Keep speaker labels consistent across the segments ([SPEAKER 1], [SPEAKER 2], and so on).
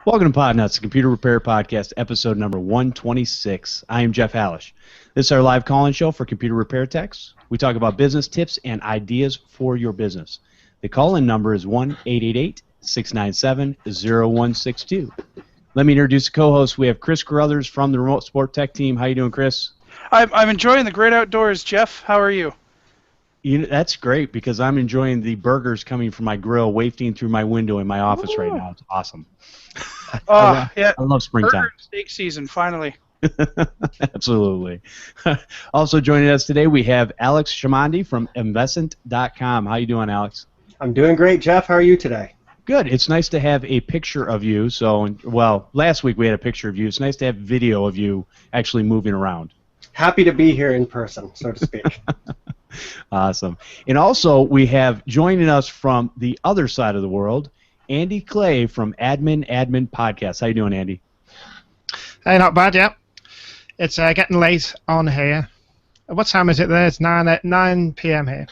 [SPEAKER 1] Welcome to Podnutz, the Computer Repair Podcast, episode number 126. I am Jeff Halash. This is our live call-in show for computer repair techs. We talk about business tips and ideas for your business. The call-in number is 1-888-697-0162. Let me introduce the co-host. We have Chris Carruthers from the Remote Support Tech team. How you doing, Chris?
[SPEAKER 2] I'm enjoying the great outdoors, Jeff. How are you?
[SPEAKER 1] That's great because I'm enjoying the burgers coming from my grill wafting through my window in my office right now. It's awesome.
[SPEAKER 2] Oh, yeah.
[SPEAKER 1] I love springtime.
[SPEAKER 2] Burger and steak season, finally.
[SPEAKER 1] Absolutely. Also joining us today, we have Alex Chamandy from Investment.com. How you doing, Alex?
[SPEAKER 3] I'm doing great, Jeff. How are you today?
[SPEAKER 1] Good. It's nice to have a picture of you. So, well, last week we had a picture of you. It's nice to have video of you actually moving around.
[SPEAKER 3] Happy to be here in person, so to speak.
[SPEAKER 1] Awesome. And also, we have joining us from the other side of the world, Andy Clay from AdminAdminPodcast. How you doing, Andy?
[SPEAKER 4] Hey, not bad, yeah. It's getting late on here. What time is it there? It's 9 p.m. here.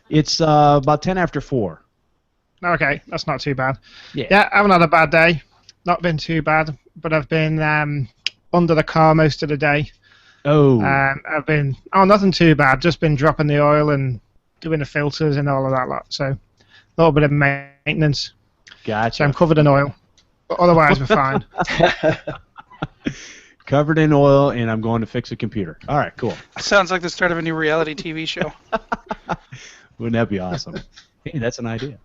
[SPEAKER 1] It's about 10 after 4.
[SPEAKER 4] Okay, that's not too bad.
[SPEAKER 1] Yeah,
[SPEAKER 4] I haven't had a bad day. Not been too bad, but I've been under the car most of the day.
[SPEAKER 1] Oh.
[SPEAKER 4] I've been, nothing too bad. Just been dropping the oil and doing the filters and all of that lot. So, a little bit of maintenance.
[SPEAKER 1] Gotcha.
[SPEAKER 4] So I'm covered in oil. But otherwise, we're fine.
[SPEAKER 1] Covered in oil, and I'm going to fix a computer. All right, cool.
[SPEAKER 2] Sounds like the start of a new reality TV show.
[SPEAKER 1] Wouldn't that be awesome? Hey, that's an idea.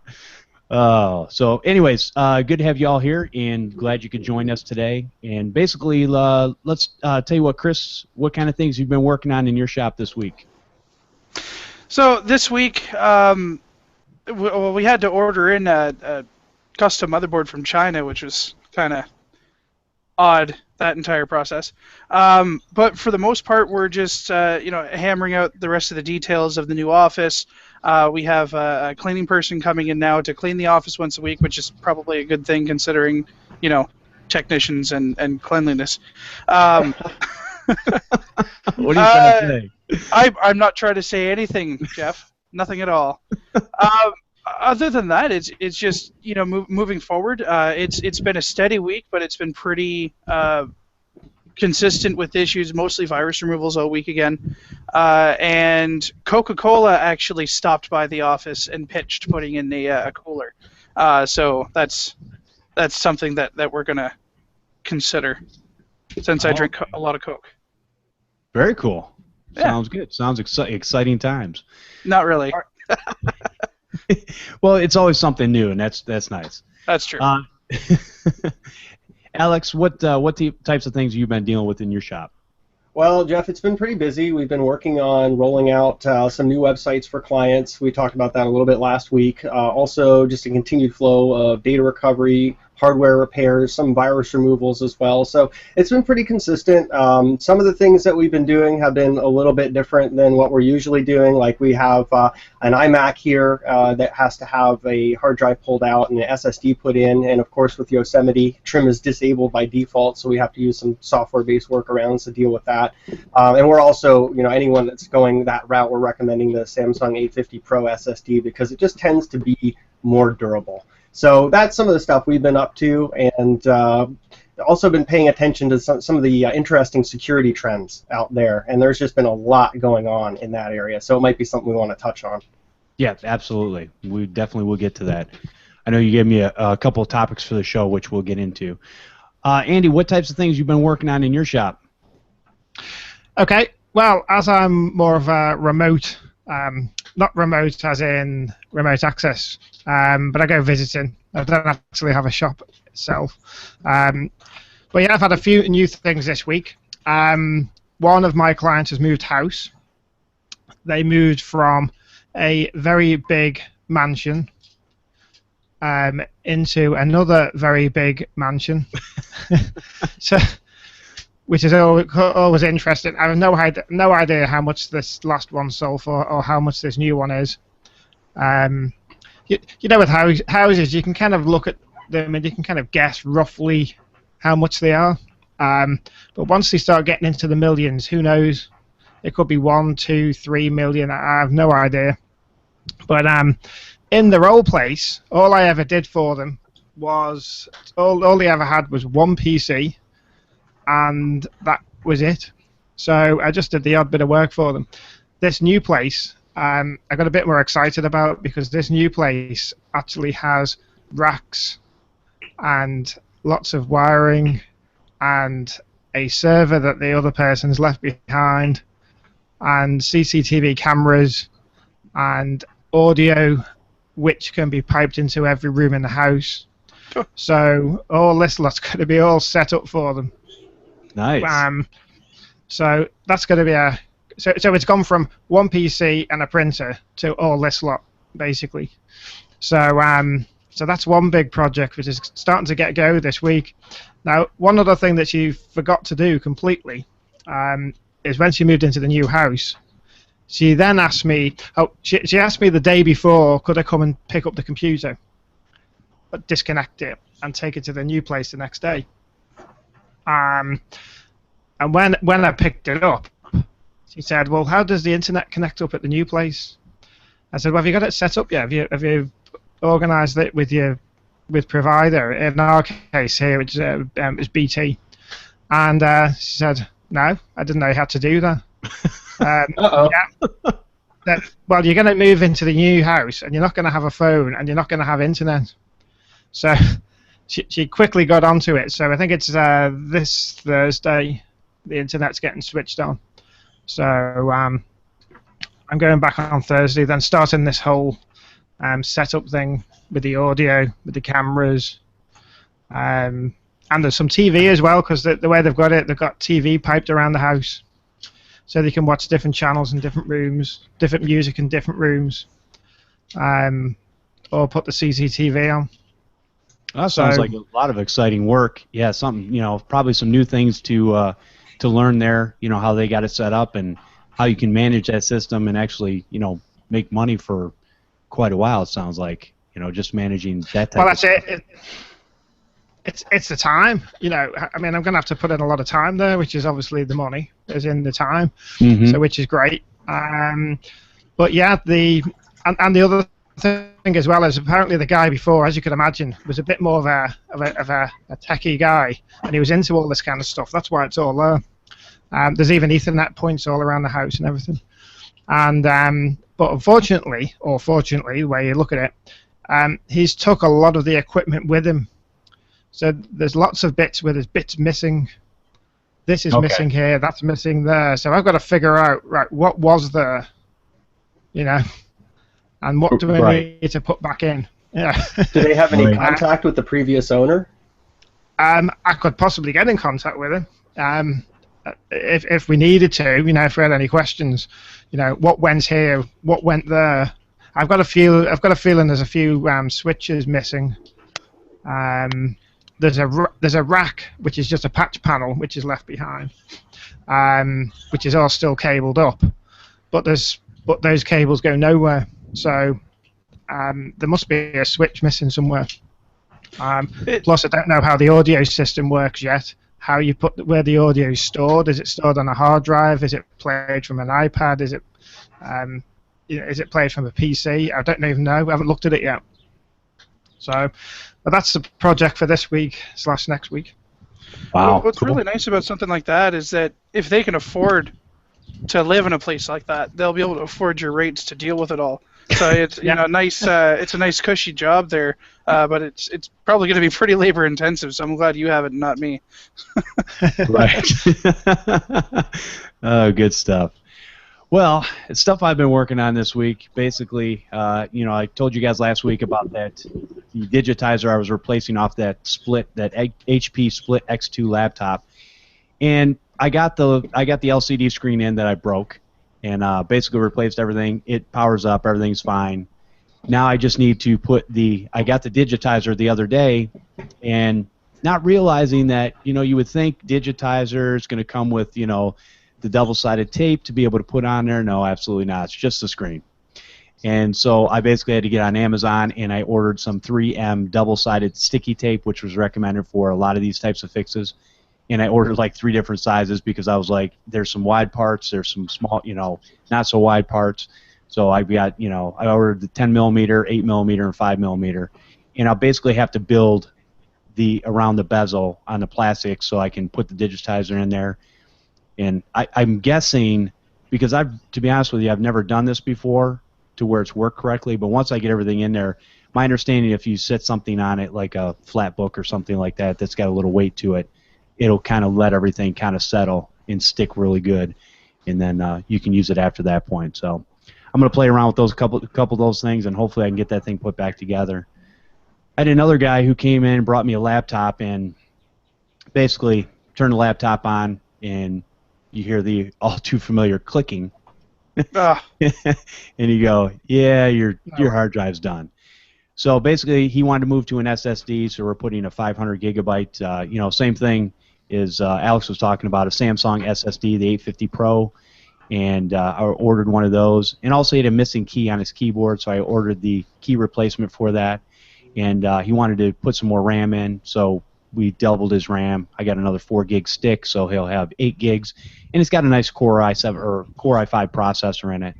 [SPEAKER 1] So anyways, good to have you all here, and glad you could join us today. And basically, let's tell you what, Chris, what kind of things you've been working on in your shop this week?
[SPEAKER 2] So this week, we had to order in a custom motherboard from China, which was kind of odd, that entire process. But for the most part, we're just hammering out the rest of the details of the new office. We have a cleaning person coming in now to clean the office once a week, which is probably a good thing considering, technicians and cleanliness.
[SPEAKER 1] What are you trying to say?
[SPEAKER 2] I'm not trying to say anything, Jeff. Nothing at all. Other than that, it's just moving forward. It's been a steady week, but it's been pretty consistent with issues, mostly virus removals all week again. And Coca-Cola actually stopped by the office and pitched putting in a cooler. So that's something that we're gonna consider, since I drink a lot of Coke.
[SPEAKER 1] Very cool.
[SPEAKER 2] Yeah.
[SPEAKER 1] Sounds good. Sounds exciting times.
[SPEAKER 2] Not really.
[SPEAKER 1] Well, it's always something new, and that's nice.
[SPEAKER 2] That's true.
[SPEAKER 1] Alex, what types of things have you been dealing with in your shop?
[SPEAKER 3] Well, Jeff, it's been pretty busy. We've been working on rolling out some new websites for clients. We talked about that a little bit last week. Also, just a continued flow of data recovery, hardware repairs, some virus removals as well. So it's been pretty consistent. Some of the things that we've been doing have been a little bit different than what we're usually doing. Like we have an iMac here that has to have a hard drive pulled out and an SSD put in. And of course, with Yosemite, trim is disabled by default, so we have to use some software-based workarounds to deal with that. And we're also, anyone that's going that route, we're recommending the Samsung 850 Pro SSD because it just tends to be more durable. So that's some of the stuff we've been up to, and also been paying attention to some of the interesting security trends out there. And there's just been a lot going on in that area, so it might be something we want to touch on.
[SPEAKER 1] Yeah, absolutely. We definitely will get to that. I know you gave me a couple of topics for the show, which we'll get into. Andy, what types of things you've been working on in your shop?
[SPEAKER 4] Okay, well, as I'm more of a remote, not remote as in remote access, but I go visiting. I don't actually have a shop itself. But yeah, I've had a few new things this week. One of my clients has moved house. They moved from a very big mansion into another very big mansion. So, which is always interesting. I have no idea how much this last one sold for or how much this new one is. With houses, you can kind of look at them and you can kind of guess roughly how much they are. But once they start getting into the millions, who knows? It could be 1, 2, 3 million. I have no idea. But in the role place, all I ever did for them was all they ever had was one PC, and that was it. So I just did the odd bit of work for them. This new place, I got a bit more excited about because this new place actually has racks and lots of wiring and a server that the other person's left behind and CCTV cameras and audio which can be piped into every room in the house.
[SPEAKER 2] Sure.
[SPEAKER 4] So all this lot's going to be all set up for them.
[SPEAKER 1] Nice.
[SPEAKER 4] So that's going to be so it's gone from one PC and a printer to all this lot, basically. So so that's one big project which is starting to get go this week. Now, one other thing that she forgot to do completely is when she moved into the new house, she then asked me, she asked me the day before, could I come and pick up the computer, but disconnect it and take it to the new place the next day. And when I picked it up, she said, well, how does the internet connect up at the new place? I said, well, have you got it set up yet? Have you organised it with provider? In our case here, it's BT. And she said, no, I didn't know you had to do that.
[SPEAKER 3] Uh-oh.
[SPEAKER 4] Yeah. Well, you're going to move into the new house, and you're not going to have a phone, and you're not going to have internet. So she quickly got onto it. So I think it's this Thursday the internet's getting switched on. So I'm going back on Thursday, then starting this whole setup thing with the audio, with the cameras, and there's some TV as well, because the way they've got it, they've got TV piped around the house, so they can watch different channels in different rooms, different music in different rooms, or put the CCTV on.
[SPEAKER 1] That sounds like a lot of exciting work. Yeah, probably some new things to learn there. You know, how they got it set up and how you can manage that system and actually, make money for quite a while. It sounds like, just managing that type.
[SPEAKER 4] Well, that's it. It's the time. I mean, I'm going to have to put in a lot of time there, which is obviously the money, is in the time.
[SPEAKER 1] Mm-hmm.
[SPEAKER 4] So which is great. But yeah, the other thing as well is apparently the guy before, as you can imagine, was a bit more of a techie guy, and he was into all this kind of stuff. That's why it's all there. There's even Ethernet points all around the house and everything. And but unfortunately, or fortunately, the way you look at it, he's took a lot of the equipment with him. So there's lots of bits where there's bits missing. This is missing here, that's missing there. So I've got to figure out, right, what was there, and what do we need to put back in. Yeah.
[SPEAKER 3] Do they have any contact with the previous owner?
[SPEAKER 4] I could possibly get in contact with him if we needed to. If we had any questions, what went here, what went there. I've got a feeling there's a few switches missing. There's a rack which is just a patch panel which is left behind, which is all still cabled up, but those cables go nowhere. So there must be a switch missing somewhere. Plus, I don't know how the audio system works yet. How you where the audio is stored? Is it stored on a hard drive? Is it played from an iPad? Is it played from a PC? I don't even know. I haven't looked at it yet. So, but that's the project for this week / next week.
[SPEAKER 1] Wow.
[SPEAKER 2] What's really nice about something like that is that if they can afford to live in a place like that, they'll be able to afford your rates to deal with it all. So it's nice. It's a nice cushy job there, but it's probably going to be pretty labor intensive. So I'm glad you have it, and not me.
[SPEAKER 1] Right. Oh, good stuff. Well, it's stuff I've been working on this week. Basically, I told you guys last week about the digitizer I was replacing off that HP Split X2 laptop, and I got the LCD screen in that I broke, and basically replaced everything. It powers up, everything's fine. Now I just need to I got the digitizer the other day, and not realizing that, you would think digitizer is going to come with, the double-sided tape to be able to put on there. No, absolutely not. It's just the screen. And so I basically had to get on Amazon, and I ordered some 3M double-sided sticky tape, which was recommended for a lot of these types of fixes. And I ordered like 3 different sizes because I was like, there's some wide parts, there's some small, not so wide parts. So I got, I ordered the 10 millimeter, 8 millimeter, and 5 millimeter. and I'll basically have to build around the bezel on the plastic so I can put the digitizer in there. And I'm guessing, because to be honest with you, I've never done this before to where it's worked correctly, but once I get everything in there, my understanding, if you set something on it like a flat book or something like that that's got a little weight to it, it'll kind of let everything kind of settle and stick really good, and then you can use it after that point. So I'm going to play around with those couple of those things, and hopefully I can get that thing put back together. I had another guy who came in and brought me a laptop, and basically turned the laptop on, and you hear the all too familiar clicking. And you go, yeah, your hard drive's done. So basically, he wanted to move to an SSD, so we're putting a 500 gigabyte. Same thing as Alex was talking about, a Samsung SSD, the 850 Pro, and I ordered one of those. And also, he had a missing key on his keyboard, so I ordered the key replacement for that. And he wanted to put some more RAM in, so we doubled his RAM. I got another 4 gig stick, so he'll have 8 gigs, and it's got a nice Core i7 or Core i5 processor in it.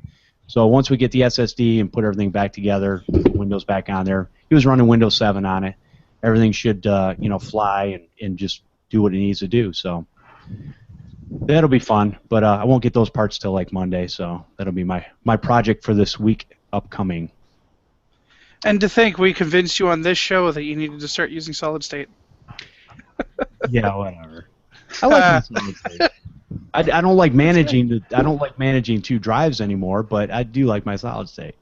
[SPEAKER 1] So once we get the SSD and put everything back together, Windows back on there, he was running Windows 7 on it. Everything should fly and just do what it needs to do. So that'll be fun, but I won't get those parts till like Monday, so that'll be my project for this week upcoming.
[SPEAKER 2] And to think we convinced you on this show that you needed to start using solid state.
[SPEAKER 1] Yeah, whatever. I like solid state. I don't like managing I don't like managing 2 drives anymore, but I do like my solid state.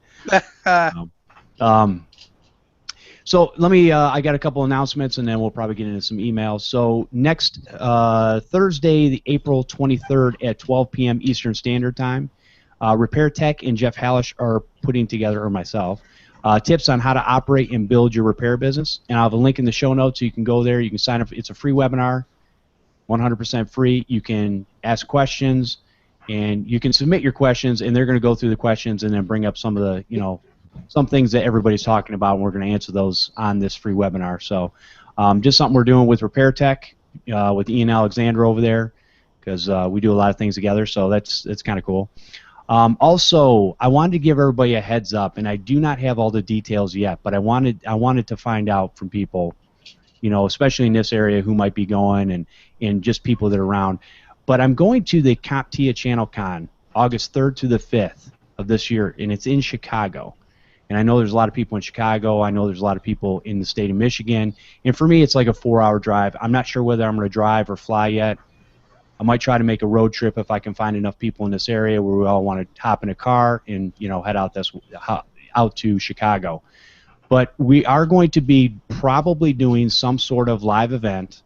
[SPEAKER 1] So let me. I got a couple announcements, and then we'll probably get into some emails. So next Thursday, April 23rd at 12 p.m. Eastern Standard Time, Repair Tech and Jeff Halash are putting together, or myself, tips on how to operate and build your repair business. And I'll have a link in the show notes, so you can go there. You can sign up. It's a free webinar, 100% free. You can ask questions, and you can submit your questions, and they're going to go through the questions and then bring up some of the, some things that everybody's talking about, and we're going to answer those on this free webinar. So just something we're doing with Repair Tech, with Ian Alexander over there, because we do a lot of things together, so that's kind of cool. Also, I wanted to give everybody a heads up, and I do not have all the details yet, but I wanted to find out from people, especially in this area, who might be going, and just people that are around. But I'm going to the CompTIA Channel Con, August 3rd to the 5th of this year, and it's in Chicago. And I know there's a lot of people in Chicago. I know there's a lot of people in the state of Michigan. And for me, it's like a 4-hour drive. I'm not sure whether I'm going to drive or fly yet. I might try to make a road trip if I can find enough people in this area where we all want to hop in a car and head out to Chicago. But we are going to be probably doing some sort of live event.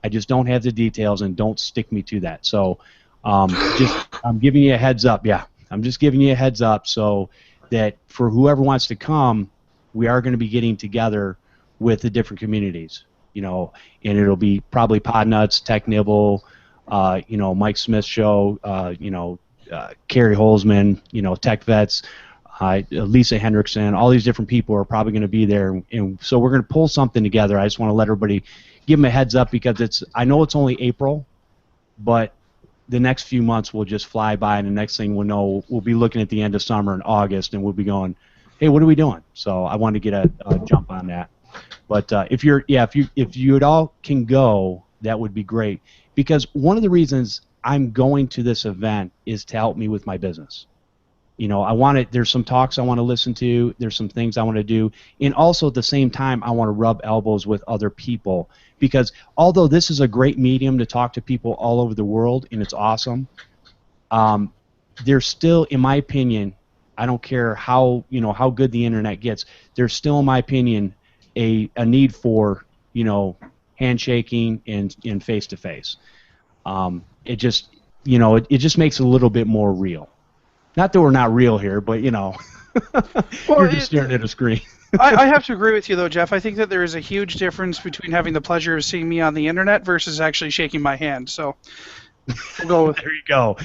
[SPEAKER 1] I just don't have the details, and don't stick me to that. So I'm giving you a heads up. Yeah, I'm just giving you a heads up so that for whoever wants to come, we are going to be getting together with the different communities. And it'll be probably Podnutz, Tech Nibble, Mike Smith Show, Carrie Holzman, Tech Vets, Lisa Hendrickson, all these different people are probably going to be there, and so we're going to pull something together. I just want to let everybody give them a heads up, because I know it's only April, but the next few months will just fly by, and the next thing we'll know, we'll be looking at the end of summer in August, and we'll be going, hey, what are we doing? So I wanted to get a jump on that. But if you at all can go, that would be great, because one of the reasons I'm going to this event is to help me with my business. There's some talks I want to listen to, there's some things I want to do, and also at the same time I want to rub elbows with other people, because although this is a great medium to talk to people all over the world, and it's awesome, there's still, in my opinion, I don't care how good the internet gets, there's still, in my opinion, a need for handshaking and face to face. It just makes it a little bit more real. Not that we're not real here, but you're just staring at a screen.
[SPEAKER 2] I have to agree with you, though, Jeff. I think that there is a huge difference between having the pleasure of seeing me on the internet versus actually shaking my hand. So we'll go with
[SPEAKER 1] there you go.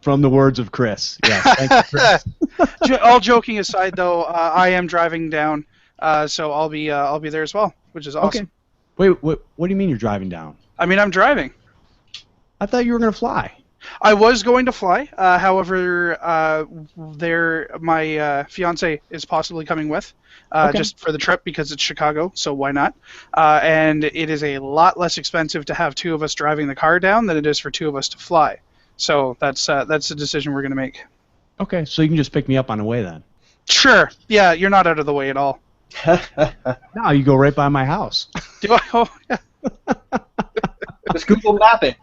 [SPEAKER 1] From the words of Chris. Yes, thank you, Chris.
[SPEAKER 2] All joking aside, though, I am driving down, so I'll be there as well, which is awesome.
[SPEAKER 1] Okay. Wait, what do you mean you're driving down?
[SPEAKER 2] I mean, I'm driving.
[SPEAKER 1] I thought you were going to fly.
[SPEAKER 2] I was going to fly. However, my fiance is possibly coming with,
[SPEAKER 1] Okay.
[SPEAKER 2] just for the trip because it's Chicago, so why not? And it is a lot less expensive to have two of us driving the car down than it is for two of us to fly. So that's the decision we're going to make.
[SPEAKER 1] Okay, so you can just pick me up on the way then.
[SPEAKER 2] Sure. Yeah, you're not out of the way at all.
[SPEAKER 1] No, you go right by my house.
[SPEAKER 2] Do I? Oh, yeah.
[SPEAKER 3] Just Google Map it.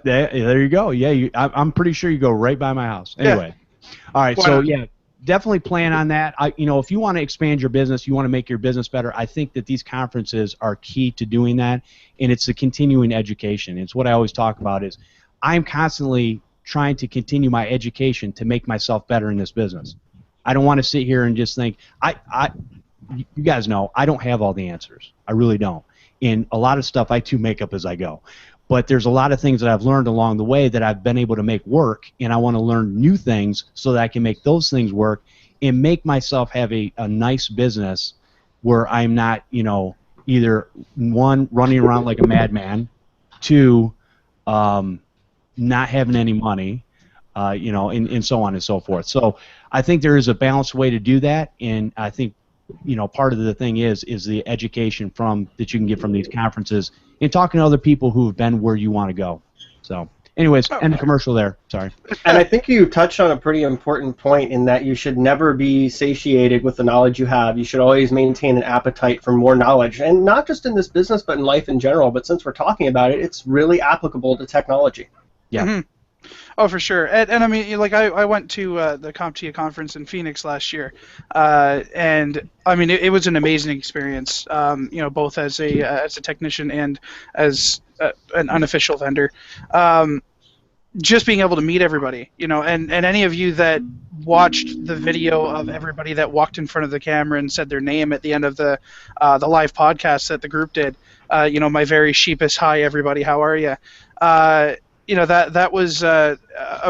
[SPEAKER 1] There you go. Yeah, I'm pretty sure you go right by my house. Anyway, all right.
[SPEAKER 2] Why
[SPEAKER 1] So
[SPEAKER 2] not?
[SPEAKER 1] yeah, definitely plan on that. If you want to expand your business, you want to make your business better. I think that these conferences are key to doing that, and it's the continuing education. It's what I always talk about is I'm constantly trying to continue my education to make myself better in this business. I don't want to sit here and just think you guys know I don't have all the answers. I really don't. And a lot of stuff I too make up as I go. But there's a lot of things that I've learned along the way that I've been able to make work, and I want to learn new things so that I can make those things work and make myself have a nice business where I'm not, either one, running around like a madman, two, not having any money, and so on and so forth. So I think there is a balanced way to do that, and I think part of the thing is the education that you can get from these conferences and talking to other people who have been where you want to go. So, anyways, end the commercial there. Sorry.
[SPEAKER 3] And I think you touched on a pretty important point in that you should never be satiated with the knowledge you have. You should always maintain an appetite for more knowledge, and not just in this business, but in life in general. But since we're talking about it, it's really applicable to technology.
[SPEAKER 1] Yeah.
[SPEAKER 2] Mm-hmm. Oh, for sure. And I mean, like I went to the CompTIA conference in Phoenix last year, and I mean it was an amazing experience. Both as a technician and as an unofficial vendor. Just being able to meet everybody, and any of you that watched the video of everybody that walked in front of the camera and said their name at the end of the live podcast that the group did, my very sheepish hi everybody, how are you? That was a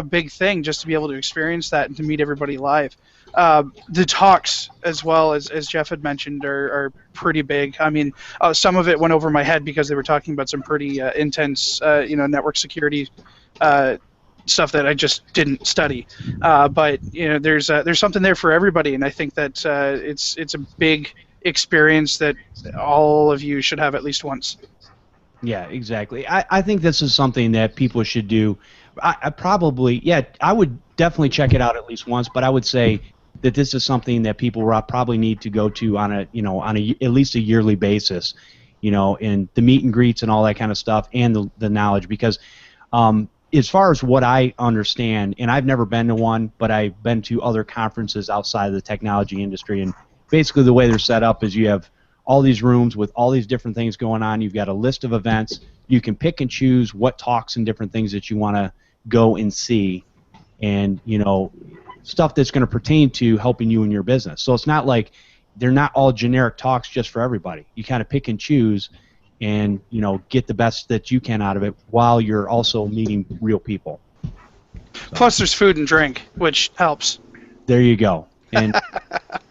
[SPEAKER 2] big thing, just to be able to experience that and to meet everybody live. The talks, as well as Jeff had mentioned, are pretty big. I mean, some of it went over my head because they were talking about some pretty intense, network security stuff that I just didn't study. But there's something there for everybody, and I think that it's a big experience that all of you should have at least once.
[SPEAKER 1] Yeah, exactly. I think this is something that people should do. I would definitely check it out at least once, but I would say that this is something that people probably need to go to on at least a yearly basis, and the meet and greets and all that kind of stuff, and the knowledge, because as far as what I understand, and I've never been to one, but I've been to other conferences outside of the technology industry, and basically the way they're set up is you have all these rooms with all these different things going on. You've got a list of events. You can pick and choose what talks and different things that you want to go and see, and stuff that's going to pertain to helping you in your business. So it's not like they're not all generic talks just for everybody. You kind of pick and choose and get the best that you can out of it while you're also meeting real people. So.
[SPEAKER 2] Plus there's food and drink, which helps.
[SPEAKER 1] There you go. And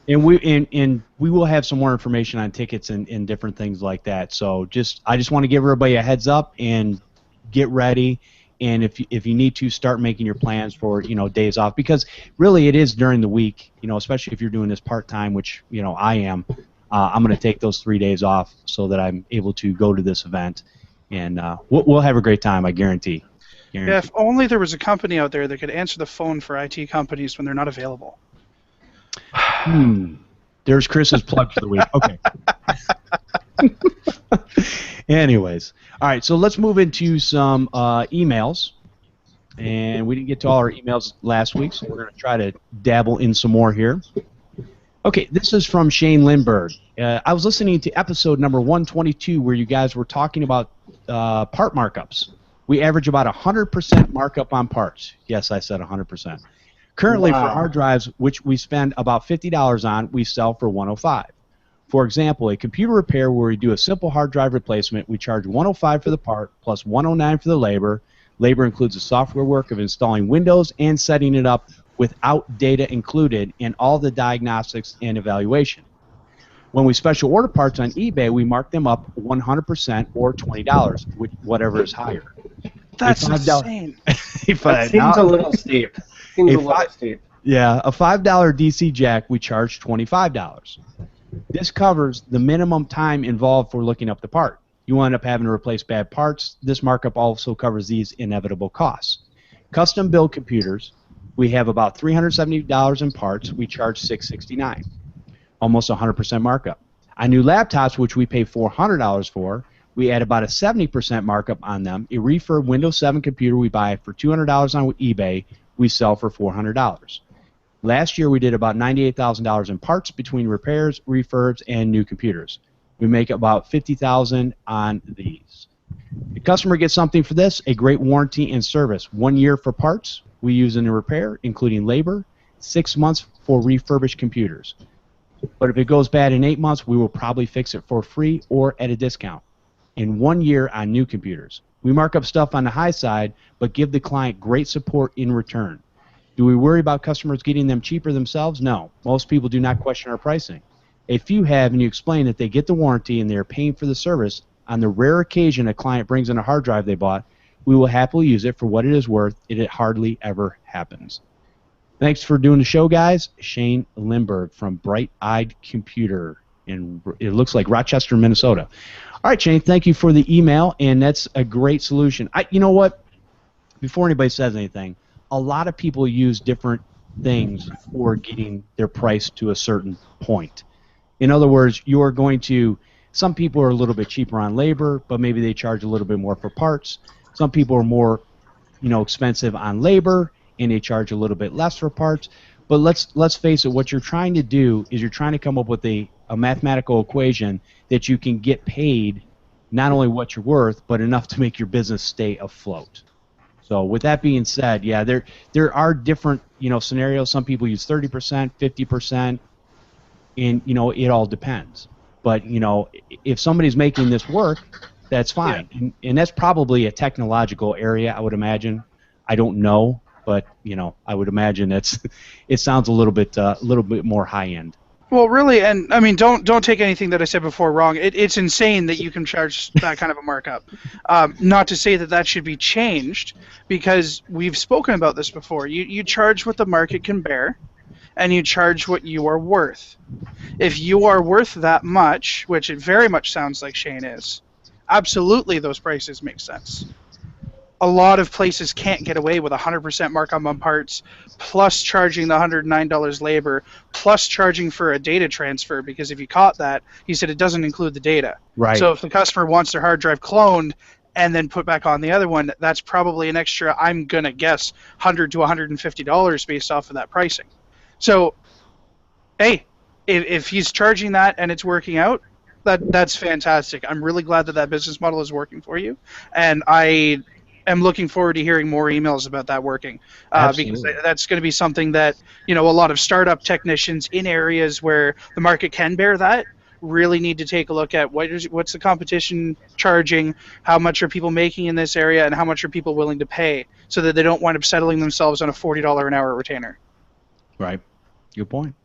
[SPEAKER 1] and we will have some more information on tickets and different things like that. So I just want to give everybody a heads up and get ready. And if you need to, start making your plans for days off, because really it is during the week. Especially if you're doing this part time, which I am. I'm going to take those 3 days off so that I'm able to go to this event, and we'll have a great time. I guarantee.
[SPEAKER 2] Yeah, if only there was a company out there that could answer the phone for IT companies when they're not available.
[SPEAKER 1] There's Chris's plug for the week. Okay. Anyways, all right. So let's move into some emails, and we didn't get to all our emails last week, so we're going to try to dabble in some more here. Okay, this is from Shane Lindbergh. I was listening to episode number 122 where you guys were talking about part markups. We average about 100% markup on parts. Yes, I said 100%. Currently,
[SPEAKER 3] Wow.
[SPEAKER 1] for hard drives, which we spend about $50 on, we sell for $105. For example, a computer repair where we do a simple hard drive replacement, we charge $105 for the part plus $109 for the labor. Labor includes the software work of installing Windows and setting it up without data included in all the diagnostics and evaluation. When we special order parts on eBay, we mark them up 100% or $20, whatever is higher.
[SPEAKER 2] That's
[SPEAKER 1] $5
[SPEAKER 2] insane.
[SPEAKER 3] That seems a little steep.
[SPEAKER 1] Yeah, a $5 DC jack, we charge $25. This covers the minimum time involved for looking up the part. You end up having to replace bad parts. This markup also covers these inevitable costs. Custom build computers, we have about $370 in parts. We charge $669, almost 100% markup. On new laptops, which we pay $400 for, we add about a 70% markup on them. A refurb Windows 7 computer we buy for $200 on eBay, we sell for $400. Last year, we did about $98,000 in parts between repairs, refurbs, and new computers. We make about $50,000 on these. The customer gets something for this, a great warranty and service. 1 year for parts we use in the repair, including labor, 6 months for refurbished computers. But if it goes bad in 8 months, we will probably fix it for free or at a discount. In 1 year on new computers. We mark up stuff on the high side, but give the client great support in return. Do we worry about customers getting them cheaper themselves? No. Most people do not question our pricing. A few have, and you explain that they get the warranty and they are paying for the service. On the rare occasion a client brings in a hard drive they bought, we will happily use it for what it is worth. It hardly ever happens. Thanks for doing the show, guys. Shane Lindbergh from Bright Eyed Computer in, it looks like Rochester, Minnesota. All right, Shane, thank you for the email, and that's a great solution. You know what? Before anybody says anything, a lot of people use different things for getting their price to a certain point. In other words, you are going to, some people are a little bit cheaper on labor, but maybe they charge a little bit more for parts. Some people are more, expensive on labor, and they charge a little bit less for parts. But let's face it, what you're trying to do is you're trying to come up with a mathematical equation that you can get paid not only what you're worth, but enough to make your business stay afloat. So with that being said, yeah, there are different scenarios. Some people use 30%, 50%, and it all depends. But if somebody's making this work, that's fine, yeah. And that's probably a technological area, I would imagine. I don't know, but I would imagine it sounds a little bit more high end.
[SPEAKER 2] Well, really, and I mean, don't take anything that I said before wrong. It's insane that you can charge that kind of a markup. Not to say that should be changed, because we've spoken about this before. You charge what the market can bear, and you charge what you are worth. If you are worth that much, which it very much sounds like Shane is, absolutely those prices make sense. A lot of places can't get away with 100% markup on parts, plus charging the $109 labor, plus charging for a data transfer, because if you caught that, he said it doesn't include the data.
[SPEAKER 1] Right.
[SPEAKER 2] So if the customer wants their hard drive cloned and then put back on the other one, that's probably an extra, I'm going to guess, $100 to $150 based off of that pricing. So, hey, if he's charging that and it's working out, that's fantastic. I'm really glad that business model is working for you, and I am looking forward to hearing more emails about that working, because that's going to be something that a lot of startup technicians in areas where the market can bear that really need to take a look at what's the competition charging, how much are people making in this area, and how much are people willing to pay, so that they don't wind up settling themselves on a $40 an hour retainer.
[SPEAKER 1] Right. Good point.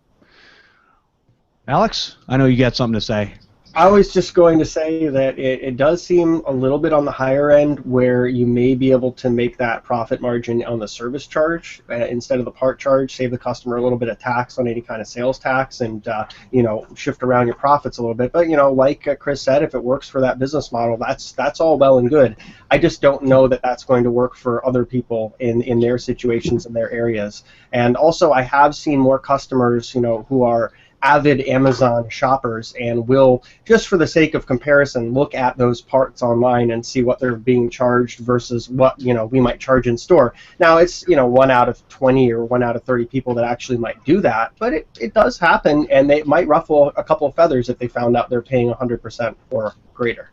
[SPEAKER 1] Alex, I know you got something to say.
[SPEAKER 3] I was just going to say that it does seem a little bit on the higher end, where you may be able to make that profit margin on the service charge instead of the part charge, save the customer a little bit of tax on any kind of sales tax, and shift around your profits a little bit. But like Chris said, if it works for that business model, that's all well and good. I just don't know that that's going to work for other people in their situations, in their areas. And also, I have seen more customers who are avid Amazon shoppers and will, just for the sake of comparison, look at those parts online and see what they're being charged versus what we might charge in store. Now, it's 1 out of 20 or 1 out of 30 people that actually might do that, but it does happen, and they might ruffle a couple of feathers if they found out they're paying 100% or greater.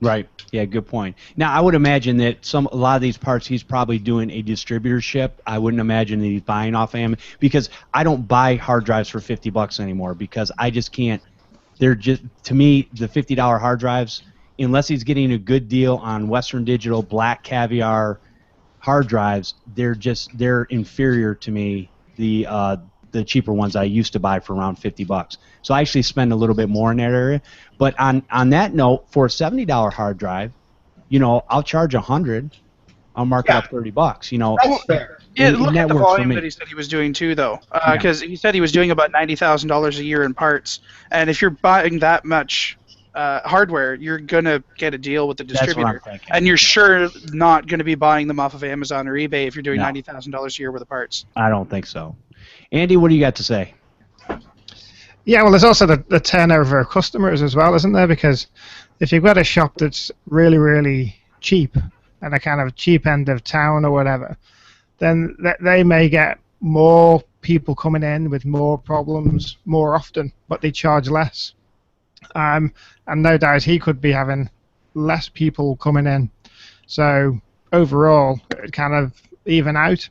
[SPEAKER 1] Right. Yeah, good point. Now, I would imagine that a lot of these parts he's probably doing a distributorship. I wouldn't imagine that he's buying off Amazon, because I don't buy hard drives for $50 anymore, because I just can't. They're just, to me, the $50 hard drives, unless he's getting a good deal on Western Digital Black Caviar hard drives, they're inferior to me. The cheaper ones I used to buy for around $50. So I actually spend a little bit more in that area. But on that note, for a $70 hard drive, I'll charge $100, I'll mark it up $30. You know,
[SPEAKER 3] That's fair.
[SPEAKER 2] Yeah,
[SPEAKER 1] and
[SPEAKER 2] look
[SPEAKER 1] that
[SPEAKER 2] at the
[SPEAKER 1] works for
[SPEAKER 2] volume
[SPEAKER 1] me.
[SPEAKER 2] that he said he was doing too, though, because he said he was doing about $90,000 a year in parts. And if you're buying that much hardware, you're gonna get a deal with the
[SPEAKER 1] That's what
[SPEAKER 2] distributor,
[SPEAKER 1] I'm thinking.
[SPEAKER 2] and you're sure not gonna be buying them off of Amazon or eBay if you're doing
[SPEAKER 1] No.
[SPEAKER 2] $90,000 a year worth of parts.
[SPEAKER 1] I don't think so. Andy, what do you got to say?
[SPEAKER 4] Yeah, well, there's also the turnover of customers as well, isn't there? Because if you've got a shop that's really, really cheap and a kind of cheap end of town or whatever, then they may get more people coming in with more problems more often, but they charge less. And no doubt he could be having less people coming in. So overall, it would kind of even out.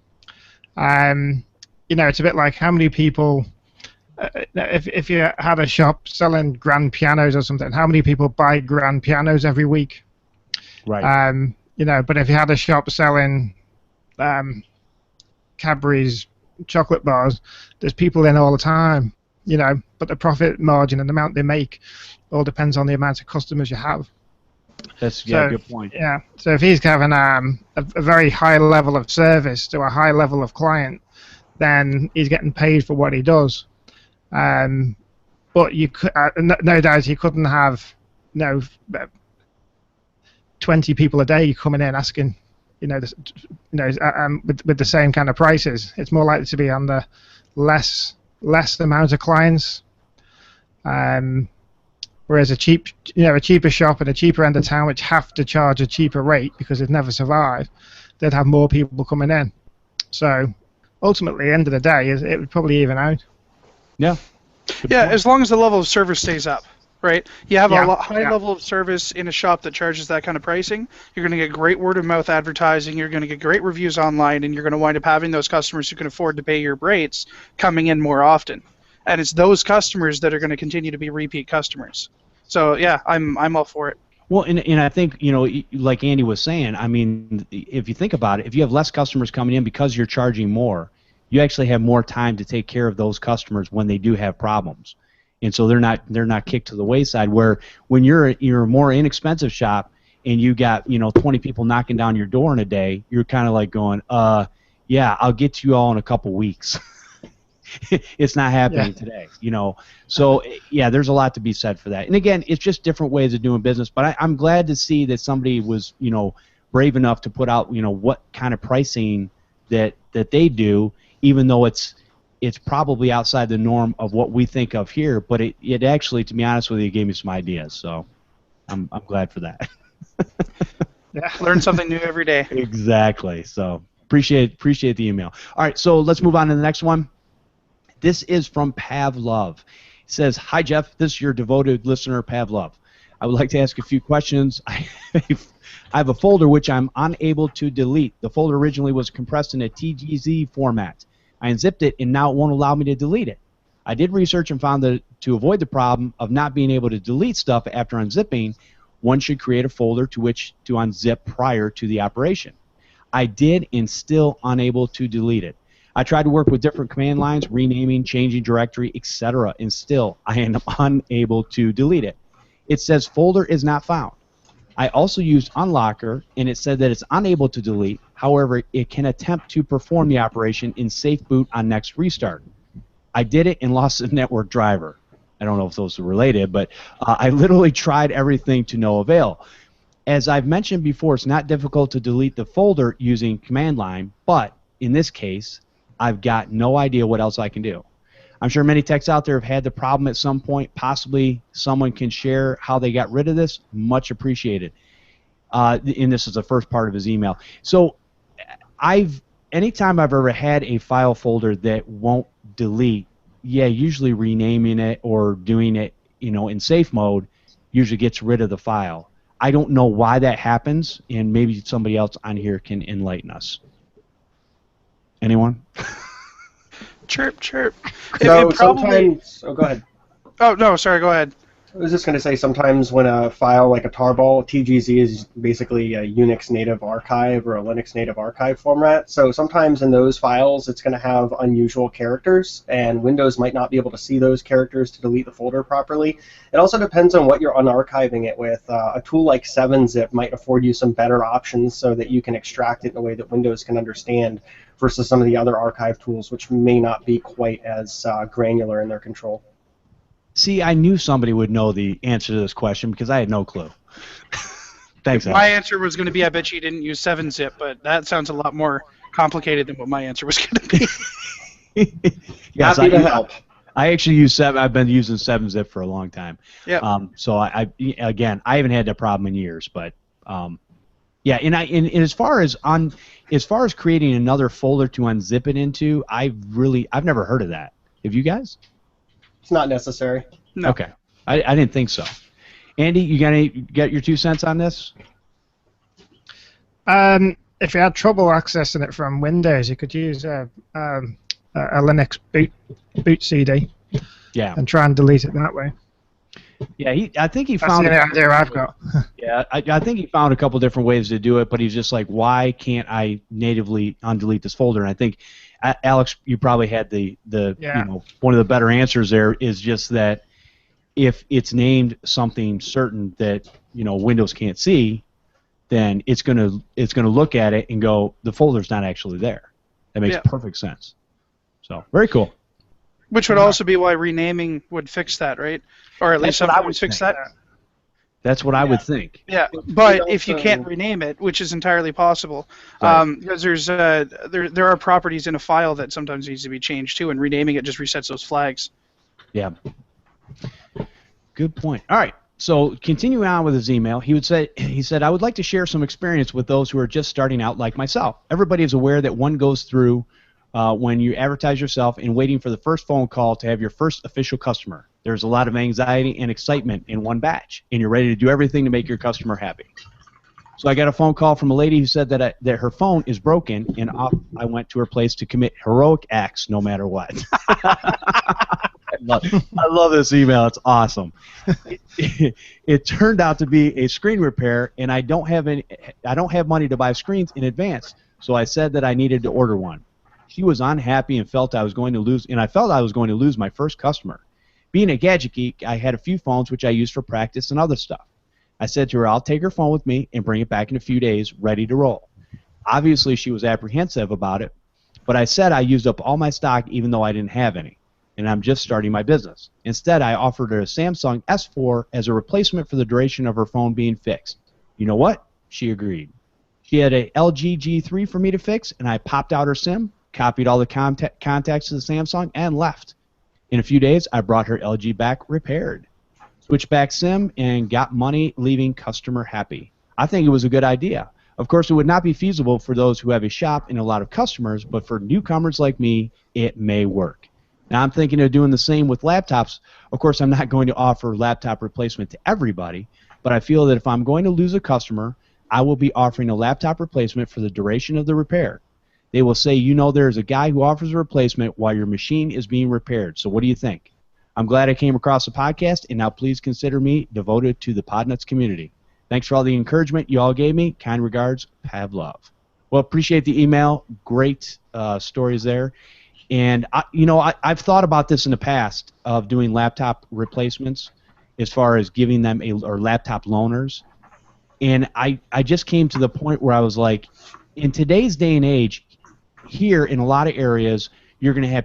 [SPEAKER 4] You know, it's a bit like how many people... if you had a shop selling grand pianos or something, how many people buy grand pianos every week?
[SPEAKER 1] Right.
[SPEAKER 4] You know, but if you had a shop selling Cadbury's chocolate bars, there's people in all the time, you know, but the profit margin and the amount they make all depends on the amount of customers you have.
[SPEAKER 1] That's
[SPEAKER 4] So,
[SPEAKER 1] a good point.
[SPEAKER 4] Yeah, so if he's having a very high level of service to a high level of client, then he's getting paid for what he does. But you could, no doubt he couldn't have, 20 people a day coming in asking, with the same kind of prices. It's more likely to be on the less amount of clients. Whereas a cheaper shop and a cheaper end of town, which have to charge a cheaper rate because they'd never survive, they'd have more people coming in. So ultimately, end of the day, it would probably even out.
[SPEAKER 1] Yeah.
[SPEAKER 2] Yeah, as long as the level of service stays up, right? You have
[SPEAKER 4] Yeah,
[SPEAKER 2] a high level of service in a shop that charges that kind of pricing, you're going to get great word of mouth advertising, you're going to get great reviews online, and you're going to wind up having those customers who can afford to pay your rates coming in more often. And it's those customers that are going to continue to be repeat customers. So yeah, I'm all for it.
[SPEAKER 1] Well, and I think, like Andy was saying, I mean, if you think about it, if you have less customers coming in because you're charging more, you actually have more time to take care of those customers when they do have problems, and so they're not kicked to the wayside. Where when you're a more inexpensive shop and you got 20 people knocking down your door in a day, you're kind of like going, yeah, I'll get to you all in a couple weeks. It's not happening today, So yeah, there's a lot to be said for that. And again, it's just different ways of doing business. But I'm glad to see that somebody was brave enough to put out what kind of pricing that they do. Even though it's probably outside the norm of what we think of here, but it actually, to be honest with you, gave me some ideas. So I'm glad for that.
[SPEAKER 2] Yeah, learn something new every day.
[SPEAKER 1] Exactly. So appreciate the email. All right, so let's move on to the next one. This is from Pavlov. It says, "Hi Jeff, this is your devoted listener Pavlov. I would like to ask a few questions. I have a folder which I'm unable to delete. The folder originally was compressed in a TGZ format. I unzipped it, and now it won't allow me to delete it. I did research and found that to avoid the problem of not being able to delete stuff after unzipping, one should create a folder to which to unzip prior to the operation. I did, and still unable to delete it. I tried to work with different command lines, renaming, changing directory, etc., and still I am unable to delete it. It says folder is not found. I also used Unlocker, and it said that it's unable to delete. However, it can attempt to perform the operation in safe boot on next restart. I did it and lost the network driver. I don't know if those are related, but I literally tried everything to no avail. As I've mentioned before, it's not difficult to delete the folder using command line, but in this case, I've got no idea what else I can do. I'm sure many techs out there have had the problem at some point. Possibly someone can share how they got rid of this. Much appreciated. And this is the first part of his email. So anytime I've ever had a file folder that won't delete, usually renaming it or doing it, in safe mode usually gets rid of the file. I don't know why that happens, and maybe somebody else on here can enlighten us. Anyone?
[SPEAKER 2] Chirp, chirp.
[SPEAKER 3] So
[SPEAKER 2] It probably...
[SPEAKER 3] sometimes... Oh, go ahead.
[SPEAKER 2] Oh, no, sorry, go ahead.
[SPEAKER 3] I was just going to say sometimes when a file like a tarball, TGZ is basically a Unix native archive or a Linux native archive format. So sometimes in those files it's going to have unusual characters, and Windows might not be able to see those characters to delete the folder properly. It also depends on what you're unarchiving it with. A tool like 7-zip might afford you some better options so that you can extract it in a way that Windows can understand versus some of the other archive tools which may not be quite as granular in their control.
[SPEAKER 1] See, I knew somebody would know the answer to this question because I had no clue. Thanks,
[SPEAKER 2] My answer was going to be, I bet you didn't use 7-zip, but that sounds a lot more complicated than what my answer was going to be.
[SPEAKER 1] Yes,
[SPEAKER 3] Happy to help.
[SPEAKER 1] I actually use 7. I've been using 7-zip for a long time.
[SPEAKER 2] Yeah.
[SPEAKER 1] So I haven't had that problem in years, but yeah. And as far as creating another folder to unzip it into, I've never heard of that. Have you guys?
[SPEAKER 3] It's not necessary.
[SPEAKER 2] No.
[SPEAKER 1] Okay, I didn't think so. Andy, you got your 2 cents on this?
[SPEAKER 4] If you had trouble accessing it from Windows, you could use a Linux boot CD.
[SPEAKER 1] Yeah.
[SPEAKER 4] And try and delete it that way.
[SPEAKER 1] Yeah, I think he
[SPEAKER 4] That's
[SPEAKER 1] found.
[SPEAKER 4] the idea I've got.
[SPEAKER 1] Yeah, I think he found a couple different ways to do it, but he's just like, why can't I natively undelete this folder? And I think, Alex, you probably had the one of the better answers there is just that if it's named something certain that Windows can't see, then it's gonna look at it and go, the folder's not actually there. That makes perfect sense. So very cool.
[SPEAKER 2] Which would also be why renaming would fix that, right? Or at least sometimes fix that.
[SPEAKER 1] That's what I would think.
[SPEAKER 2] Yeah, but if you can't rename it, which is entirely possible, because there are properties in a file that sometimes needs to be changed too, and renaming it just resets those flags.
[SPEAKER 1] Yeah. Good point. All right. So continuing on with his email, he said, I would like to share some experience with those who are just starting out like myself. Everybody is aware that one goes through when you advertise yourself and waiting for the first phone call to have your first official customer. There's a lot of anxiety and excitement in one batch, and you're ready to do everything to make your customer happy. So I got a phone call from a lady who said that her phone is broken, and off I went to her place to commit heroic acts no matter what. I love this email. It's awesome. It turned out to be a screen repair, and I don't have money to buy screens in advance, so I said that I needed to order one. She was unhappy and felt I was going to lose, and I felt I was going to lose my first customer. Being a gadget geek, I had a few phones which I used for practice and other stuff. I said to her, I'll take her phone with me and bring it back in a few days, ready to roll. Obviously, she was apprehensive about it, but I said I used up all my stock even though I didn't have any, and I'm just starting my business. Instead, I offered her a Samsung S4 as a replacement for the duration of her phone being fixed. You know what? She agreed. She had a LG G3 for me to fix, and I popped out her SIM, copied all the contacts to the Samsung, and left. In a few days, I brought her LG back repaired. Switched back SIM and got money, leaving customer happy. I think it was a good idea. Of course, it would not be feasible for those who have a shop and a lot of customers, but for newcomers like me, it may work. Now, I'm thinking of doing the same with laptops. Of course, I'm not going to offer laptop replacement to everybody, but I feel that if I'm going to lose a customer, I will be offering a laptop replacement for the duration of the repair. They will say, there's a guy who offers a replacement while your machine is being repaired. So what do you think? I'm glad I came across the podcast, and now please consider me devoted to the Podnutz community. Thanks for all the encouragement you all gave me. Kind regards, Pavlov. Well, appreciate the email. Great stories there. And, I've thought about this in the past of doing laptop replacements as far as giving them or laptop loaners. And I just came to the point where I was like, in today's day and age, here in a lot of areas,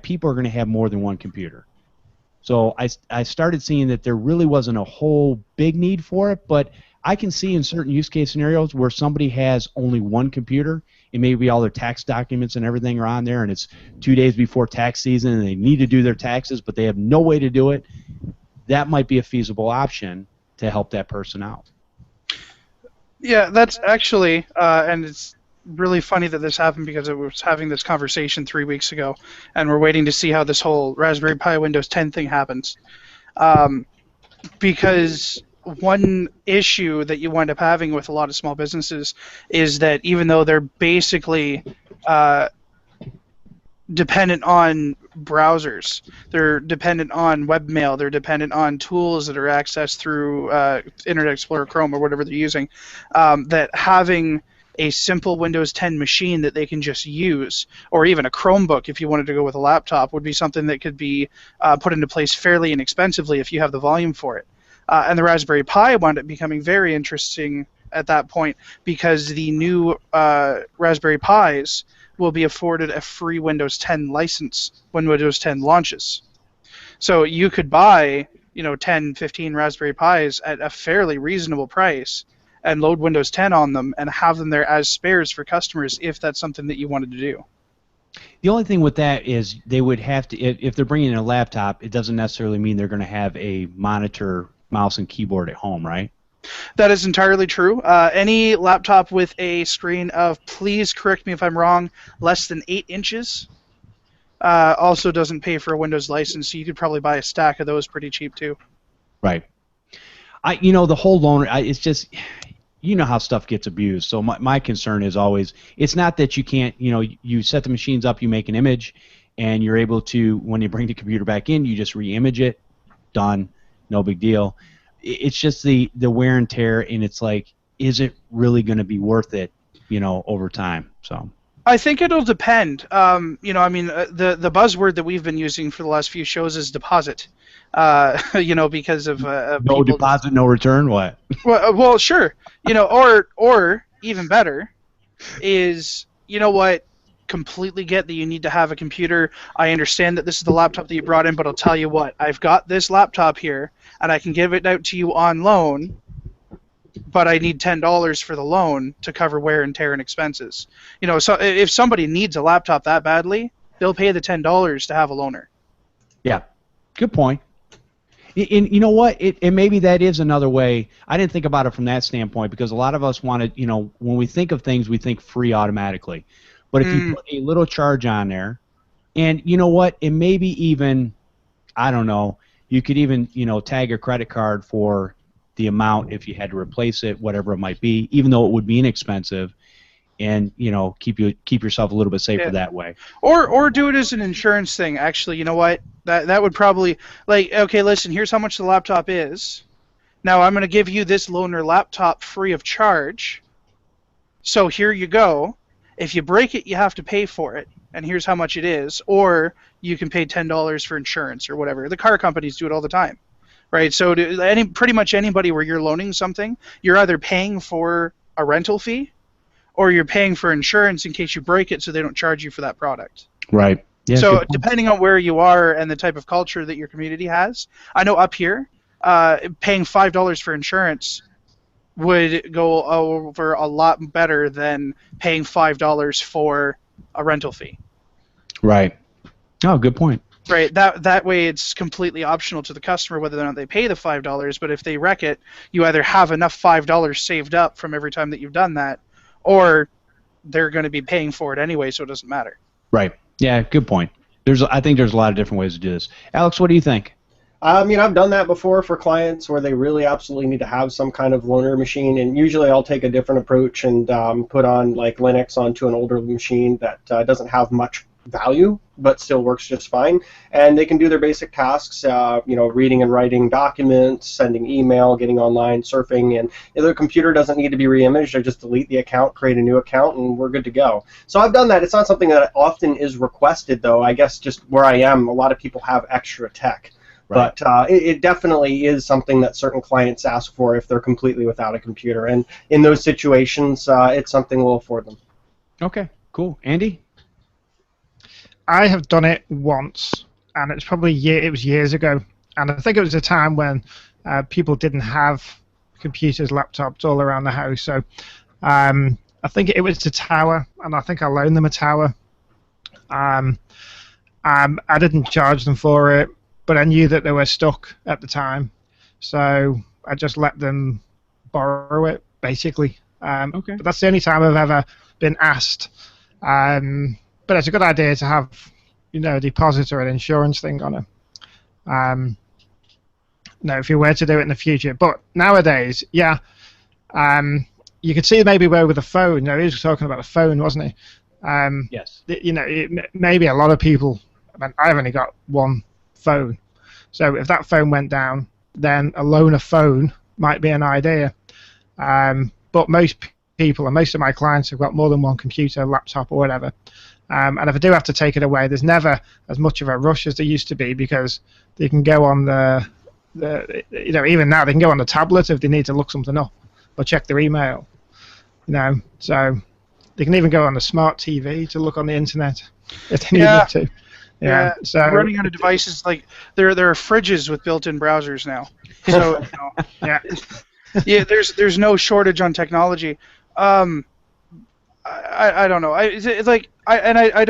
[SPEAKER 1] people are going to have more than one computer. So I started seeing that there really wasn't a whole big need for it, but I can see in certain use case scenarios where somebody has only one computer and maybe all their tax documents and everything are on there, and it's 2 days before tax season and they need to do their taxes, but they have no way to do it. That might be a feasible option to help that person out.
[SPEAKER 2] Yeah, that's actually, and it's really funny that this happened because I was having this conversation 3 weeks ago, and we're waiting to see how this whole Raspberry Pi Windows 10 thing happens. Because one issue that you wind up having with a lot of small businesses is that even though they're basically dependent on browsers. They're dependent on webmail. They're dependent on tools that are accessed through Internet Explorer, Chrome, or whatever they're using. That having a simple Windows 10 machine that they can just use, or even a Chromebook if you wanted to go with a laptop, would be something that could be put into place fairly inexpensively if you have the volume for it. And the Raspberry Pi wound up becoming very interesting at that point because the new Raspberry Pis will be afforded a free Windows 10 license when Windows 10 launches. So you could buy, 10, 15 Raspberry Pis at a fairly reasonable price and load Windows 10 on them and have them there as spares for customers if that's something that you wanted to do.
[SPEAKER 1] The only thing with that is they would have to, if they're bringing in a laptop, it doesn't necessarily mean they're going to have a monitor, mouse, and keyboard at home, right?
[SPEAKER 2] That is entirely true. Any laptop with a screen of, please correct me if I'm wrong, less than 8 inches also doesn't pay for a Windows license, so you could probably buy a stack of those pretty cheap too.
[SPEAKER 1] Right. The whole loaner, it's just, how stuff gets abused. So my concern is always, it's not that you can't, you set the machines up, you make an image, and you're able to, when you bring the computer back in, you just re-image it, done, no big deal. It's just the wear and tear, and it's like, is it really going to be worth it, over time? So
[SPEAKER 2] I think it'll depend. The buzzword that we've been using for the last few shows is deposit. Because of
[SPEAKER 1] no deposit, no return. What?
[SPEAKER 2] Well, sure. Or even better is, completely get that you need to have a computer. I understand that this is the laptop that you brought in, but I'll tell you what, I've got this laptop here, and I can give it out to you on loan, but I need $10 for the loan to cover wear and tear and expenses. So if somebody needs a laptop that badly, they'll pay the $10 to have a loaner.
[SPEAKER 1] Yeah, good point. And you know what? And maybe that is another way. I didn't think about it from that standpoint because a lot of us want to, when we think of things, we think free automatically. But if you put a little charge on there, and you know what? And maybe even, I don't know, you could even, tag a credit card for the amount if you had to replace it, whatever it might be, even though it would be inexpensive, and keep yourself a little bit safer that way.
[SPEAKER 2] Or do it as an insurance thing. Actually, you know what? That would probably, okay, listen, here's how much the laptop is. Now I'm going to give you this loaner laptop free of charge. So here you go. If you break it, you have to pay for it, and here's how much it is. Or you can pay $10 for insurance or whatever. The car companies do it all the time, right? So pretty much anybody where you're loaning something, you're either paying for a rental fee or you're paying for insurance in case you break it so they don't charge you for that product.
[SPEAKER 1] Right. Yeah,
[SPEAKER 2] so depending on where you are and the type of culture that your community has, I know up here, paying $5 for insurance would go over a lot better than paying $5 for a rental fee.
[SPEAKER 1] Right. Oh, good point.
[SPEAKER 2] Right. That way it's completely optional to the customer whether or not they pay the $5, but if they wreck it, you either have enough $5 saved up from every time that you've done that, or they're going to be paying for it anyway, so it doesn't matter.
[SPEAKER 1] Right. Yeah, good point. I think there's a lot of different ways to do this. Alex, what do you think?
[SPEAKER 3] I've done that before for clients where they really absolutely need to have some kind of loaner machine, and usually I'll take a different approach and put on Linux onto an older machine that doesn't have much value but still works just fine, and they can do their basic tasks, reading and writing documents, sending email, getting online, surfing, and their computer doesn't need to be re-imaged. I just delete the account, create a new account, and we're good to go. So I've done that. It's not something that often is requested, though. I guess just where I am, a lot of people have extra tech. Right. But it definitely is something that certain clients ask for if they're completely without a computer. And in those situations, it's something we'll afford them.
[SPEAKER 1] Okay, cool. Andy?
[SPEAKER 4] I have done it once, and it's probably it was years ago. And I think it was a time when people didn't have computers, laptops all around the house. So I think it was the tower, and I think I loaned them a tower. I didn't charge them for it, but I knew that they were stuck at the time, so I just let them borrow it, basically.
[SPEAKER 1] Okay.
[SPEAKER 4] But that's the only time I've ever been asked. But it's a good idea to have, a deposit or an insurance thing on it. If you were to do it in the future. But nowadays, you could see maybe where with the phone. He was talking about the phone, wasn't he?
[SPEAKER 1] Yes.
[SPEAKER 4] Maybe a lot of people. I mean, I've only got one phone, so if that phone went down, then a loaner phone might be an idea. But most people and most of my clients have got more than one computer, laptop, or whatever. And if I do have to take it away, there's never as much of a rush as there used to be, because they can go on even now they can go on the tablet if they need to look something up or check their email. So they can even go on the smart TV to look on the internet if they need to. Yeah. So
[SPEAKER 2] running out of devices, like there are fridges with built-in browsers now. So yeah, there's no shortage on technology. I don't know. I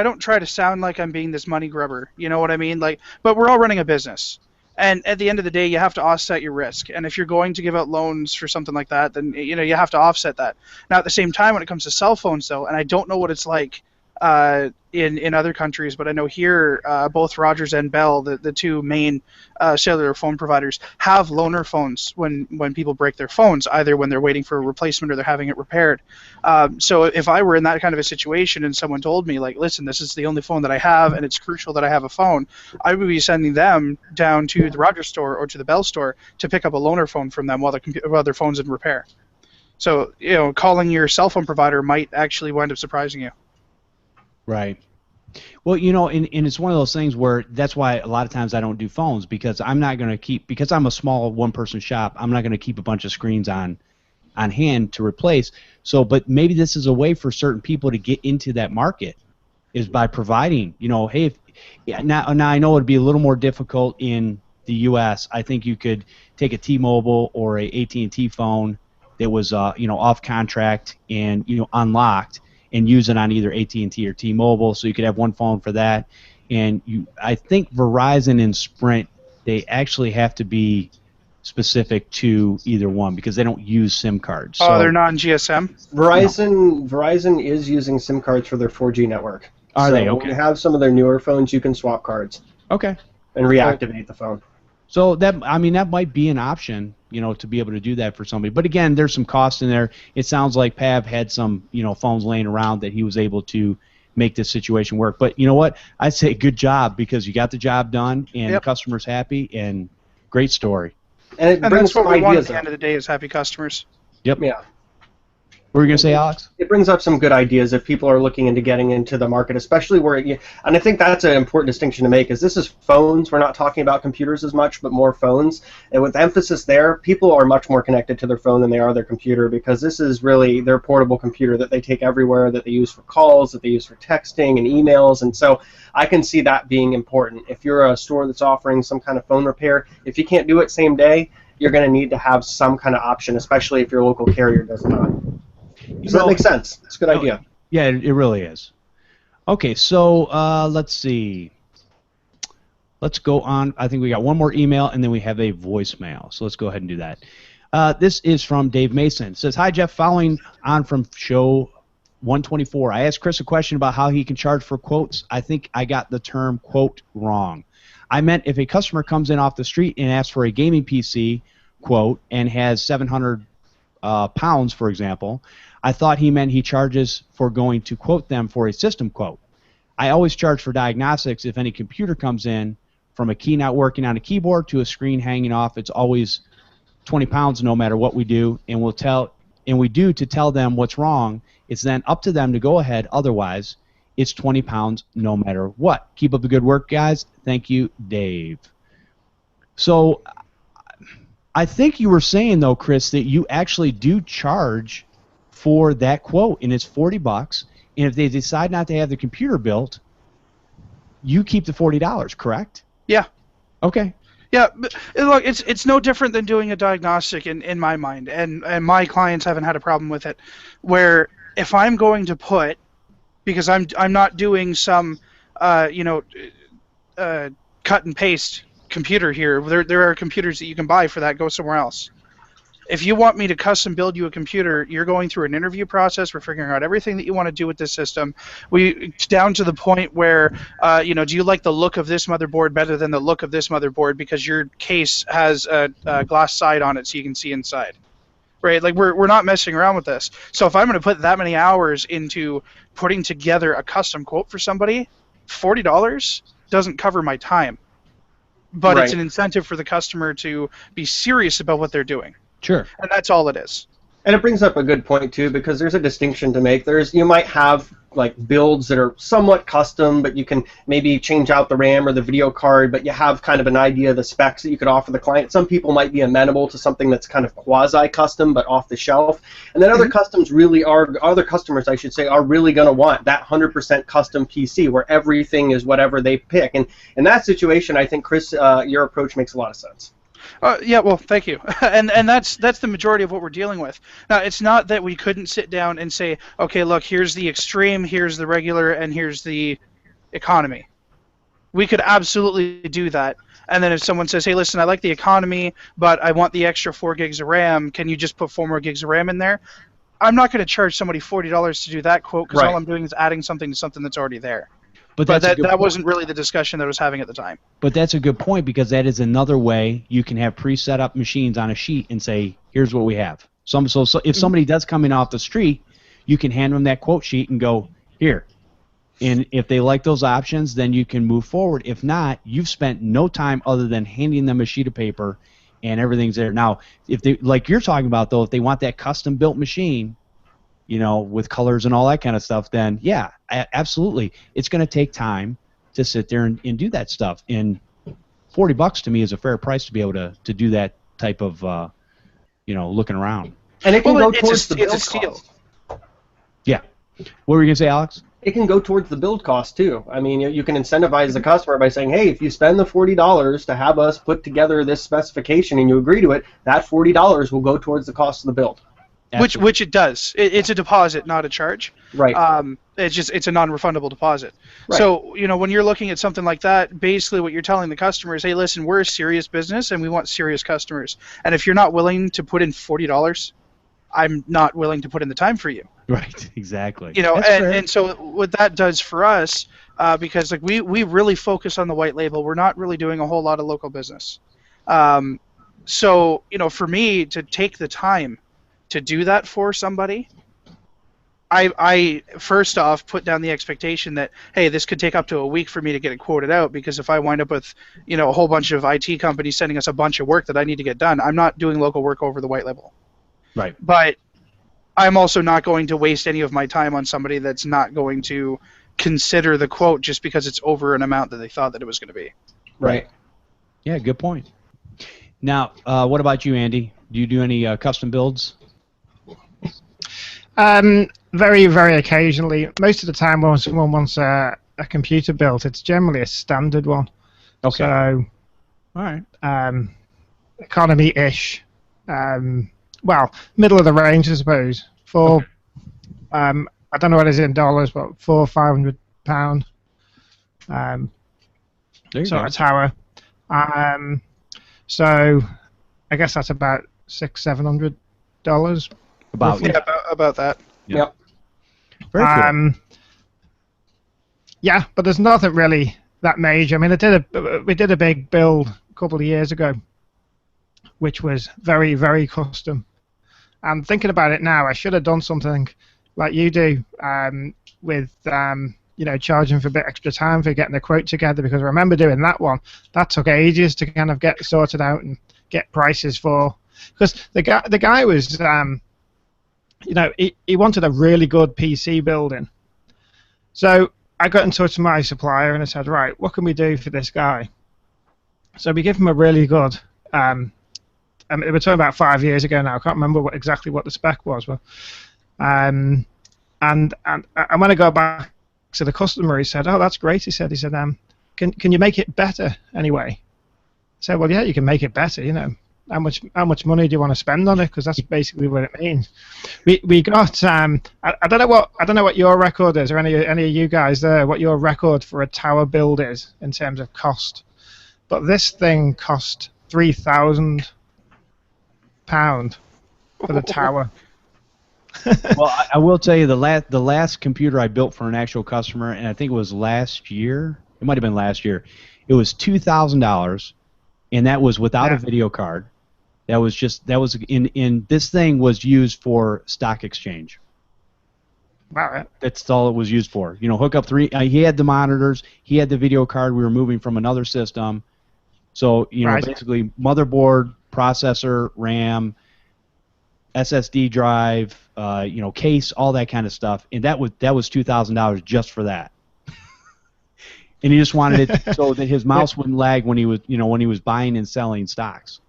[SPEAKER 2] don't try to sound like I'm being this money grubber. You know what I mean? But we're all running a business, and at the end of the day, you have to offset your risk. And if you're going to give out loans for something like that, then you have to offset that. Now, at the same time, when it comes to cell phones, though, and I don't know what it's like in other countries, but I know here both Rogers and Bell, the two main cellular phone providers, have loaner phones when people break their phones, either when they're waiting for a replacement or they're having it repaired. So if I were in that kind of a situation and someone told me, like, listen, this is the only phone that I have and it's crucial that I have a phone, I would be sending them down to the Rogers store or to the Bell store to pick up a loaner phone from them while their phone's in repair. So, calling your cell phone provider might actually wind up surprising you.
[SPEAKER 1] Right. Well, and it's one of those things where that's why a lot of times I don't do phones, because I'm not going to because I'm a small one-person shop, I'm not going to keep a bunch of screens on hand to replace. So, but maybe this is a way for certain people to get into that market, is by providing, hey, now I know it'd be a little more difficult in the U.S. I think you could take a T-Mobile or a AT&T phone that was, off contract and, unlocked, and use it on either AT&T or T-Mobile, so you could have one phone for that. And I think Verizon and Sprint, they actually have to be specific to either one because they don't use SIM cards.
[SPEAKER 2] Oh, they're non-GSM?
[SPEAKER 3] Verizon is using SIM cards for their 4G network.
[SPEAKER 1] Are they? Okay.
[SPEAKER 3] When you have some of their newer phones, you can swap cards.
[SPEAKER 1] Okay.
[SPEAKER 3] And reactivate the phone.
[SPEAKER 1] So that might be an option, to be able to do that for somebody. But again, there's some cost in there. It sounds like Pav had some, phones laying around that he was able to make this situation work. But you know what? I'd say good job, because you got the job done and the customer's happy, and great story.
[SPEAKER 3] And
[SPEAKER 2] that's what we want at the end of the day, is happy customers.
[SPEAKER 1] Yep.
[SPEAKER 3] Yeah.
[SPEAKER 1] What were you going to say, Alex?
[SPEAKER 3] It brings up some good ideas if people are looking into getting into the market, especially and I think that's an important distinction to make, is this is phones. We're not talking about computers as much, but more phones. And with emphasis there, people are much more connected to their phone than they are their computer, because this is really their portable computer that they take everywhere, that they use for calls, that they use for texting and emails. And so I can see that being important. If you're a store that's offering some kind of phone repair, if you can't do it same day, you're going to need to have some kind of option, especially if your local carrier does not. Does that make sense? It's a good idea.
[SPEAKER 1] Yeah, it really is. Okay, so let's see. Let's go on. I think we got one more email, and then we have a voicemail. So let's go ahead and do that. This is from Dave Mason. It says, hi, Jeff. Following on from show 124, I asked Chris a question about how he can charge for quotes. I think I got the term quote wrong. I meant if a customer comes in off the street and asks for a gaming PC quote and has 700 pounds, for example, I thought he meant he charges for going to quote them for a system quote. I always charge for diagnostics if any computer comes in, from a key not working on a keyboard to a screen hanging off. It's always 20 pounds no matter what we do, and we do to tell them what's wrong. It's then up to them to go ahead. Otherwise, it's 20 pounds no matter what. Keep up the good work, guys. Thank you, Dave. So I think you were saying, though, Chris, that you actually do charge for that quote, and it's $40. And if they decide not to have the computer built, you keep the $40, correct?
[SPEAKER 2] Yeah.
[SPEAKER 1] Okay.
[SPEAKER 2] Yeah, but look, it's no different than doing a diagnostic in my mind, and my clients haven't had a problem with it. Where if I'm going to put, because I'm not doing some, cut and paste computer here. There are computers that you can buy for that. Go somewhere else. If you want me to custom build you a computer, you're going through an interview process. We're figuring out everything that you want to do with this system. Down to the point where, do you like the look of this motherboard better than the look of this motherboard because your case has a glass side on it so you can see inside? right? Like we're not messing around with this. So if I'm going to put that many hours into putting together a custom quote for somebody, $40 doesn't cover my time. But
[SPEAKER 3] Right.
[SPEAKER 2] it's an incentive for the customer to be serious about what they're doing.
[SPEAKER 1] Sure.
[SPEAKER 2] And that's all it is.
[SPEAKER 3] And it brings up a good point too, because there's a distinction to make. You might have like builds that are somewhat custom, but you can maybe change out the RAM or the video card, but you have kind of an idea of the specs that you could offer the client. Some people might be amenable to something that's kind of quasi-custom but off the shelf. And then other customers, I should say, are really going to want that 100% custom PC where everything is whatever they pick. And in that situation, I think, Chris, your approach makes a lot of sense.
[SPEAKER 2] Yeah, well, thank you. And that's the majority of what we're dealing with. Now, it's not that we couldn't sit down and say, okay, look, here's the extreme, here's the regular, and here's the economy. We could absolutely do that. And then if someone says, hey, listen, I like the economy, but I want the extra 4 gigs of RAM, can you just put 4 more gigs of RAM in there? I'm not going to charge somebody $40 to do that quote because all I'm doing is adding something to something that's already there. But that wasn't really the discussion that I was having at the time.
[SPEAKER 1] But that's a good point, because that is another way you can have pre-set up machines on a sheet and say, here's what we have. So if somebody does come in off the street, you can hand them that quote sheet and go, here. And if they like those options, then you can move forward. If not, you've spent no time other than handing them a sheet of paper and everything's there. Now, if they, like you're talking about, though, if they want that custom-built machine, you know, with colors and all that kind of stuff, then yeah, absolutely. It's going to take time to sit there and do that stuff. And $40 to me is a fair price to be able to do that type of, looking around.
[SPEAKER 3] And it can go towards the build cost.
[SPEAKER 1] Yeah. What were you going to say, Alex?
[SPEAKER 3] It can go towards the build cost too. I mean, you can incentivize the customer by saying, hey, if you spend the $40 to have us put together this specification and you agree to it, that $40 will go towards the cost of the build.
[SPEAKER 2] Which it does. It's a deposit, not a charge.
[SPEAKER 3] Right.
[SPEAKER 2] It's a non-refundable deposit.
[SPEAKER 3] Right.
[SPEAKER 2] So, when you're looking at something like that, basically what you're telling the customer is, hey, listen, we're a serious business and we want serious customers. And if you're not willing to put in $40, I'm not willing to put in the time for you.
[SPEAKER 1] Right. Exactly.
[SPEAKER 2] And so what that does for us, because like we really focus on the white label, we're not really doing a whole lot of local business. So, for me to take the time to do that for somebody, I first off put down the expectation that, hey, this could take up to a week for me to get it quoted out, because if I wind up with, a whole bunch of IT companies sending us a bunch of work that I need to get done, I'm not doing local work over the white label.
[SPEAKER 1] Right.
[SPEAKER 2] But I'm also not going to waste any of my time on somebody that's not going to consider the quote just because it's over an amount that they thought that it was going to be.
[SPEAKER 3] Right.
[SPEAKER 1] Yeah, good point. Now, what about you, Andy? Do you do any custom builds?
[SPEAKER 4] Very, very occasionally. Most of the time when someone wants a computer built, it's generally a standard one.
[SPEAKER 1] Okay.
[SPEAKER 4] So,
[SPEAKER 1] all right.
[SPEAKER 4] Economy-ish. Well, middle of the range, I suppose. For, I don't know what it is in dollars, but £400 or £500. Sort of tower. So, I guess that's about $600-700.
[SPEAKER 2] About that.
[SPEAKER 3] Yep.
[SPEAKER 1] Very cool.
[SPEAKER 4] Yeah, but there's nothing really that major. I mean, we did a big build a couple of years ago, which was very, very custom. And thinking about it now, I should have done something like you do, with charging for a bit extra time for getting the quote together, because I remember doing that one. That took ages to kind of get sorted out and get prices for. Because the guy was, he wanted a really good PC building. So I got in touch with my supplier and I said, right, what can we do for this guy? So we give him a really good, we're talking about 5 years ago now. I can't remember exactly what the spec was, but and when I go back to the customer, he said, "Oh, that's great." He said, "Can you make it better anyway?" I said, "Well, yeah, you can make it better. How much money do you want to spend on it? Because that's basically what it means." We got I don't know what your record is, or any of you guys there, what your record for a tower build is in terms of cost, but this thing cost £3,000 for the tower.
[SPEAKER 1] Well, I will tell you, the last computer I built for an actual customer, and I think it was last year. It might have been last year. It was $2,000, and that was without a video card. That was in this thing was used for stock exchange.
[SPEAKER 4] Wow.
[SPEAKER 1] That's all it was used for. Hook up three. He had the monitors. He had the video card. We were moving from another system. So
[SPEAKER 4] Right.
[SPEAKER 1] basically motherboard, processor, RAM, SSD drive, case, all that kind of stuff. And that was $2,000 just for that. And he just wanted it so that his mouse wouldn't lag when he was buying and selling stocks.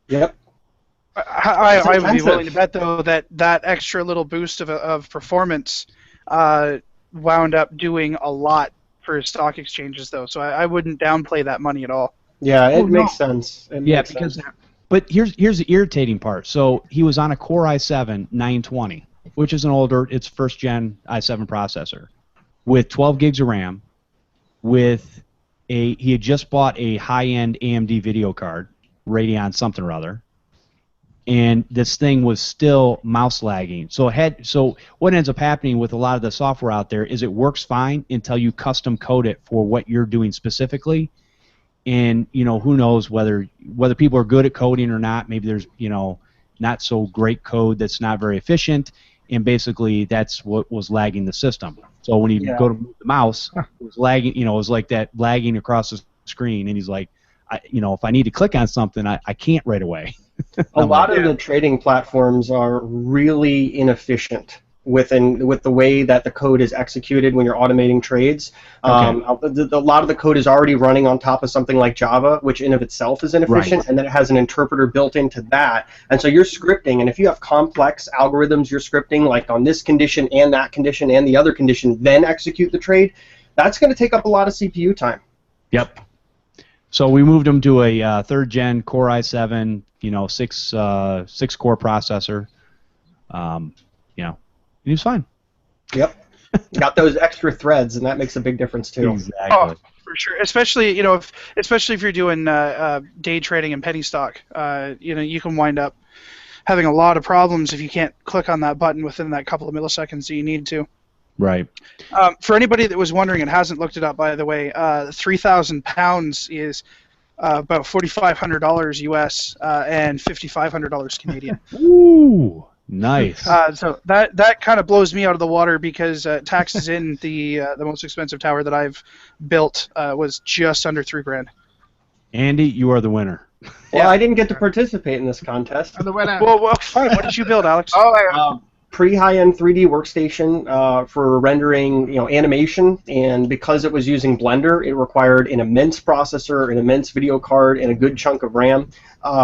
[SPEAKER 3] Yep.
[SPEAKER 2] I would be willing to bet though that extra little boost of performance wound up doing a lot for stock exchanges though. So I wouldn't downplay that money at all.
[SPEAKER 3] Yeah, it makes sense.
[SPEAKER 1] But here's the irritating part. So he was on a Core i7-920, which is it's first gen i7 processor, with 12 gigs of RAM. He had just bought a high-end AMD video card, Radeon something or other, and this thing was still mouse lagging. So what ends up happening with a lot of the software out there is it works fine until you custom code it for what you're doing specifically. And who knows whether people are good at coding or not. Maybe there's not so great code that's not very efficient, and basically that's what was lagging the system. So when you go to move the mouse, it was lagging. It was like that lagging across the screen, and he's like, if I need to click on something, I can't right away.
[SPEAKER 3] A lot of the trading platforms are really inefficient with the way that the code is executed when you're automating trades.
[SPEAKER 1] Okay.
[SPEAKER 3] A lot of the code is already running on top of something like Java, which in of itself is inefficient,
[SPEAKER 1] Right.
[SPEAKER 3] and then it has an interpreter built into that. And so you're scripting, and if you have complex algorithms you're scripting, like on this condition and that condition and the other condition, then execute the trade, that's going to take up a lot of CPU time.
[SPEAKER 1] Yep. So we moved him to a third gen Core i7, six core processor. He was fine.
[SPEAKER 3] Yep. Got those extra threads, and that makes a big difference too.
[SPEAKER 1] Exactly.
[SPEAKER 2] Oh, for sure. Especially if you're doing day trading and penny stock, you can wind up having a lot of problems if you can't click on that button within that couple of milliseconds that you need to.
[SPEAKER 1] Right.
[SPEAKER 2] For anybody that was wondering and hasn't looked it up, by the way, 3,000 pounds is about $4,500 US and $5,500 Canadian.
[SPEAKER 1] Ooh, nice.
[SPEAKER 2] So that kind of blows me out of the water because taxes in the most expensive tower that I've built was just under $3,000.
[SPEAKER 1] Andy, you are the winner.
[SPEAKER 3] Well, I didn't get to participate in this contest.
[SPEAKER 4] The winner.
[SPEAKER 2] Well, fine. What did you build, Alex?
[SPEAKER 3] Pretty high-end 3D workstation for rendering, animation, and because it was using Blender, it required an immense processor, an immense video card, and a good chunk of RAM.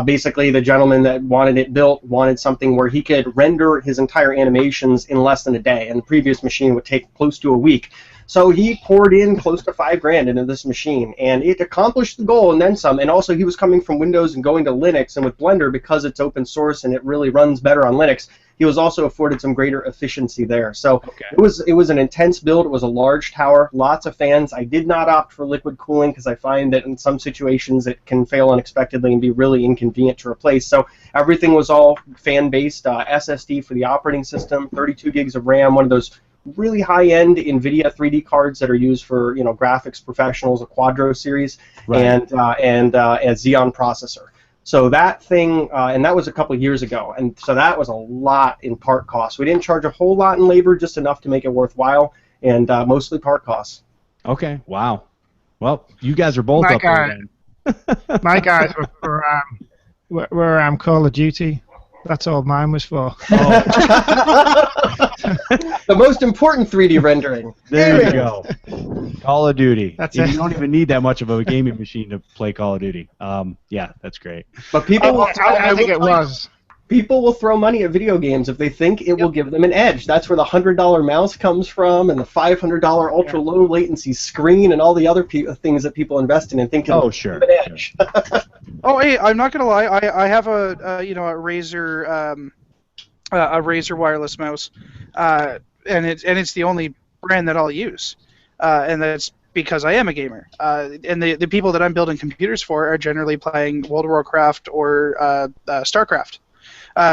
[SPEAKER 3] Basically, the gentleman that wanted it built wanted something where he could render his entire animations in less than a day, and the previous machine would take close to a week. So he poured in close to $5,000 into this machine, and it accomplished the goal and then some. And also, he was coming from Windows and going to Linux, and with Blender, because it's open source and it really runs better on Linux, he was also afforded some greater efficiency there. So it was an intense build. It was a large tower, lots of fans. I did not opt for liquid cooling because I find that in some situations it can fail unexpectedly and be really inconvenient to replace. So everything was all fan-based. SSD for the operating system, 32 gigs of RAM, one of those really high-end NVIDIA 3D cards that are used for graphics professionals, a Quadro series,
[SPEAKER 1] Right.
[SPEAKER 3] and a Xeon processor. So that thing, and that was a couple of years ago, and so that was a lot in part costs. We didn't charge a whole lot in labor, just enough to make it worthwhile, and mostly part costs.
[SPEAKER 1] Okay. Wow. Well, you guys are both up there then.
[SPEAKER 4] My guys were Call of Duty. That's all mine was for.
[SPEAKER 3] The most important 3D rendering.
[SPEAKER 1] There you go. Call of Duty.
[SPEAKER 4] That's
[SPEAKER 1] You
[SPEAKER 4] it.
[SPEAKER 1] don't even need that much of a gaming machine to play Call of Duty. Yeah, that's great.
[SPEAKER 3] But people
[SPEAKER 4] I think it was.
[SPEAKER 3] People will throw money at video games if they think it will give them an edge. That's where the $100 mouse comes from, and the $500 ultra low latency screen, and all the other things that people invest in and think it'll
[SPEAKER 1] sure.
[SPEAKER 3] give an edge.
[SPEAKER 2] Oh, hey, I'm not gonna lie. I have a Razer wireless mouse, and it's the only brand that I'll use, and that's because I am a gamer. And the people that I'm building computers for are generally playing World of Warcraft or StarCraft.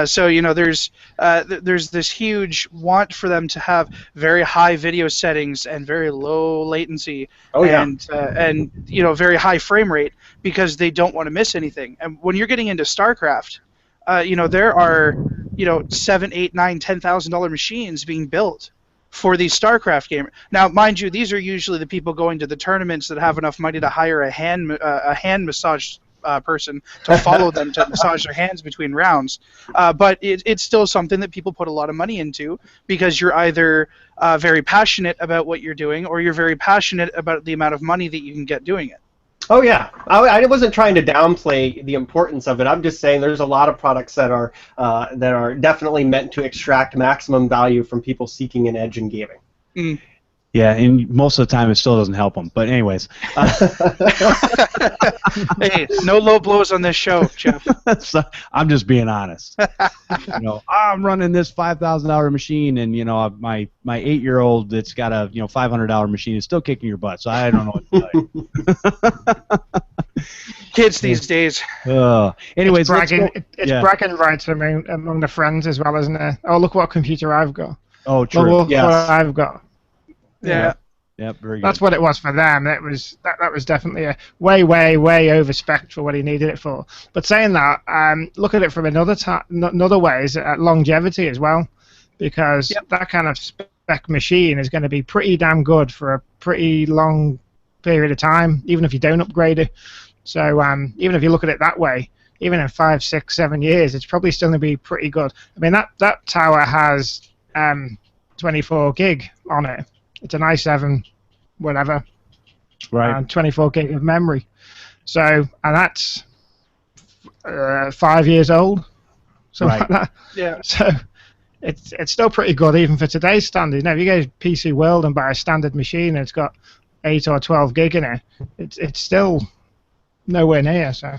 [SPEAKER 2] So there's this huge want for them to have very high video settings and very low latency and very high frame rate because they don't want to miss anything. And when you're getting into StarCraft, there are $7, $8, $9, $10,000 machines being built for these StarCraft gamers. Now, mind you, these are usually the people going to the tournaments that have enough money to hire a hand massage person to follow them to massage their hands between rounds. But it's still something that people put a lot of money into because you're either very passionate about what you're doing or you're very passionate about the amount of money that you can get doing it.
[SPEAKER 3] Oh yeah, I wasn't trying to downplay the importance of it. I'm just saying there's a lot of products that are definitely meant to extract maximum value from people seeking an edge in gaming.
[SPEAKER 2] Mm.
[SPEAKER 1] Yeah, and most of the time it still doesn't help them. But anyways.
[SPEAKER 2] Hey, no low blows on this show, Jeff.
[SPEAKER 1] So, I'm just being honest. I'm running this $5,000 machine, and my 8-year-old that's got a $500 machine is still kicking your butt. So I don't know what to tell you.
[SPEAKER 2] Kids these days.
[SPEAKER 1] Anyways,
[SPEAKER 4] it's bragging rights among the friends as well, isn't it? Oh, look what computer I've got.
[SPEAKER 1] Oh, true.
[SPEAKER 4] Look what I've got.
[SPEAKER 2] Yeah.
[SPEAKER 1] Yep, very good.
[SPEAKER 4] That's what it was for them. That was definitely a way over spec for what he needed it for. But saying that, look at it from another way is at longevity as well, because that kind of spec machine is going to be pretty damn good for a pretty long period of time, even if you don't upgrade it. So even if you look at it that way, even in 5, 6, 7 years, it's probably still going to be pretty good. I mean, that tower has 24 gig on it. It's an i7, whatever,
[SPEAKER 1] right?
[SPEAKER 4] And 24 gig of memory. So, and that's 5 years old, something like that.
[SPEAKER 2] Yeah.
[SPEAKER 4] So, it's still pretty good even for today's standard. If you go to PC World and buy a standard machine and it's got 8 or 12 gig in it, it's still nowhere near. So.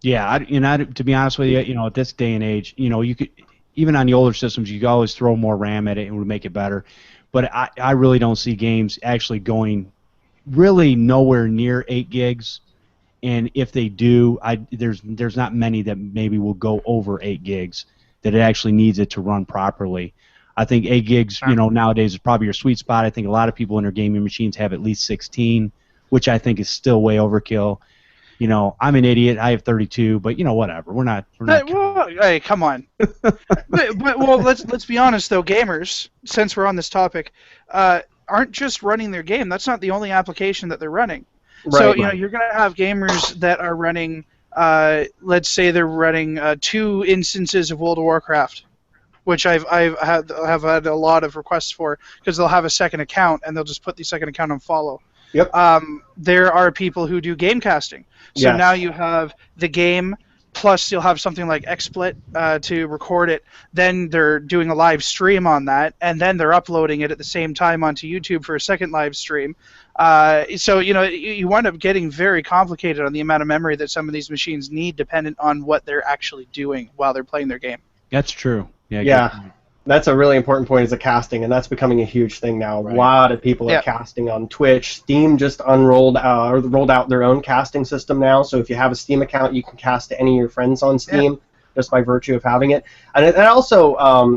[SPEAKER 1] Yeah, to be honest with you, at this day and age, you could even on the older systems, you could always throw more RAM at it and it would make it better. But I really don't see games actually going really nowhere near 8 gigs, and if they do, there's not many that maybe will go over 8 gigs that it actually needs it to run properly. I think 8 gigs, nowadays is probably your sweet spot. I think a lot of people in their gaming machines have at least 16, which I think is still way overkill. I'm an idiot. I have 32, but whatever. We're not.
[SPEAKER 2] Hey, come on. Well, let's be honest though. Gamers, since we're on this topic, aren't just running their game. That's not the only application that they're running. Right, so you're going to have gamers that are running. Let's say they're running 2 instances of World of Warcraft, which I've had a lot of requests for because they'll have a second account and they'll just put the second account on follow.
[SPEAKER 3] Yep.
[SPEAKER 2] There are people who do game casting. So now you have the game, plus you'll have something like XSplit to record it. Then they're doing a live stream on that, and then they're uploading it at the same time onto YouTube for a second live stream. So you wind up getting very complicated on the amount of memory that some of these machines need, dependent on what they're actually doing while they're playing their game.
[SPEAKER 1] That's true.
[SPEAKER 3] Yeah. That's a really important point, is the casting, and that's becoming a huge thing now. Right. A lot of people are casting on Twitch. Steam just rolled out their own casting system now, so if you have a Steam account, you can cast to any of your friends on Steam just by virtue of having it. And also,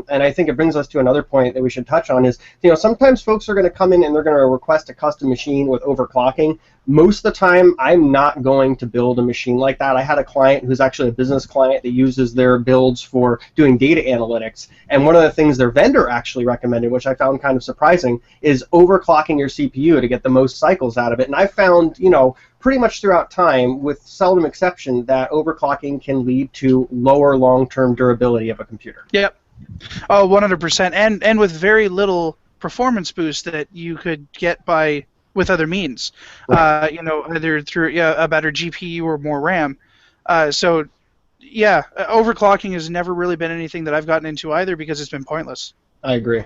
[SPEAKER 3] and I think it brings us to another point that we should touch on is, sometimes folks are going to come in and they're going to request a custom machine with overclocking. Most of the time, I'm not going to build a machine like that. I had a client who's actually a business client that uses their builds for doing data analytics, and one of the things their vendor actually recommended, which I found kind of surprising, is overclocking your CPU to get the most cycles out of it. And I found, pretty much throughout time, with seldom exception, that overclocking can lead to lower long-term durability of a computer.
[SPEAKER 2] Yep. Oh, 100%. And with very little performance boost that you could get with other means, right. Either through a better GPU or more RAM. Overclocking has never really been anything that I've gotten into either because it's been pointless.
[SPEAKER 3] I agree.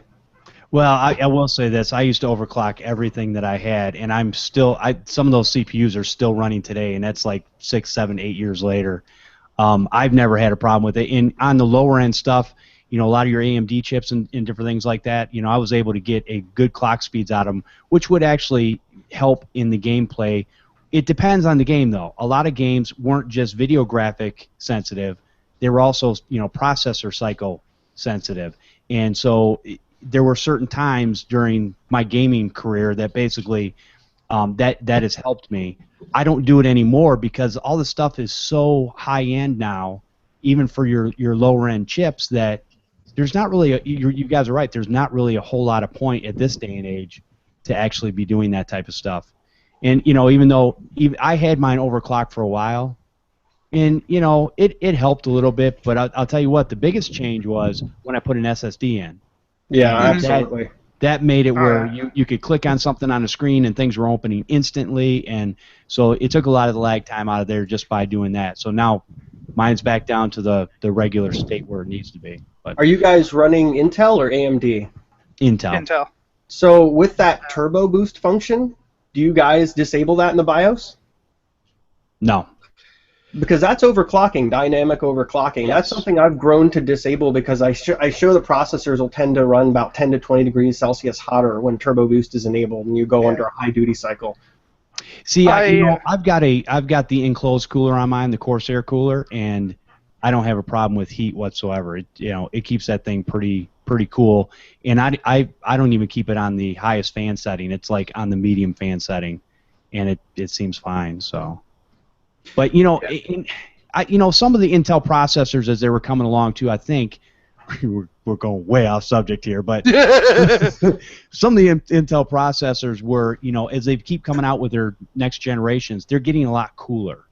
[SPEAKER 1] Well, I will say this. I used to overclock everything that I had, and some of those CPUs are still running today, and that's like 6, 7, 8 years later. I've never had a problem with it. And on the lower end stuff, a lot of your AMD chips and different things like that, I was able to get a good clock speeds out of them, which would actually help in the gameplay. It depends on the game, though. A lot of games weren't just video graphic sensitive. They were also, processor cycle sensitive. And so there were certain times during my gaming career that basically that has helped me. I don't do it anymore because all the stuff is so high-end now even for your lower end chips, that there's not really you guys are right. There's not really a whole lot of point at this day and age to actually be doing that type of stuff. And even though I had mine overclocked for a while, and it helped a little bit, but I'll tell you what, the biggest change was when I put an SSD in.
[SPEAKER 3] Yeah, absolutely.
[SPEAKER 1] That made it where you could click on something on the screen and things were opening instantly, and so it took a lot of the lag time out of there just by doing that. So now mine's back down to the regular state where it needs to be. But
[SPEAKER 3] Are you guys running Intel or AMD?
[SPEAKER 2] Intel.
[SPEAKER 3] So with that turbo boost function, do you guys disable that in the BIOS?
[SPEAKER 1] No.
[SPEAKER 3] Because that's overclocking, dynamic overclocking.
[SPEAKER 1] Yes.
[SPEAKER 3] That's something I've grown to disable because I show the processors will tend to run about 10 to 20 degrees Celsius hotter when turbo boost is enabled and you go under a high duty cycle.
[SPEAKER 1] See, I've got the enclosed cooler on mine, the Corsair cooler, and I don't have a problem with heat whatsoever. It keeps that thing pretty cool, and I don't even keep it on the highest fan setting. It's like on the medium fan setting, and it seems fine. So. But some of the Intel processors as they were coming along too, I think we're going way off subject here, but some of the Intel processors were, as they keep coming out with their next generations, they're getting a lot cooler.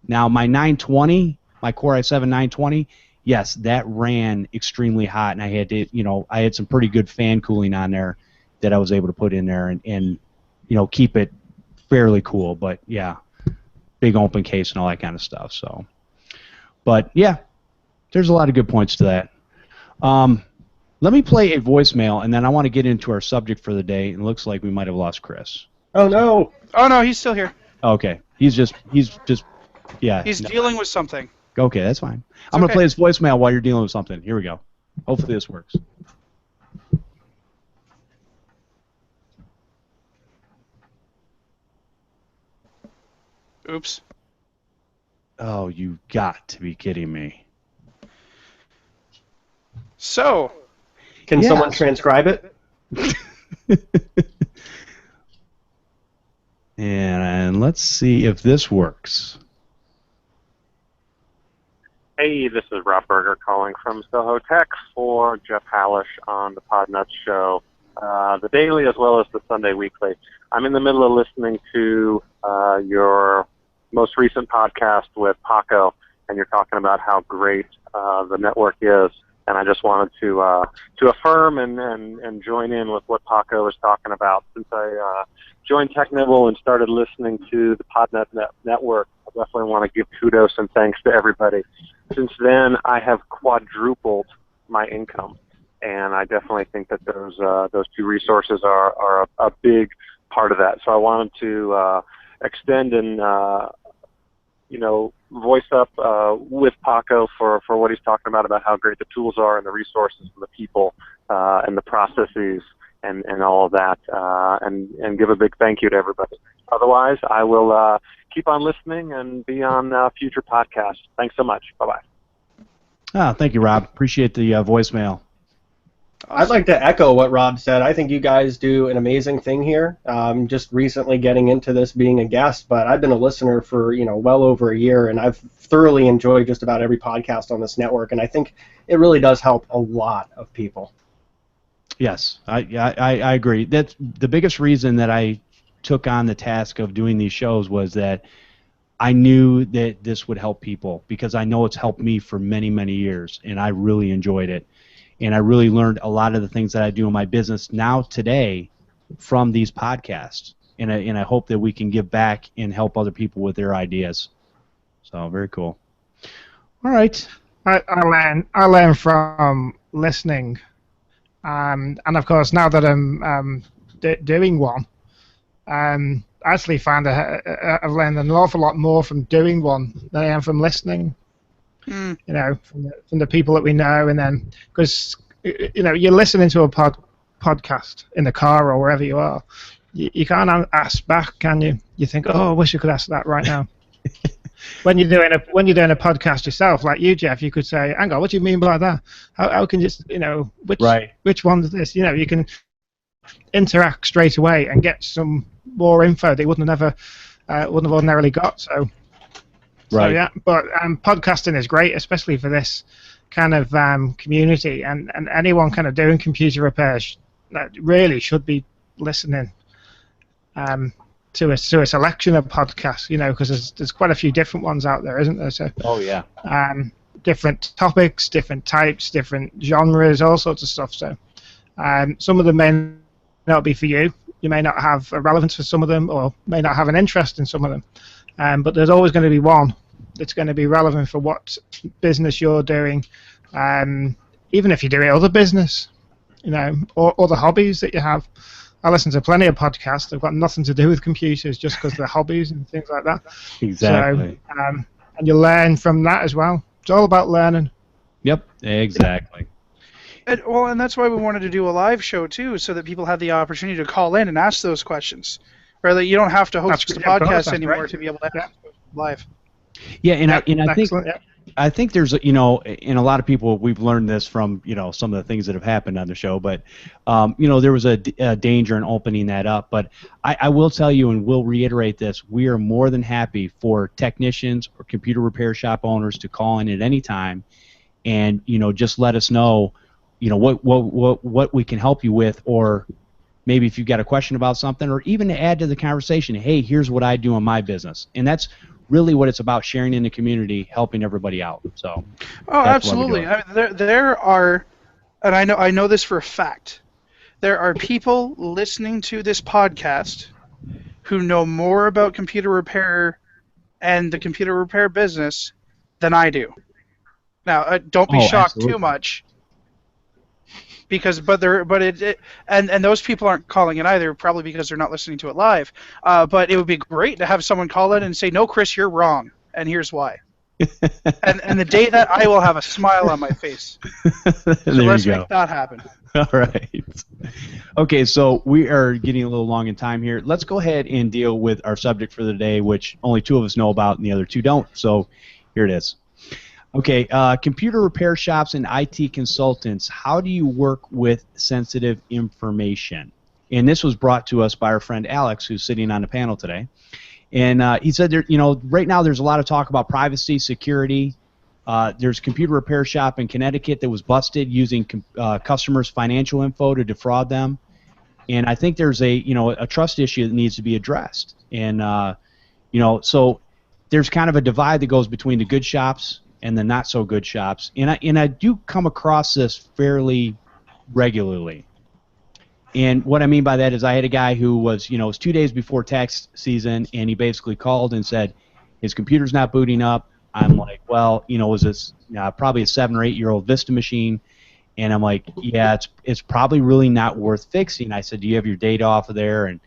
[SPEAKER 1] Now my 920, my Core i7 920, yes, that ran extremely hot, and I had to, I had some pretty good fan cooling on there that I was able to put in there and keep it fairly cool. But yeah. Big open case and all that kind of stuff. So, but yeah, there's a lot of good points to that. Let me play a voicemail, and then I want to get into our subject for the day. It looks like we might have lost Chris.
[SPEAKER 3] Oh no!
[SPEAKER 2] Oh no, he's still here.
[SPEAKER 1] Okay, he's just yeah.
[SPEAKER 2] He's dealing with something.
[SPEAKER 1] Okay, that's fine. I'm gonna play his voicemail while you're dealing with something. Here we go. Hopefully this works.
[SPEAKER 2] Oops.
[SPEAKER 1] Oh, you got to be kidding me.
[SPEAKER 2] So.
[SPEAKER 3] Can someone transcribe it?
[SPEAKER 1] And let's see if this works.
[SPEAKER 5] Hey, this is Rob Berger calling from Soho Tech for Jeff Halash on the Podnutz show, the daily as well as the Sunday weekly. I'm in the middle of listening to your most recent podcast with Paco, and you're talking about how great the network is. And I just wanted to affirm and join in with what Paco was talking about. Since I joined TechNibble and started listening to the Podnutz network, I definitely want to give kudos and thanks to everybody. Since then, I have quadrupled my income, and I definitely think that those two resources are a big part of that. So I wanted to extend and voice up with Paco for what he's talking about how great the tools are and the resources and the people and the processes and all of that, and give a big thank you to everybody. Otherwise, I will keep on listening and be on future podcasts. Thanks so much. Bye-bye.
[SPEAKER 1] Thank you, Rob. Appreciate the voicemail.
[SPEAKER 3] I'd like to echo what Rob said. I think you guys do an amazing thing here. Just recently getting into this being a guest, but I've been a listener for well over a year, and I've thoroughly enjoyed just about every podcast on this network, and I think it really does help a lot of people.
[SPEAKER 1] Yes, I agree. That's the biggest reason that I took on the task of doing these shows was that I knew that this would help people because I know it's helped me for many, many years, and I really enjoyed it. And I really learned a lot of the things that I do in my business now today from these podcasts. And I hope that we can give back and help other people with their ideas. So very cool. All right.
[SPEAKER 4] I learn from listening, and of course now that I'm doing one, I actually find I've learned an awful lot more from doing one than I am from listening. From the people that we know, and then because you're listening to a podcast in the car or wherever you are, you can't ask back, can you? You think, oh, I wish I could ask that right now. When you're doing a podcast yourself, like you, Jeff, you could say, hang on, what do you mean by that? How can you which one is this? You can interact straight away and get some more info they wouldn't have ordinarily got. So So
[SPEAKER 1] Right.
[SPEAKER 4] yeah, but podcasting is great, especially for this kind of community, and anyone kind of doing computer repairs that really should be listening to a selection of podcasts, because there's quite a few different ones out there, isn't there? So
[SPEAKER 1] Oh yeah.
[SPEAKER 4] different topics, different types, different genres, all sorts of stuff. So some of them may not be for you. You may not have a relevance for some of them, or may not have an interest in some of them. But there's always going to be one that's going to be relevant for what business you're doing, even if you're doing other business, or other hobbies that you have. I listen to plenty of podcasts that have got nothing to do with computers, just because they're hobbies and things like that.
[SPEAKER 1] Exactly.
[SPEAKER 4] So, and you learn from that as well. It's all about learning.
[SPEAKER 1] Yep. Exactly.
[SPEAKER 2] And that's why we wanted to do a live show too, so that people have the opportunity to call in and ask those questions. Right? Like, you don't have to host a podcast anymore to be able to ask live.
[SPEAKER 1] Yeah, and I think
[SPEAKER 4] Excellent, yeah.
[SPEAKER 1] I think there's and a lot of people, we've learned this from some of the things that have happened on the show, but there was a danger in opening that up. But I will tell you, and we'll reiterate this: we are more than happy for technicians or computer repair shop owners to call in at any time, and just let us know, what we can help you with, or maybe if you've got a question about something, or even to add to the conversation. Hey, here's what I do in my business, and that's really what it's about, sharing in the community, helping everybody out. So.
[SPEAKER 2] Oh, absolutely. There are, and I know this for a fact, there are people listening to this podcast who know more about computer repair and the computer repair business than I do. Now, don't be shocked
[SPEAKER 1] absolutely.
[SPEAKER 2] too much, and those people aren't calling in either, probably because they're not listening to it live. But it would be great to have someone call in and say, "No, Chris, you're wrong, and here's why." and the day that, I will have a smile on my face. So let's make that happen.
[SPEAKER 1] All right. Okay, so we are getting a little long in time here. Let's go ahead and deal with our subject for the day, which only 2 of us know about and the other 2 don't. So here it is. Okay, computer repair shops and IT consultants, how do you work with sensitive information? And this was brought to us by our friend Alex, who's sitting on the panel today. And he said, right now there's a lot of talk about privacy, security. There's a computer repair shop in Connecticut that was busted using customers' financial info to defraud them. And I think there's a trust issue that needs to be addressed. And, so there's kind of a divide that goes between the good shops and the not so good shops, and I do come across this fairly regularly. And what I mean by that is, I had a guy who was, it was 2 days before tax season, and he basically called and said his computer's not booting up. I'm like, well, was this probably a 7 or 8 year old Vista machine? And I'm like, yeah, it's probably really not worth fixing. I said, do you have your data off of there? And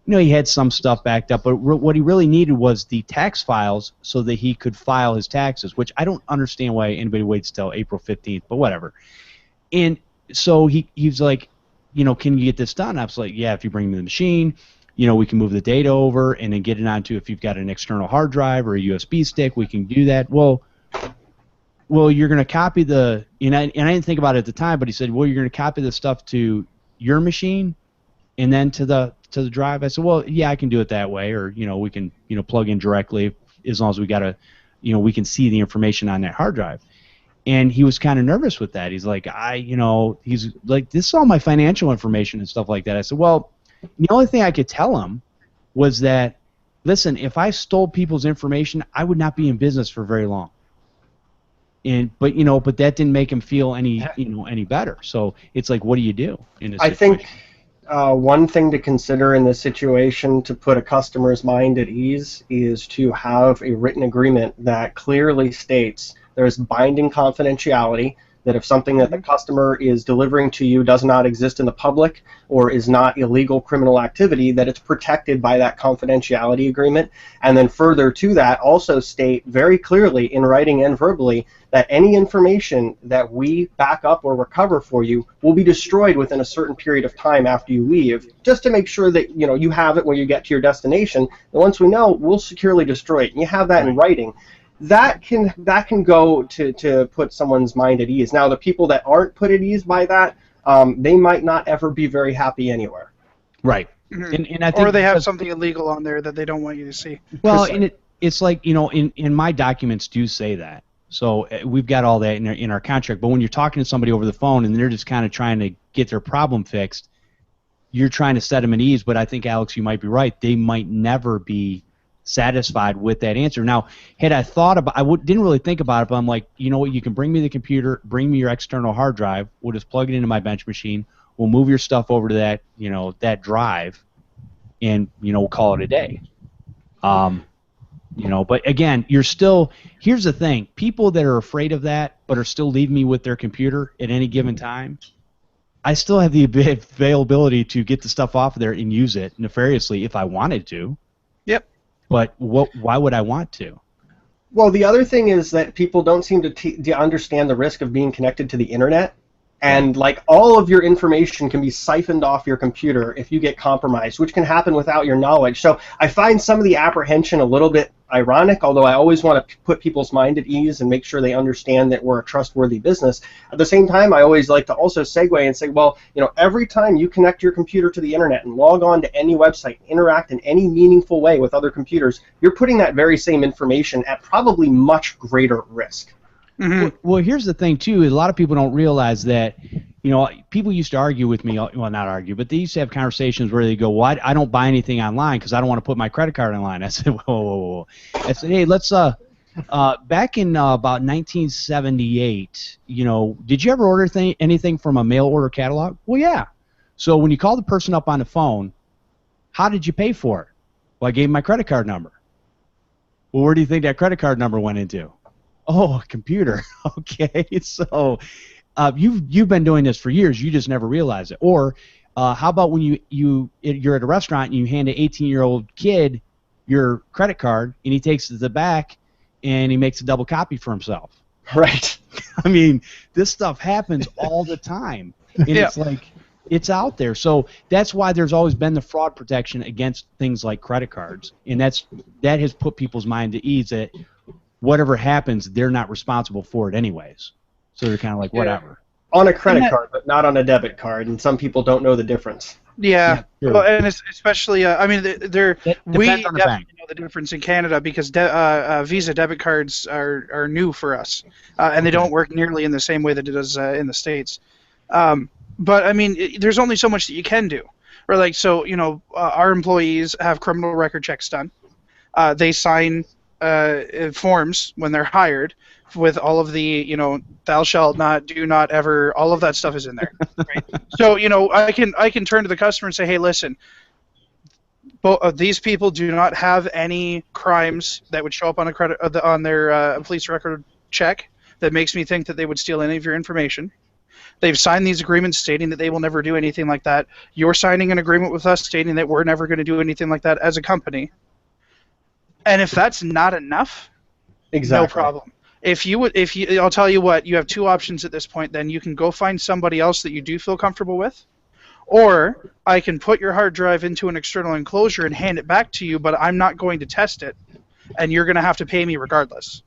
[SPEAKER 1] he had some stuff backed up, but what he really needed was the tax files so that he could file his taxes, which I don't understand why anybody waits till April 15th, but whatever. And so he was like, can you get this done? I was like, yeah, if you bring me the machine, we can move the data over and then get it onto, if you've got an external hard drive or a USB stick, we can do that. Well, you're going to copy the, and I didn't think about it at the time, but he said, well, you're going to copy the stuff to your machine and then to the drive. I said, well, yeah, I can do it that way, or we can plug in directly, as long as we got we can see the information on that hard drive. And he was kind of nervous with that. He's like, he's like, this is all my financial information and stuff like that. I said, well, the only thing I could tell him was that, listen, if I stole people's information, I would not be in business for very long. But that didn't make him feel any better. So it's like, what do you do in this situation?
[SPEAKER 3] I think one thing to consider in this situation to put a customer's mind at ease is to have a written agreement that clearly states there's binding confidentiality, that if something that the customer is delivering to you does not exist in the public or is not illegal criminal activity, that it's protected by that confidentiality agreement. And then further to that, also state very clearly in writing and verbally that any information that we back up or recover for you will be destroyed within a certain period of time after you leave, just to make sure that you have it when you get to your destination. And once we know, we'll securely destroy it. And you have that in writing. That can go to put someone's mind at ease. Now, the people that aren't put at ease by that, they might not ever be very happy anywhere.
[SPEAKER 1] Right.
[SPEAKER 2] Mm-hmm.
[SPEAKER 1] And I think,
[SPEAKER 2] or they have something illegal on there that they don't want you to see.
[SPEAKER 1] Well, it's like, you know, in my documents do say that. So we've got all that in our contract. But when you're talking to somebody over the phone and they're just kind of trying to get their problem fixed, you're trying to set them at ease. But I think, Alex, you might be right. They might never be satisfied with that answer. Now, had I thought about, didn't really think about it, but I'm like, you know what? You can bring me the computer, bring me your external hard drive. We'll just plug it into my bench machine. We'll move your stuff over to that, you know, that drive, and you know, we'll call it a day. You know, but again, you're still. Here's the thing: people that are afraid of that, but are still leaving me with their computer at any given time, I still have the availability to get the stuff off of there and use it nefariously if I wanted to.
[SPEAKER 2] Yep.
[SPEAKER 1] But why would I want to?
[SPEAKER 3] Well, the other thing is that people don't seem to understand the risk of being connected to the internet. And like all of your information can be siphoned off your computer if you get compromised, which can happen without your knowledge. So I find some of the apprehension a little bit ironic, although I always want to put people's mind at ease and make sure they understand that we're a trustworthy business. At the same time, I always like to also segue and say, well, you know, every time you connect your computer to the internet and log on to any website, interact in any meaningful way with other computers, you're putting that very same information at probably much greater risk.
[SPEAKER 2] Mm-hmm.
[SPEAKER 1] Well, here's the thing, too. A lot of people don't realize that, you know, people used to argue with me, well, not argue, but they used to have conversations where they go, well, I don't buy anything online because I don't want to put my credit card online. I said, whoa. I said, hey, let's, back in about 1978, you know, did you ever order anything from a mail order catalog? Well, yeah. So when you call the person up on the phone, how did you pay for it? Well, I gave them my credit card number. Well, where do you think that credit card number went into? Oh, a computer. Okay, so you've been doing this for years. You just never realize it. Or how about when you're at a restaurant and you hand an 18-year-old kid your credit card and he takes it to the back and he makes a double copy for himself.
[SPEAKER 3] Right.
[SPEAKER 1] I mean, this stuff happens all the time, and
[SPEAKER 2] Yeah.
[SPEAKER 1] it's like it's out there. So that's why there's always been the fraud protection against things like credit cards, and that has put people's mind at ease that whatever happens, they're not responsible for it anyways. So they're kind of like, whatever.
[SPEAKER 3] On a credit card, but not on a debit card, and some people don't know the difference.
[SPEAKER 2] Yeah,
[SPEAKER 1] Yeah,
[SPEAKER 2] well, and especially, I mean, we
[SPEAKER 1] depends on the bank.
[SPEAKER 2] definitely know the difference in Canada because Visa debit cards are new for us, and they don't work nearly in the same way that it does in the States. But I mean, there's only so much that you can do. Or like, so you know, our employees have criminal record checks done. They sign forms when they're hired with all of the, you know, thou shalt not, do not ever, all of that stuff is in there. Right? So, you know, I can turn to the customer and say, hey, listen, these people do not have any crimes that would show up on a on their police record check that makes me think that they would steal any of your information. They've signed these agreements stating that they will never do anything like that. You're signing an agreement with us stating that we're never going to do anything like that as a company. And if that's not enough,
[SPEAKER 3] Exactly.
[SPEAKER 2] no problem. I'll tell you what, you have two options at this point. Then you can go find somebody else that you do feel comfortable with, or I can put your hard drive into an external enclosure and hand it back to you, but I'm not going to test it, and you're going to have to pay me regardless.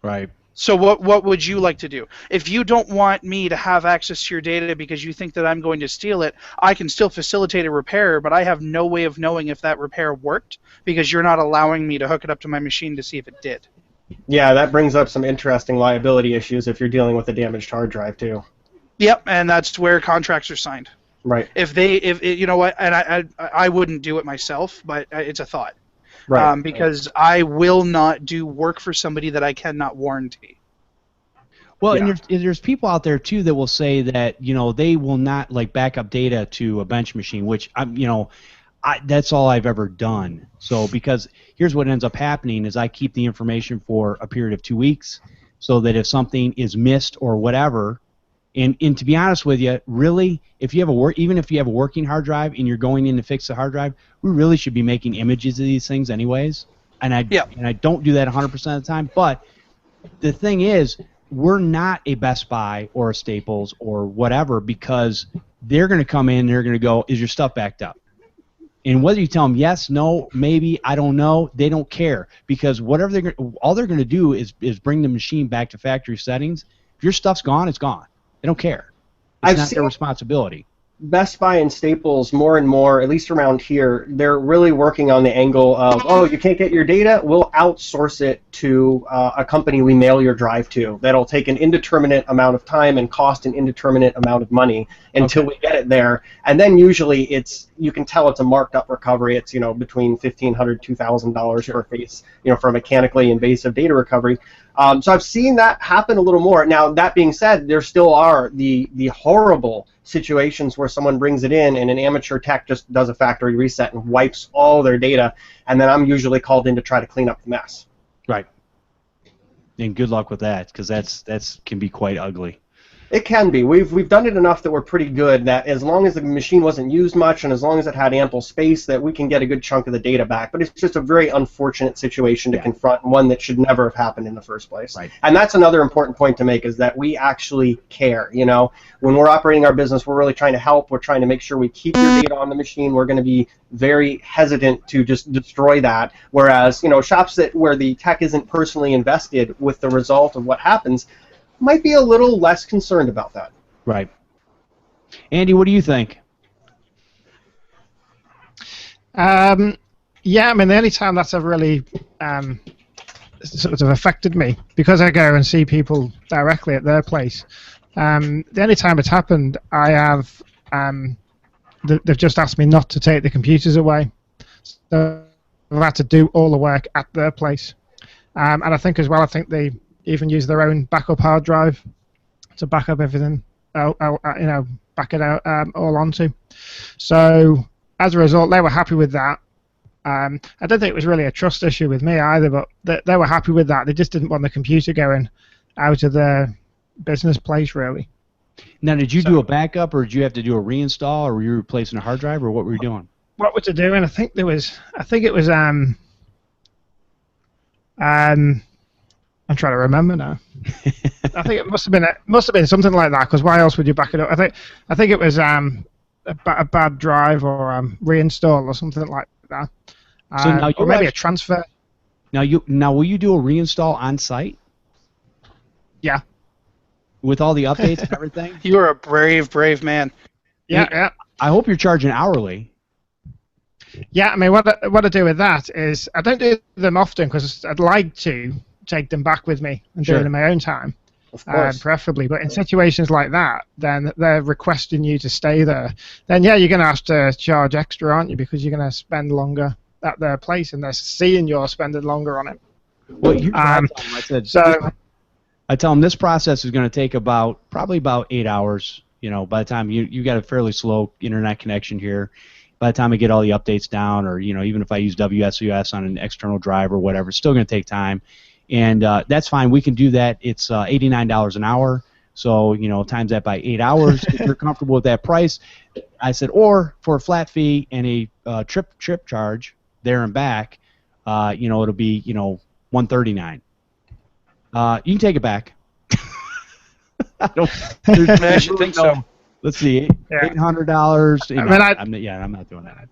[SPEAKER 1] Right.
[SPEAKER 2] So what would you like to do? If you don't want me to have access to your data because you think that I'm going to steal it, I can still facilitate a repair, but I have no way of knowing if that repair worked because you're not allowing me to hook it up to my machine to see if it did.
[SPEAKER 3] Yeah, that brings up some interesting liability issues if you're dealing with a damaged hard drive too.
[SPEAKER 2] Yep, and that's where contracts are signed.
[SPEAKER 3] Right.
[SPEAKER 2] If you know what, and I wouldn't do it myself, but it's a thought.
[SPEAKER 3] Right.
[SPEAKER 2] Because I will not do work for somebody that I cannot warranty.
[SPEAKER 1] Well,
[SPEAKER 3] Yeah.
[SPEAKER 1] and there's people out there too that will say that, you know, they will not like back up data to a bench machine, which that's all I've ever done. So because here's what ends up happening is I keep the information for a period of 2 weeks, so that if something is missed or whatever, and to be honest with you, really, if you have even if you have a working hard drive and you're going in to fix the hard drive, we really should be making images of these things anyways. And I don't do that 100% of the time. But the thing is, we're not a Best Buy or a Staples or whatever, because they're going to come in and they're going to go, is your stuff backed up? And whether you tell them yes, no, maybe, I don't know, they don't care, because whatever all they're going to do is bring the machine back to factory settings. If your stuff's gone, it's gone. They don't care. It's not their responsibility.
[SPEAKER 3] Best Buy and Staples, more and more, at least around here, they're really working on the angle of, oh, you can't get your data? We'll outsource it to a company we mail your drive to. That'll take an indeterminate amount of time and cost an indeterminate amount of money until we get it there. And then usually you can tell it's a marked up recovery. It's, between $1,500, $2,000 for a case, for mechanically invasive data recovery. So I've seen that happen a little more. Now, that being said, there still are the horrible situations where someone brings it in and an amateur tech just does a factory reset and wipes all their data, and then I'm usually called in to try to clean up the mess.
[SPEAKER 1] Right. And good luck with that, because that's can be quite ugly.
[SPEAKER 3] It can be. We've done it enough that we're pretty good that as long as the machine wasn't used much and as long as it had ample space, that we can get a good chunk of the data back. But it's just a very unfortunate situation to confront, one that should never have happened in the first place.
[SPEAKER 1] Right.
[SPEAKER 3] And that's another important point to make, is that we actually care. When we're operating our business, we're really trying to help. We're trying to make sure we keep your data on the machine. We're going to be very hesitant to just destroy that. Whereas, shops where the tech isn't personally invested with the result of what happens might be a little less concerned about that.
[SPEAKER 1] Right. Andy, what do you think?
[SPEAKER 4] Yeah, the only time that's ever really sort of affected me, because I go and see people directly at their place, the only time it's happened, I have, they've just asked me not to take the computers away. So I've had to do all the work at their place. And I think as well, they even use their own backup hard drive to back up everything, back it out all onto. So as a result, they were happy with that. I don't think it was really a trust issue with me either, but they were happy with that. They just didn't want the computer going out of their business place, really.
[SPEAKER 1] Now, did you do a backup, or did you have to do a reinstall, or were you replacing a hard drive, or what were you doing?
[SPEAKER 4] What was I doing? I think it was I'm trying to remember now. I think it must have been something like that, because why else would you back it up? I think it was a bad drive or reinstall or something like that.
[SPEAKER 1] So now
[SPEAKER 4] or maybe a transfer.
[SPEAKER 1] Now will you do a reinstall on site?
[SPEAKER 4] Yeah.
[SPEAKER 1] With all the updates and everything?
[SPEAKER 2] You are a brave man.
[SPEAKER 4] Yeah.
[SPEAKER 1] I hope you're charging hourly.
[SPEAKER 4] Yeah, what I do with that is I don't do them often, because I'd like to take them back with me and do it in my own time,
[SPEAKER 3] of course.
[SPEAKER 4] Preferably. But in situations like that, then they're requesting you to stay there. Then yeah, you're going to have to charge extra, aren't you? Because you're going to spend longer at their place, and they're seeing you're spending longer on it.
[SPEAKER 1] Well, I tell them this process is going to take probably about 8 hours. By the time you got a fairly slow internet connection here. By the time I get all the updates down, or even if I use WSUS on an external drive or whatever, it's still going to take time. And that's fine. We can do that. It's $89 an hour. So, times that by 8 hours. If you're comfortable with that price, I said, or for a flat fee and a trip charge there and back, it'll be, $139. You can take it back.
[SPEAKER 2] I should think so.
[SPEAKER 1] Let's see, $800. I'm not doing that.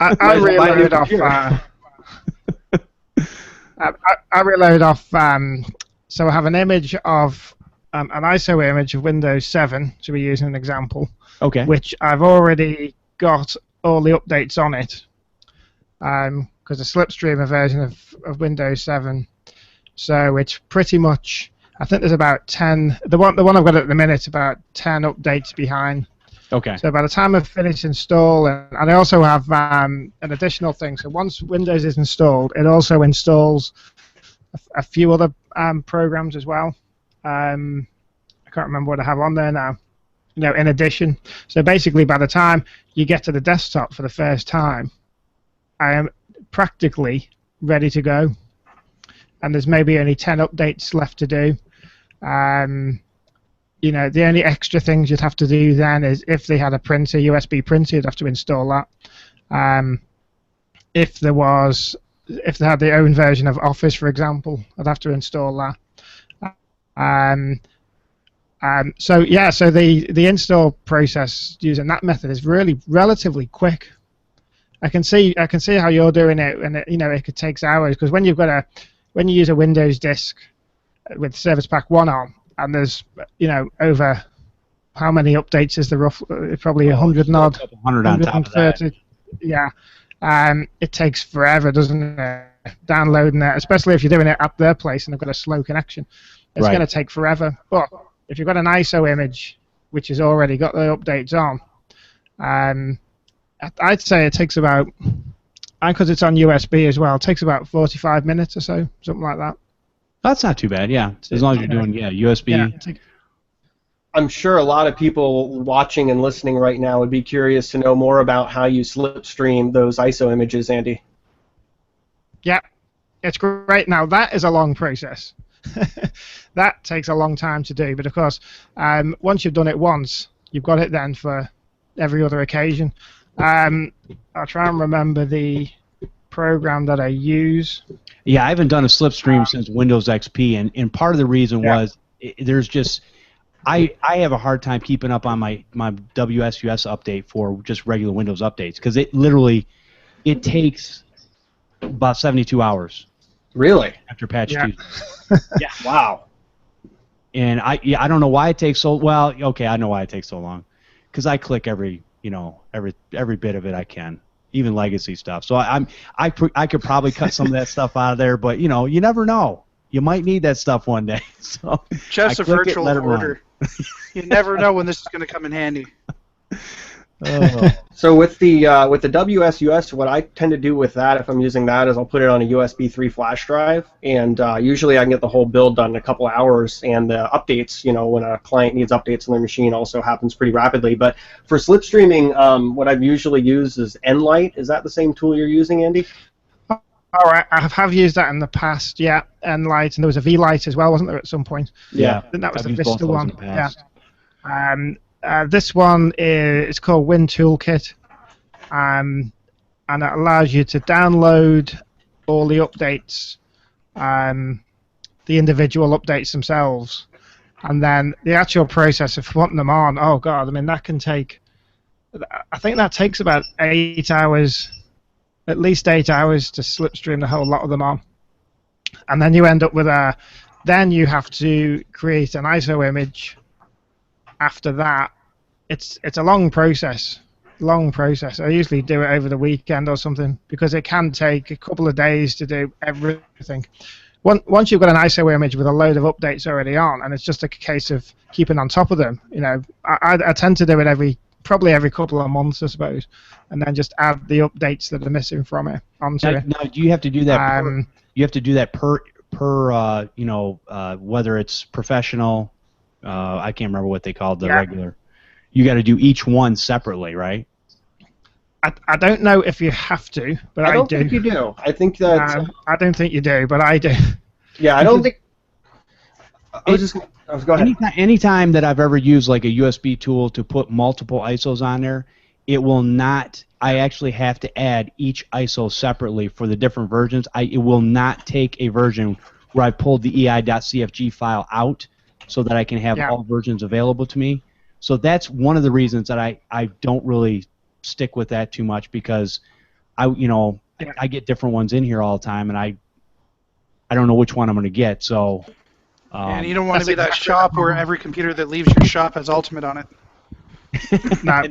[SPEAKER 4] I reload off. I reload off. So I have an image of an ISO image of Windows 7. So we're using an example.
[SPEAKER 1] Okay.
[SPEAKER 4] Which I've already got all the updates on it. Because the Slipstream version of Windows 7. So it's pretty much. I think there's about 10. The one I've got at the minute, about 10 updates behind.
[SPEAKER 1] Okay.
[SPEAKER 4] So by the time I've finished installing, and I also have an additional thing. So once Windows is installed, it also installs a few other programs as well. I can't remember what I have on there now. In addition. So basically, by the time you get to the desktop for the first time, I am practically ready to go. And there's maybe only 10 updates left to do. The only extra things you'd have to do then is if they had a printer, USB printer, you'd have to install that. If they had their own version of Office, for example, I'd have to install that. So the install process using that method is really relatively quick. I can see how you're doing it, and it takes hours, because when you use a Windows disk with Service Pack 1 on, and there's over how many updates is there? Probably 100 and odd.
[SPEAKER 1] A couple hundred on top of that.
[SPEAKER 4] 130. Yeah. It takes forever, doesn't it? Downloading it, especially if you're doing it at their place and they've got a slow connection. It's
[SPEAKER 1] Right.
[SPEAKER 4] going to take forever. But if you've got an ISO image which has already got the updates on, I'd say it takes about, and because it's on USB as well, it takes about 45 minutes or so, something like that.
[SPEAKER 1] That's not too bad, yeah. As long as you're doing, USB.
[SPEAKER 4] Yeah,
[SPEAKER 3] I'm sure a lot of people watching and listening right now would be curious to know more about how you slipstream those ISO images, Andy.
[SPEAKER 4] yeah, it's great. Now, that is a long process. That takes a long time to do, but of course, once you've done it once, you've got it then for every other occasion. I'll try and remember the program that I use.
[SPEAKER 1] Yeah, I haven't done a slipstream since Windows XP, and part of the reason was there's just I have a hard time keeping up on my WSUS update for just regular Windows updates because it takes about 72 hours.
[SPEAKER 3] Really?
[SPEAKER 1] After patch 2.
[SPEAKER 3] Yeah. Wow.
[SPEAKER 1] And I don't know why it takes so well. Okay, I know why it takes so long, because I click every bit of it I can, even legacy stuff. So I could probably cut some of that stuff out of there, but you never know. You might need that stuff one day. So
[SPEAKER 2] just a virtual order. You never know when this is going to come in handy.
[SPEAKER 3] So with the WSUS, what I tend to do with that, if I'm using that, is I'll put it on a USB 3 flash drive, and usually I can get the whole build done in a couple hours, and the updates, when a client needs updates on their machine, also happens pretty rapidly. But for slipstreaming, what I've usually used is Nlight. Is that the same tool you're using, Andy?
[SPEAKER 4] All right, I have used that in the past, yeah, Nlight, and there was a Vlight as well, wasn't there, at some point?
[SPEAKER 1] Yeah.
[SPEAKER 4] I think that was
[SPEAKER 1] I've
[SPEAKER 4] the
[SPEAKER 1] used both
[SPEAKER 4] Vista
[SPEAKER 1] those in
[SPEAKER 4] one.
[SPEAKER 1] the past.
[SPEAKER 4] Yeah. This one is called Win Toolkit, and it allows you to download all the updates, the individual updates themselves, and then the actual process of putting them on. Oh God, I mean that can take. I think that takes about 8 hours, at least 8 hours to slipstream the whole lot of them on, and then you end up with a. Then you have to create an ISO image. After that, it's a long process. I usually do it over the weekend or something because it can take a couple of days to do everything. Once you've got an ISO image with a load of updates already on, and it's just a case of keeping on top of them. I tend to do it probably every couple of months, I suppose, and then just add the updates that are missing from it onto it.
[SPEAKER 1] Now, do you have to do that? You have to do that per whether it's professional. I can't remember what they called the regular. You got to do each one separately, right?
[SPEAKER 4] I don't know if you have to, but I do.
[SPEAKER 3] I don't think you do. I think that.
[SPEAKER 4] I don't think you do, but I do.
[SPEAKER 3] Yeah, I don't think. Go ahead.
[SPEAKER 1] Anytime that I've ever used like a USB tool to put multiple ISOs on there, it will not. I actually have to add each ISO separately for the different versions. It will not take a version where I pulled the ei.cfg file out so that I can have all versions available to me. So that's one of the reasons that I don't really stick with that too much, because I get different ones in here all the time, and I don't know which one I'm going to get. So
[SPEAKER 2] and you don't want to be that shop where every computer that leaves your shop has Ultimate on it.
[SPEAKER 4] No.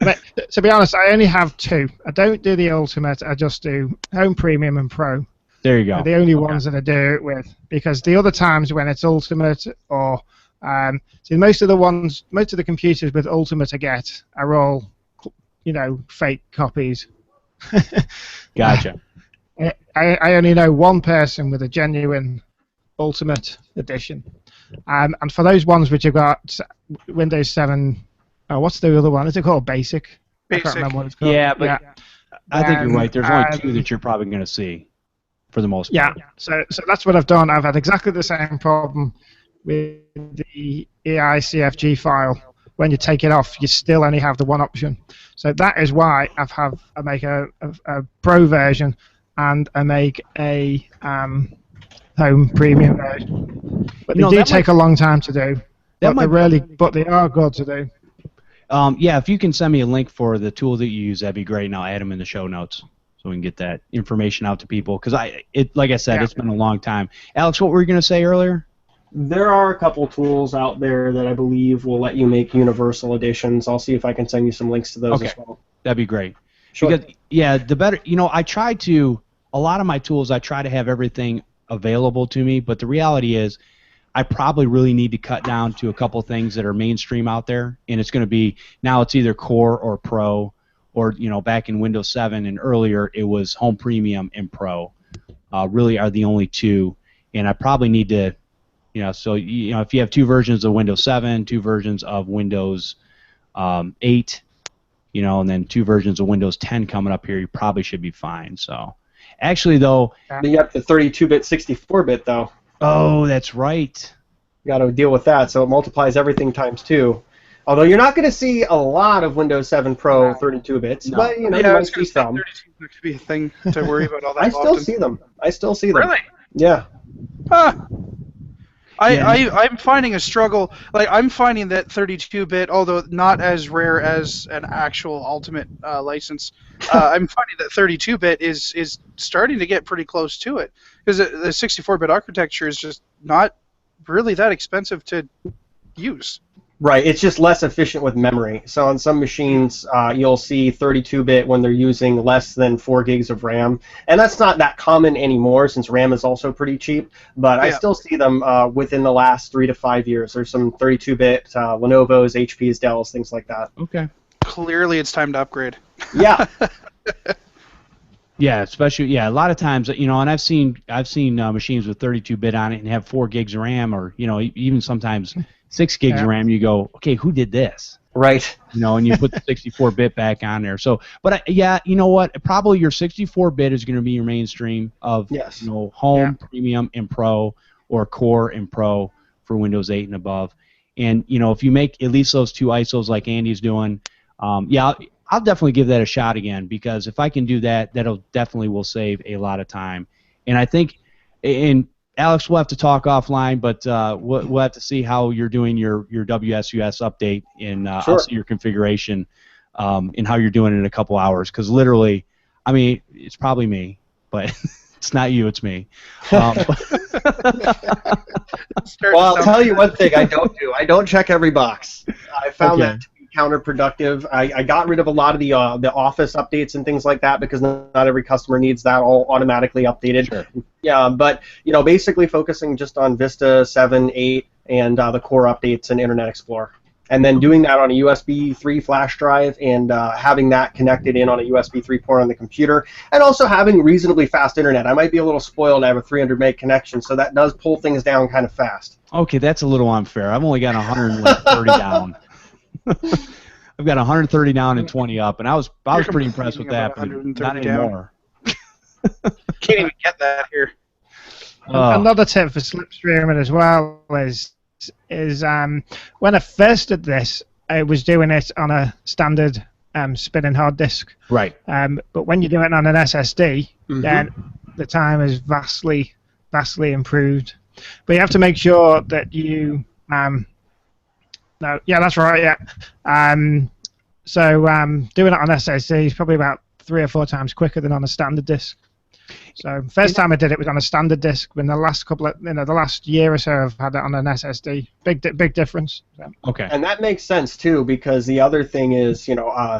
[SPEAKER 4] But to be honest, I only have two. I don't do the Ultimate. I just do Home Premium and Pro.
[SPEAKER 1] There you go.
[SPEAKER 4] They're the only ones that I do it with, because the other times when it's Ultimate or see, most of the computers with Ultimate I get are all, fake copies.
[SPEAKER 1] Gotcha.
[SPEAKER 4] I only know one person with a genuine Ultimate edition, and for those ones which have got Windows 7, what's the other one? Is it called Basic? I can't remember what it's called.
[SPEAKER 1] Yeah, but I think you're right. There's only two that you're probably going to see, for the most part.
[SPEAKER 4] Yeah, so that's what I've done. I've had exactly the same problem with the EICFG file. When you take it off, you still only have the one option. So that is why I make a Pro version and I make a Home Premium version. But they do take a long time to do. But they are good to do.
[SPEAKER 1] Yeah, if you can send me a link for the tool that you use, that'd be great, and I'll add them in the show notes so we can get that information out to people. Because like I said, it's been a long time. Alex, what were you going to say earlier?
[SPEAKER 3] There are a couple tools out there that I believe will let you make universal editions. I'll see if I can send you some links to those as well.
[SPEAKER 1] That'd be great.
[SPEAKER 3] Sure.
[SPEAKER 1] Because, yeah, the better, I try to, a lot of my tools, I try to have everything available to me, but the reality is I probably really need to cut down to a couple things that are mainstream out there, and it's going to be, now it's either Core or Pro, or, back in Windows 7 and earlier, it was Home Premium and Pro. Really are the only two, and I probably need to, so if you have two versions of Windows 7, two versions of Windows 8, and then two versions of Windows 10 coming up here, you probably should be fine. So, actually, though,
[SPEAKER 3] you got the 32-bit, 64-bit though.
[SPEAKER 1] Oh, that's right.
[SPEAKER 3] You got to deal with that, so it multiplies everything times 2. Although you're not going to see a lot of Windows 7 Pro 32 bits, but you might see some.
[SPEAKER 2] 32 could be a thing to worry about all that.
[SPEAKER 3] I still see them.
[SPEAKER 2] Really?
[SPEAKER 3] Yeah.
[SPEAKER 2] Huh. I'm finding a struggle. Like, I'm finding that 32-bit, although not as rare as an actual Ultimate license, I'm finding that 32-bit is starting to get pretty close to it, because the 64-bit architecture is just not really that expensive to use.
[SPEAKER 3] Right, it's just less efficient with memory. So on some machines, you'll see 32-bit when they're using less than 4 gigs of RAM. And that's not that common anymore, since RAM is also pretty cheap. But I still see them within the last 3 to 5 years. There's some 32-bit Lenovo's, HP's, Dell's, things like that.
[SPEAKER 1] Okay.
[SPEAKER 2] Clearly it's time to upgrade.
[SPEAKER 3] Yeah.
[SPEAKER 1] Yeah, especially, a lot of times, and I've seen machines with 32-bit on it and have 4 gigs of RAM, or, even sometimes 6 gigs of RAM. You go, okay, who did this?
[SPEAKER 3] Right.
[SPEAKER 1] And you put the 64-bit back on there. So, but you know what? Probably your 64-bit is going to be your mainstream of, Home, Premium, and Pro, or Core and Pro for Windows 8 and above. And, if you make at least those 2 ISOs like Andy's doing, I'll definitely give that a shot again, because if I can do that, that'll definitely will save a lot of time. And I think, and Alex, we'll have to talk offline, but we'll have to see how you're doing your WSUS update, and I'll see your configuration and how you're doing it in a couple hours, because literally, it's probably me, but it's not you, it's me.
[SPEAKER 3] Well, I'll tell you one thing I don't do. I don't check every box. I found that to be counterproductive. I got rid of a lot of the Office updates and things like that, because not every customer needs that all automatically updated.
[SPEAKER 1] Sure.
[SPEAKER 3] Yeah, but basically focusing just on Vista 7, 8, and the core updates and Internet Explorer, and then doing that on a USB 3 flash drive, and having that connected in on a USB 3 port on the computer, and also having reasonably fast internet. I might be a little spoiled. I have a 300 meg connection, so that does pull things down kind of fast.
[SPEAKER 1] Okay, that's a little unfair. I've only got 130 down. I've got 130 down and 20 up, and I was pretty impressed with that, but not anymore.
[SPEAKER 2] Can't even get that here.
[SPEAKER 4] Another tip for slipstreaming as well is when I first did this, I was doing it on a standard spinning hard disk.
[SPEAKER 1] Right.
[SPEAKER 4] But when you do it on an SSD, then the time is vastly improved. But you have to make sure that you no, yeah, that's right. Yeah. So doing it on SSD is probably about 3 or 4 times quicker than on a standard disk. So first time I did it was on a standard disk. In the last the last year or so, I've had it on an SSD. Big difference. So.
[SPEAKER 1] Okay.
[SPEAKER 3] And that makes sense too, because the other thing is,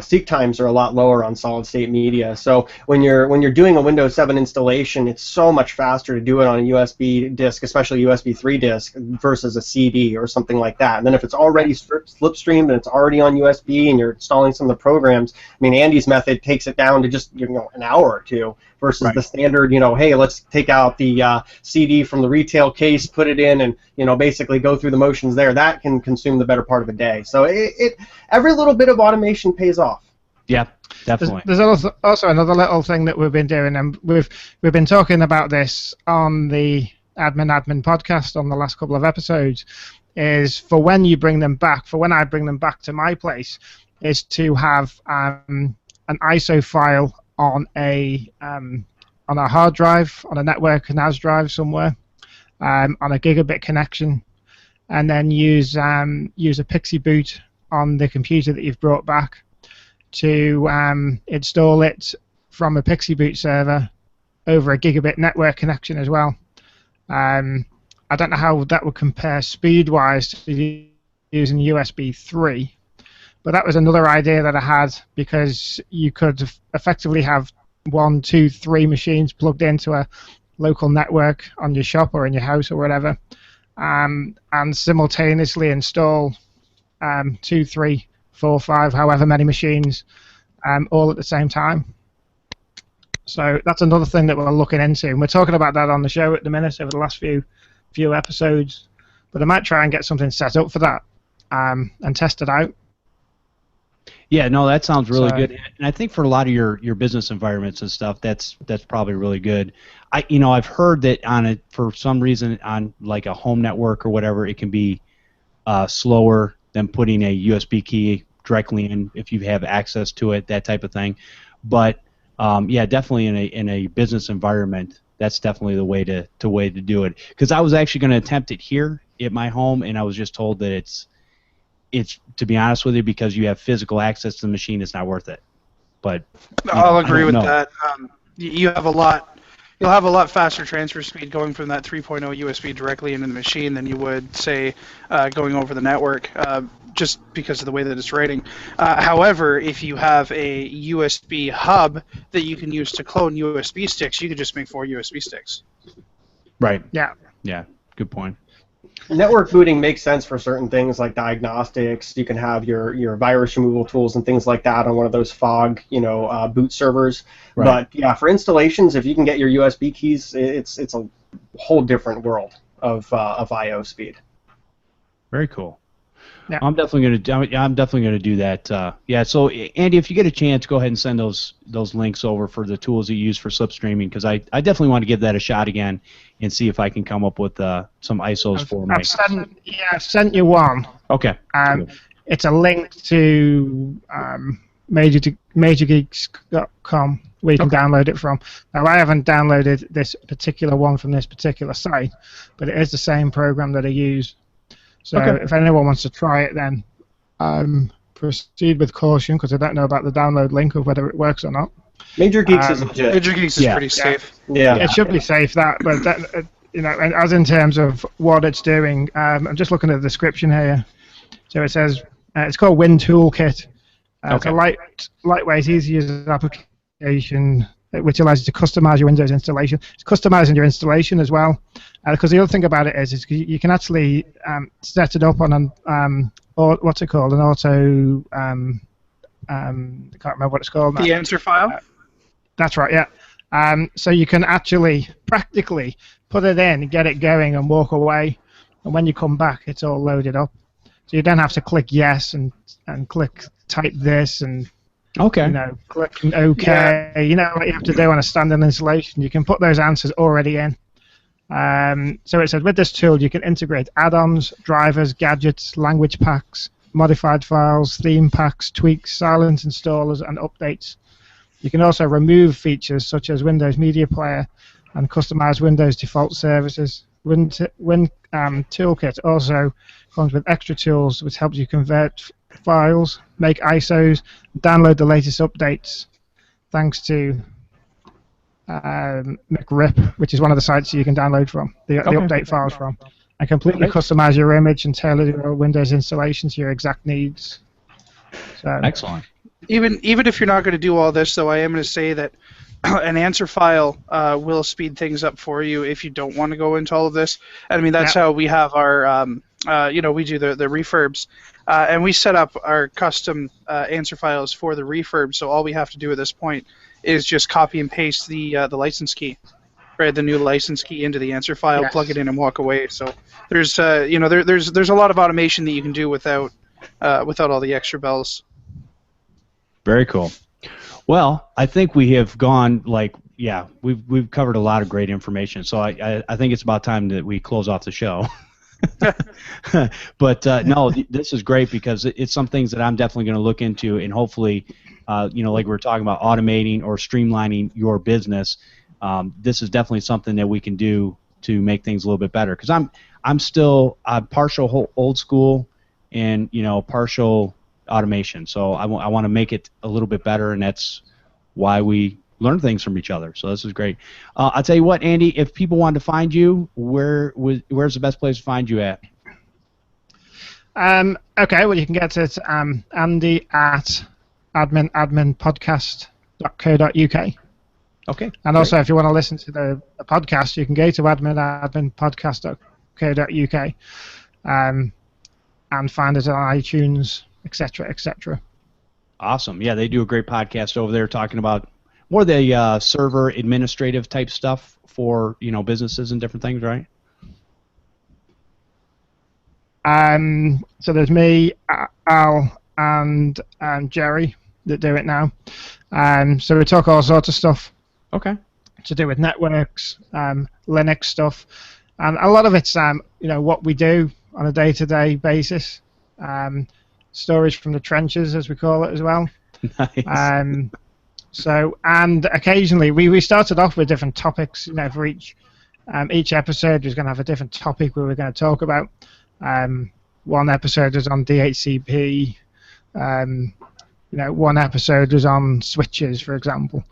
[SPEAKER 3] seek times are a lot lower on solid state media. So when you're doing a Windows 7 installation, it's so much faster to do it on a USB disk, especially USB 3 disk, versus a CD or something like that. And then if it's already slipstreamed and it's already on USB and you're installing some of the programs, Andy's method takes it down to just an hour or 2. Versus the standard, hey, let's take out the CD from the retail case, put it in, and basically go through the motions there. That can consume the better part of a day. So every little bit of automation pays off.
[SPEAKER 1] Yeah, definitely.
[SPEAKER 4] There's also another little thing that we've been doing, and we've been talking about this on the Admin podcast on the last couple of episodes. Is for when you bring them back, for when I bring them back to my place, is to have an ISO file on a hard drive, on a network NAS drive somewhere, on a gigabit connection, and then use a Pixie boot on the computer that you've brought back to install it from a Pixie boot server over a gigabit network connection as well. I don't know how that would compare speed-wise to using USB 3, but that was another idea that I had, because you could effectively have 1, 2, 3 machines plugged into a local network on your shop or in your house or whatever, and simultaneously install 2, 3, 4, 5, however many machines, all at the same time. So that's another thing that we're looking into, and we're talking about that on the show at the minute over the last few episodes. But I might try and get something set up for that and test it out.
[SPEAKER 1] Yeah, no, that sounds really good, and I think for a lot of your business environments and stuff, that's probably really good. I've heard that for some reason on like a home network or whatever, it can be slower than putting a USB key directly in if you have access to it, that type of thing. But yeah, definitely in a business environment, that's definitely the way to do it. Because I was actually going to attempt it here at my home, and I was just told that it's to be honest with you, because you have physical access to the machine, it's not worth it. But
[SPEAKER 2] I'll agree with that. You'll have a lot faster transfer speed going from that 3.0 USB directly into the machine than you would, say, going over the network, just because of the way that it's rating. However, if you have a USB hub that you can use to clone USB sticks, you could just make 4 USB sticks.
[SPEAKER 1] Right.
[SPEAKER 4] Yeah.
[SPEAKER 1] Yeah. Good point.
[SPEAKER 3] Network booting makes sense for certain things like diagnostics. You can have your virus removal tools and things like that on one of those fog, boot servers.
[SPEAKER 1] Right.
[SPEAKER 3] But yeah, for installations, if you can get your USB keys, it's a whole different world of I/O speed.
[SPEAKER 1] Very cool.
[SPEAKER 4] Yeah.
[SPEAKER 1] I'm definitely gonna do that. Yeah. So Andy, if you get a chance, go ahead and send those links over for the tools that you use for slipstreaming, because I definitely want to give that a shot again and see if I can come up with some ISOs for me.
[SPEAKER 4] I've sent you one.
[SPEAKER 1] Okay.
[SPEAKER 4] It's a link to MajorGeeks.com where you can download it from. Now, I haven't downloaded this particular one from this particular site, but it is the same program that I use. So if anyone wants to try it, then proceed with caution, because I don't know about the download link or whether it works or not.
[SPEAKER 3] Major Geeks is legit.
[SPEAKER 2] Major Geeks is pretty safe.
[SPEAKER 3] Yeah.
[SPEAKER 4] It should be safe, but that, and as in terms of what it's doing, I'm just looking at the description here. So it says it's called Win Toolkit. It's a lightweight, easy-to-use application which allows you to customize your Windows installation. It's customizing your installation as well, because the other thing about it is you can actually set it up on or what's it called, an auto. I can't remember what it's called now.
[SPEAKER 2] The answer file.
[SPEAKER 4] That's right. Yeah. So you can actually practically put it in, get it going, and walk away, and when you come back, it's all loaded up. So you don't have to click yes and click type this and click OK. Yeah. You know what you have to do on a standard installation. You can put those answers already in. So it says with this tool you can integrate add-ons, drivers, gadgets, language packs, modified files, theme packs, tweaks, silent installers, and updates. You can also remove features such as Windows Media Player and customize Windows default services. Win Toolkit also comes with extra tools which helps you convert files, make ISOs, download the latest updates, thanks to McRip, which is one of the sites you can download from, the update files from, and completely customize your image and tailor your Windows installation to your exact needs. So,
[SPEAKER 1] excellent.
[SPEAKER 2] Even if you're not going to do all this, though, I am going to say that an answer file will speed things up for you if you don't want to go into all of this. And I mean, that's how we have our, we do the refurbs, and we set up our custom answer files for the refurb. So all we have to do at this point is just copy and paste the license key, right, the new license key into the answer file, plug it in, and walk away. So there's there's a lot of automation that you can do without all the extra bells.
[SPEAKER 1] Very cool. Well, I think we have gone we've covered a lot of great information. So I think it's about time that we close off the show. But no, this is great because it's some things that I'm definitely going to look into, and hopefully, like we were talking about automating or streamlining your business. This is definitely something that we can do to make things a little bit better. Because I'm still partial old school and partial automation. So I want to make it a little bit better, and that's why we learn things from each other. So this is great. I'll tell you what, Andy, if people wanted to find you, where's the best place to find you at?
[SPEAKER 4] Okay, well, you can get it Andy at AdminAdminPodcast.co.uk.
[SPEAKER 1] Okay.
[SPEAKER 4] And also, if you want to listen to the podcast, you can go to AdminAdminPodcast.co.uk and find it on iTunes, etc., etc.
[SPEAKER 1] Awesome. Yeah, they do a great podcast over there talking about more the server administrative type stuff for businesses and different things, right?
[SPEAKER 4] So there's me, Al, and Jerry that do it now. So we talk all sorts of stuff.
[SPEAKER 1] Okay.
[SPEAKER 4] To do with networks, Linux stuff, and a lot of it's what we do on a day-to-day basis. Storage from the trenches, as we call it, as well.
[SPEAKER 1] Nice.
[SPEAKER 4] And occasionally we started off with different topics. For each episode was going to have a different topic we were going to talk about. One episode was on DHCP. One episode was on switches, for example.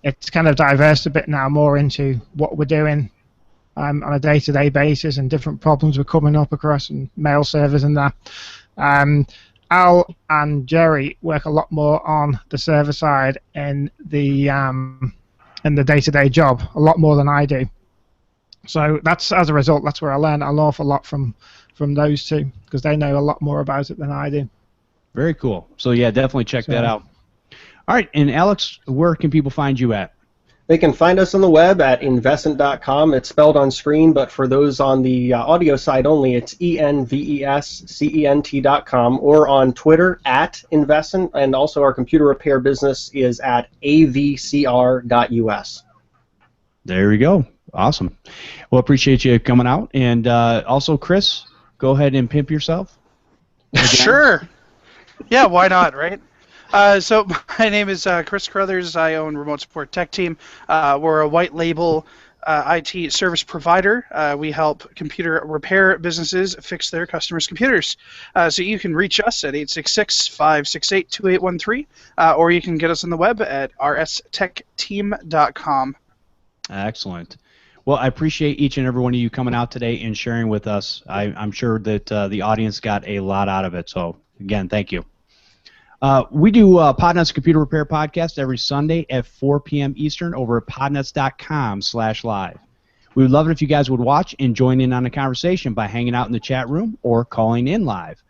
[SPEAKER 4] It's kind of diverse a bit now, more into what we're doing on a day-to-day basis and different problems we're coming up across and mail servers and that. Al and Jerry work a lot more on the server side in the day-to-day job, a lot more than I do. So as a result, that's where I learn an awful lot from those two, because they know a lot more about it than I do.
[SPEAKER 1] Very cool. So yeah, definitely check that out. All right, and Alex, where can people find you at?
[SPEAKER 3] They can find us on the web at investment.com. It's spelled on screen, but for those on the audio side only, it's envescent.com, or on Twitter at investment, and also our computer repair business is at avcr.us.
[SPEAKER 1] There we go. Awesome. Well, appreciate you coming out, and also Chris, go ahead and pimp yourself.
[SPEAKER 2] Sure. Yeah, why not, right? So my name is Chris Carruthers. I own Remote Support Tech Team. We're a white label IT service provider. We help computer repair businesses fix their customers' computers. So you can reach us at 866-568-2813, or you can get us on the web at rstechteam.com.
[SPEAKER 1] Excellent. Well, I appreciate each and every one of you coming out today and sharing with us. I'm sure that the audience got a lot out of it. So, again, thank you. We do Podnutz Computer Repair Podcast every Sunday at 4 p.m. Eastern over at podnutz.com/live. We would love it if you guys would watch and join in on the conversation by hanging out in the chat room or calling in live.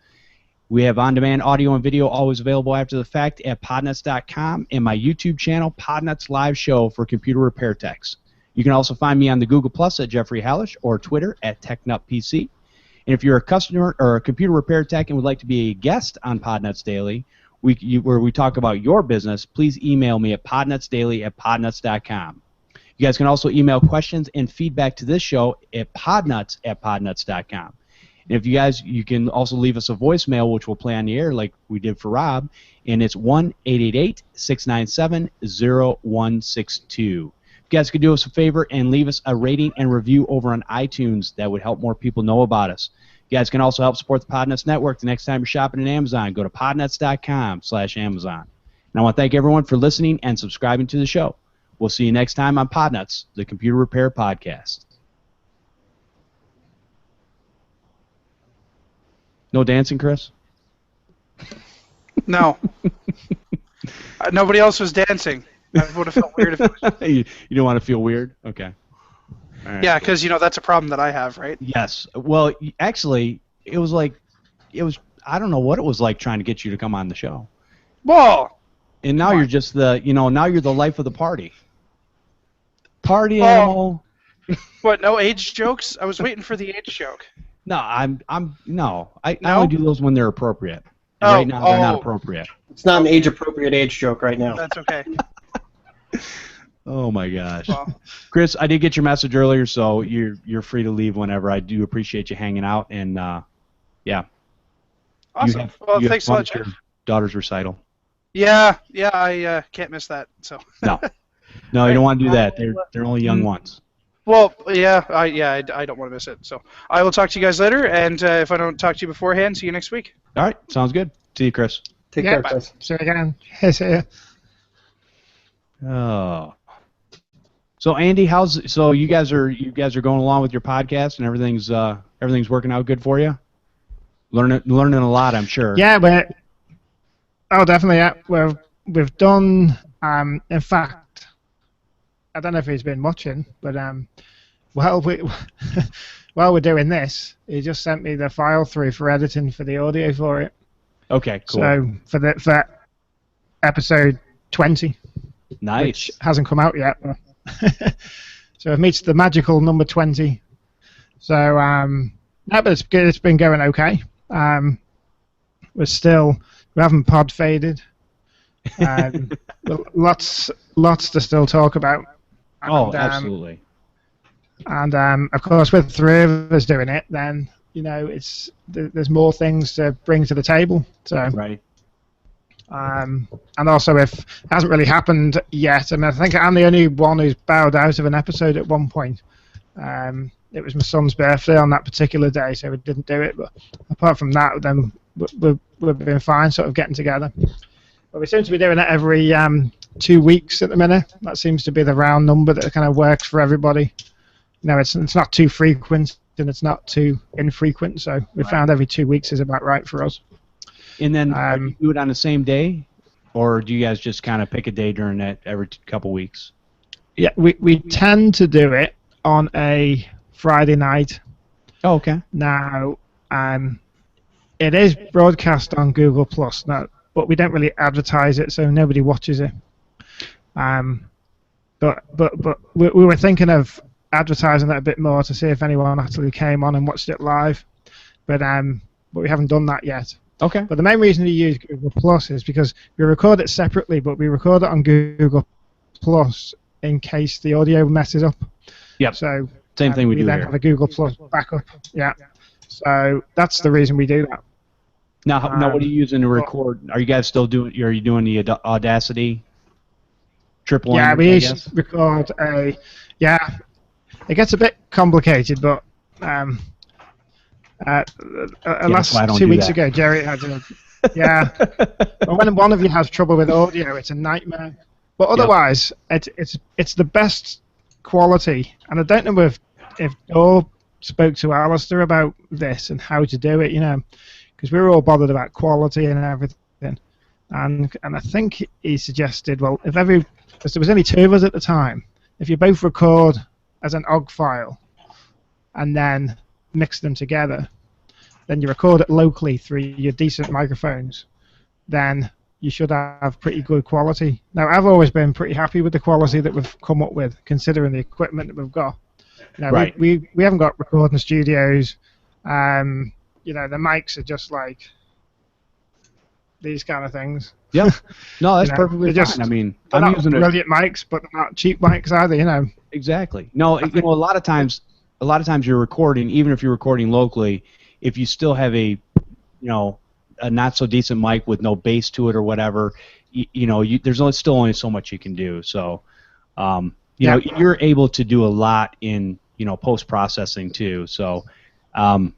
[SPEAKER 1] We have on-demand audio and video always available after the fact at podnutz.com and my YouTube channel, Podnutz Live Show for Computer Repair Techs. You can also find me on the Google Plus at Jeffery Halash or Twitter at TechNutPC. And if you're a customer or a computer repair tech and would like to be a guest on Podnutz Daily, where we talk about your business, please email me at podnutzdaily@podnutz.com. You guys can also email questions and feedback to this show at podnutz@podnutz.com. And if you can also leave us a voicemail, which we'll play on the air like we did for Rob, and it's 1-888-697-0162. You guys could do us a favor and leave us a rating and review over on iTunes. That would help more people know about us. You guys can also help support the Podnutz Network. The next time you're shopping at Amazon, go to podnutz.com/Amazon. And I want to thank everyone for listening and subscribing to the show. We'll see you next time on Podnutz, the Computer Repair Podcast. No dancing, Chris?
[SPEAKER 2] No. Nobody else was dancing. I would have felt weird if it was.
[SPEAKER 1] You don't want to feel weird? Okay. All right.
[SPEAKER 2] Yeah, because that's a problem that I have, right?
[SPEAKER 1] Yes. Well, actually, it was I don't know what it was like trying to get you to come on the show.
[SPEAKER 2] Whoa!
[SPEAKER 1] And now you're just now you're the life of the party. Party animal.
[SPEAKER 2] What, no age jokes? I was waiting for the age joke.
[SPEAKER 1] No, I only do those when they're appropriate. And right now they're not appropriate.
[SPEAKER 3] It's not an age-appropriate age joke right now.
[SPEAKER 2] That's okay.
[SPEAKER 1] Oh my gosh. Well, Chris, I did get your message earlier, so you're free to leave whenever. I do appreciate you hanging out, and yeah.
[SPEAKER 2] Awesome. Thanks a lot, Jeff.
[SPEAKER 1] Your daughter's recital.
[SPEAKER 2] Yeah, I can't miss that. So.
[SPEAKER 1] No, you don't want to do that. They're only young ones.
[SPEAKER 2] Well, yeah, I don't want to miss it. So I will talk to you guys later, and if I don't talk to you beforehand, see you next week.
[SPEAKER 1] All right, sounds good. See you, Chris.
[SPEAKER 3] Take care, Chris.
[SPEAKER 4] See you again. See you.
[SPEAKER 1] Oh. So Andy, so you guys are going along with your podcast and everything's working out good for you? Learning a lot, I'm sure.
[SPEAKER 4] Yeah, definitely. Yeah, we've done. In fact, I don't know if he's been watching, but while we're doing this, he just sent me the file through for editing for the audio for it.
[SPEAKER 1] Okay, cool.
[SPEAKER 4] So for episode 20,
[SPEAKER 1] nice,
[SPEAKER 4] which hasn't come out yet. So it meets the magical number 20. So no, but it's good. It's been going okay. We haven't pod faded. Lots to still talk about.
[SPEAKER 1] And, absolutely.
[SPEAKER 4] And of course, with 3 of us doing it, then there's more things to bring to the table. So
[SPEAKER 1] right.
[SPEAKER 4] And also, if it hasn't really happened yet, I think I'm the only one who's bowed out of an episode at one point. It was my son's birthday on that particular day, so we didn't do it. But apart from that, then we've been fine, sort of getting together. But we seem to be doing it every 2 weeks at the minute. That seems to be the round number that kind of works for everybody. It's not too frequent and it's not too infrequent, so we found every 2 weeks is about right for us.
[SPEAKER 1] And then do you do it on the same day, or do you guys just kind of pick a day during that every couple weeks?
[SPEAKER 4] Yeah, we tend to do it on a Friday night.
[SPEAKER 1] Oh, okay.
[SPEAKER 4] Now, it is broadcast on Google Plus now, but we don't really advertise it, so nobody watches it. But we were thinking of advertising that a bit more to see if anyone actually came on and watched it live, but we haven't done that yet.
[SPEAKER 1] Okay.
[SPEAKER 4] But the main reason we use Google Plus is because we record it separately, but we record it on Google Plus in case the audio messes up.
[SPEAKER 1] Yep.
[SPEAKER 4] So
[SPEAKER 1] same thing we do
[SPEAKER 4] then
[SPEAKER 1] here.
[SPEAKER 4] have a Google Plus backup. Yeah. So that's the reason we do that.
[SPEAKER 1] Now, what are you using to record? Are you guys still doing? Are you doing the Audacity? Triple?
[SPEAKER 4] Yeah, we record a. Yeah, it gets a bit complicated, but last 2 weeks ago, Jerry had a. Yeah. Well, when one of you has trouble with audio, it's a nightmare. But otherwise, it's the best quality, and I don't know if Dor spoke to Alistair about this and how to do it, because we were all bothered about quality and everything, and I think he suggested, well, because there was only 2 of us at the time, if you both record as an OGG file and then mix them together, then you record it locally through your decent microphones, then you should have pretty good quality. Now, I've always been pretty happy with the quality that we've come up with, considering the equipment that we've got.
[SPEAKER 1] Right.
[SPEAKER 4] We haven't got recording studios. The mics are just like these kind of things.
[SPEAKER 1] Yeah. No, that's perfectly fine. I mean,
[SPEAKER 4] I'm using brilliant mics, but they're not cheap mics either.
[SPEAKER 1] Exactly. No, a lot of times you're recording, even if you're recording locally, if you still have a not so decent mic with no bass to it or whatever, there's still only so much you can do. So, you're able to do a lot in post processing too. So, and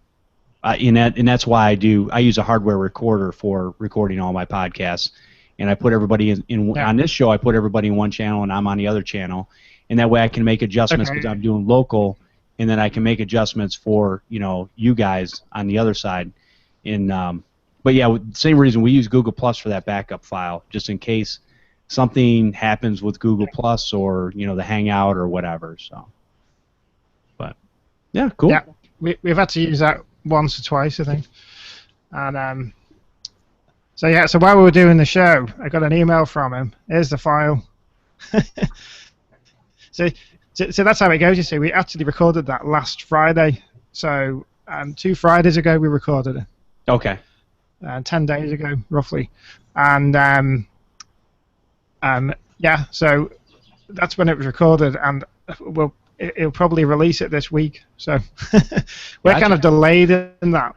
[SPEAKER 1] that's why I use a hardware recorder for recording all my podcasts, and I put everybody on this show. I put everybody in one channel, and I'm on the other channel, and that way I can make adjustments because I'm doing local, and then I can make adjustments for you guys on the other side. But yeah, same reason we use Google Plus for that backup file, just in case something happens with Google Plus or the Hangout or whatever. So, but yeah, cool.
[SPEAKER 4] Yeah, we've had to use that once or twice, I think. And so while we were doing the show, I got an email from him. Here's the file. So that's how it goes. You see, we actually recorded that last Friday. So 2 Fridays ago we recorded it.
[SPEAKER 1] Okay.
[SPEAKER 4] 10 days ago, roughly, and so that's when it was recorded, and it'll probably release it this week. So we're kind of delayed in that.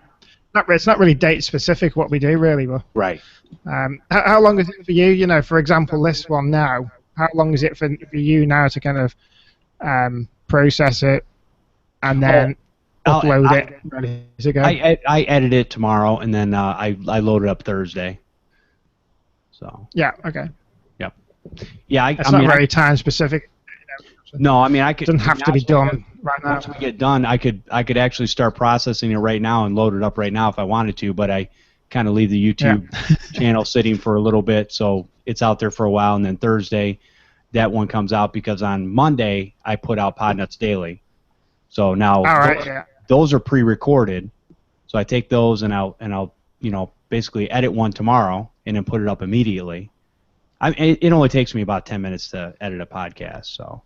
[SPEAKER 4] It's not really date specific what we do, really, but
[SPEAKER 1] right.
[SPEAKER 4] How long is it for you? For example, this one now. How long is it for you now to kind of process it and then upload it, ready to go?
[SPEAKER 1] I edit it tomorrow, and then I load it up Thursday. So.
[SPEAKER 4] Yeah. Okay.
[SPEAKER 1] Yep. Yeah,
[SPEAKER 4] It's not very time specific.
[SPEAKER 1] No, I mean I could.
[SPEAKER 4] It doesn't have to be done right now.
[SPEAKER 1] Once we get done, I could actually start processing it right now and load it up right now if I wanted to. But I kind of leave the YouTube channel sitting for a little bit, so it's out there for a while, and then Thursday, that one comes out because on Monday I put out Podnutz Daily. So now those are pre-recorded, so I take those and I'll basically edit one tomorrow and then put it up immediately. It only takes me about 10 minutes to edit a podcast, so.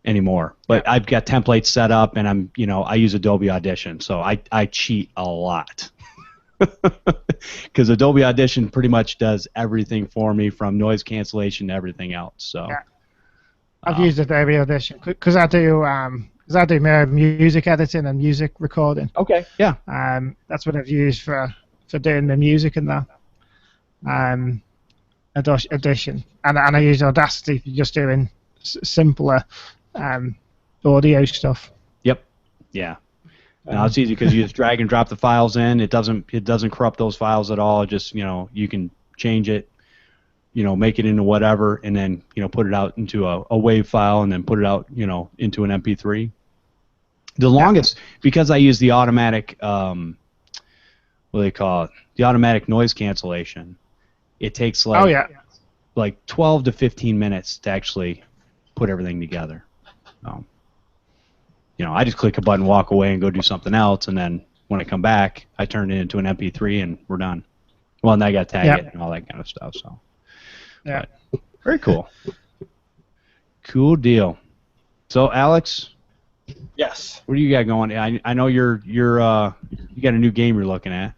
[SPEAKER 1] Anymore, but I've got templates set up, and I use Adobe Audition, so I cheat a lot because Adobe Audition pretty much does everything for me, from noise cancellation to everything else. So
[SPEAKER 4] I've used Adobe Audition because I do music editing and music recording.
[SPEAKER 1] Okay, yeah.
[SPEAKER 4] That's what I've used for doing the music and that. Audition, and I use Audacity for just doing simpler audio stuff.
[SPEAKER 1] Yep. Yeah. Now it's easy because you just drag and drop the files in. It doesn't corrupt those files at all. Just you can change it, make it into whatever, and then put it out into a WAV file, and then put it out into an MP3. The longest, because I use the automatic what do they call it? The automatic noise cancellation. It takes like 12 to 15 minutes to actually put everything together. I just click a button, walk away, and go do something else, and then when I come back, I turn it into an MP3, and we're done. Well, and I got to tag it and all that kind of stuff. So,
[SPEAKER 4] yeah,
[SPEAKER 1] but very cool. Cool deal. So, Alex.
[SPEAKER 3] Yes.
[SPEAKER 1] What do you got going? I know you got a new game you're looking at.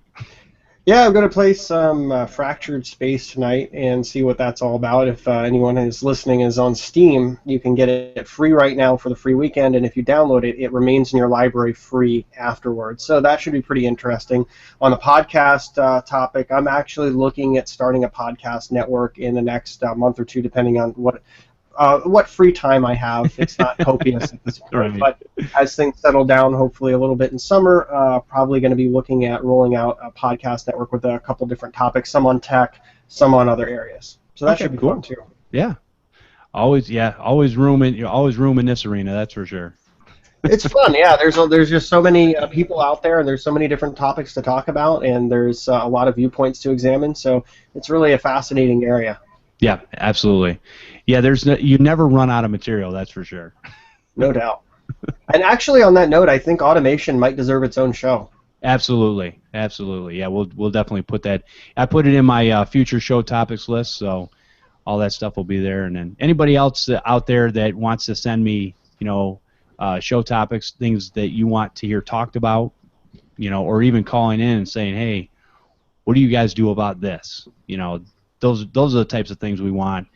[SPEAKER 3] Yeah, I'm going to play some Fractured Space tonight and see what that's all about. If anyone who's listening is on Steam, you can get it free right now for the free weekend, and if you download it, it remains in your library free afterwards. So that should be pretty interesting. On the podcast topic, I'm actually looking at starting a podcast network in the next month or two, depending on what free time I have. It's not copious at this point, but as things settle down, hopefully a little bit in summer, probably going to be looking at rolling out a podcast network with a couple different topics, some on tech, some on other areas. So that should be fun too.
[SPEAKER 1] Yeah, always room in this arena. That's for sure.
[SPEAKER 3] It's fun, yeah. There's just so many people out there, and there's so many different topics to talk about, and there's a lot of viewpoints to examine. So it's really a fascinating area.
[SPEAKER 1] Yeah, absolutely. Yeah, you never run out of material, that's for sure.
[SPEAKER 3] No doubt. And actually, on that note, I think automation might deserve its own show.
[SPEAKER 1] Absolutely. Yeah, we'll definitely put that. I put it in my future show topics list, so all that stuff will be there. And then anybody else out there that wants to send me, show topics, things that you want to hear talked about, or even calling in and saying, hey, what do you guys do about this? Those are the types of things we want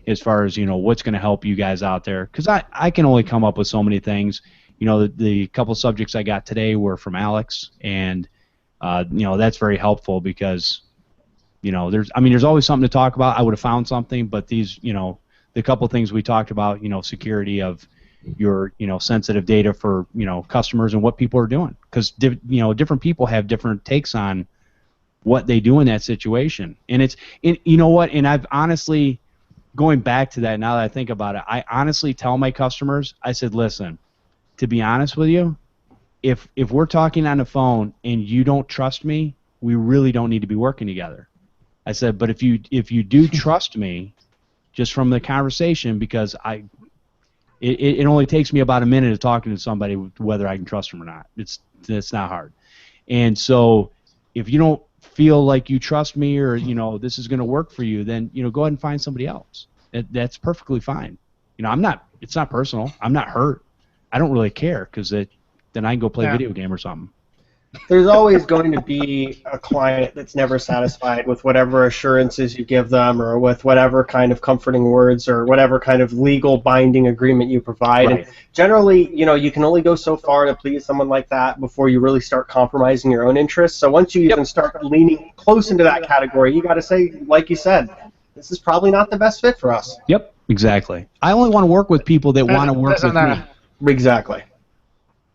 [SPEAKER 1] as far as, what's going to help you guys out there. Because I can only come up with so many things. The couple subjects I got today were from Alex, and, that's very helpful because, there's always something to talk about. I would have found something, but these, the couple things we talked about, security of your, sensitive data for, customers and what people are doing. Because, different people have different takes on what they do in that situation. And and I've honestly, going back to that now that I think about it, I honestly tell my customers, I said, listen, to be honest with you, if we're talking on the phone and you don't trust me, we really don't need to be working together. I said, but if you do trust me, just from the conversation, because it only takes me about a minute of talking to somebody whether I can trust them or not. It's not hard. And so if you don't feel like you trust me or this is going to work for you, then go ahead and find somebody else. That's perfectly fine. It's not personal. I'm not hurt. I don't really care because then I can go play a video game or something.
[SPEAKER 3] There's always going to be a client that's never satisfied with whatever assurances you give them or with whatever kind of comforting words or whatever kind of legal binding agreement you provide. Right. And generally, you can only go so far to please someone like that before you really start compromising your own interests. So once you even start leaning close into that category, you got to say, like you said, this is probably not the best fit for us.
[SPEAKER 1] Yep, exactly. I only want to work with people that want to work with me.
[SPEAKER 3] Exactly.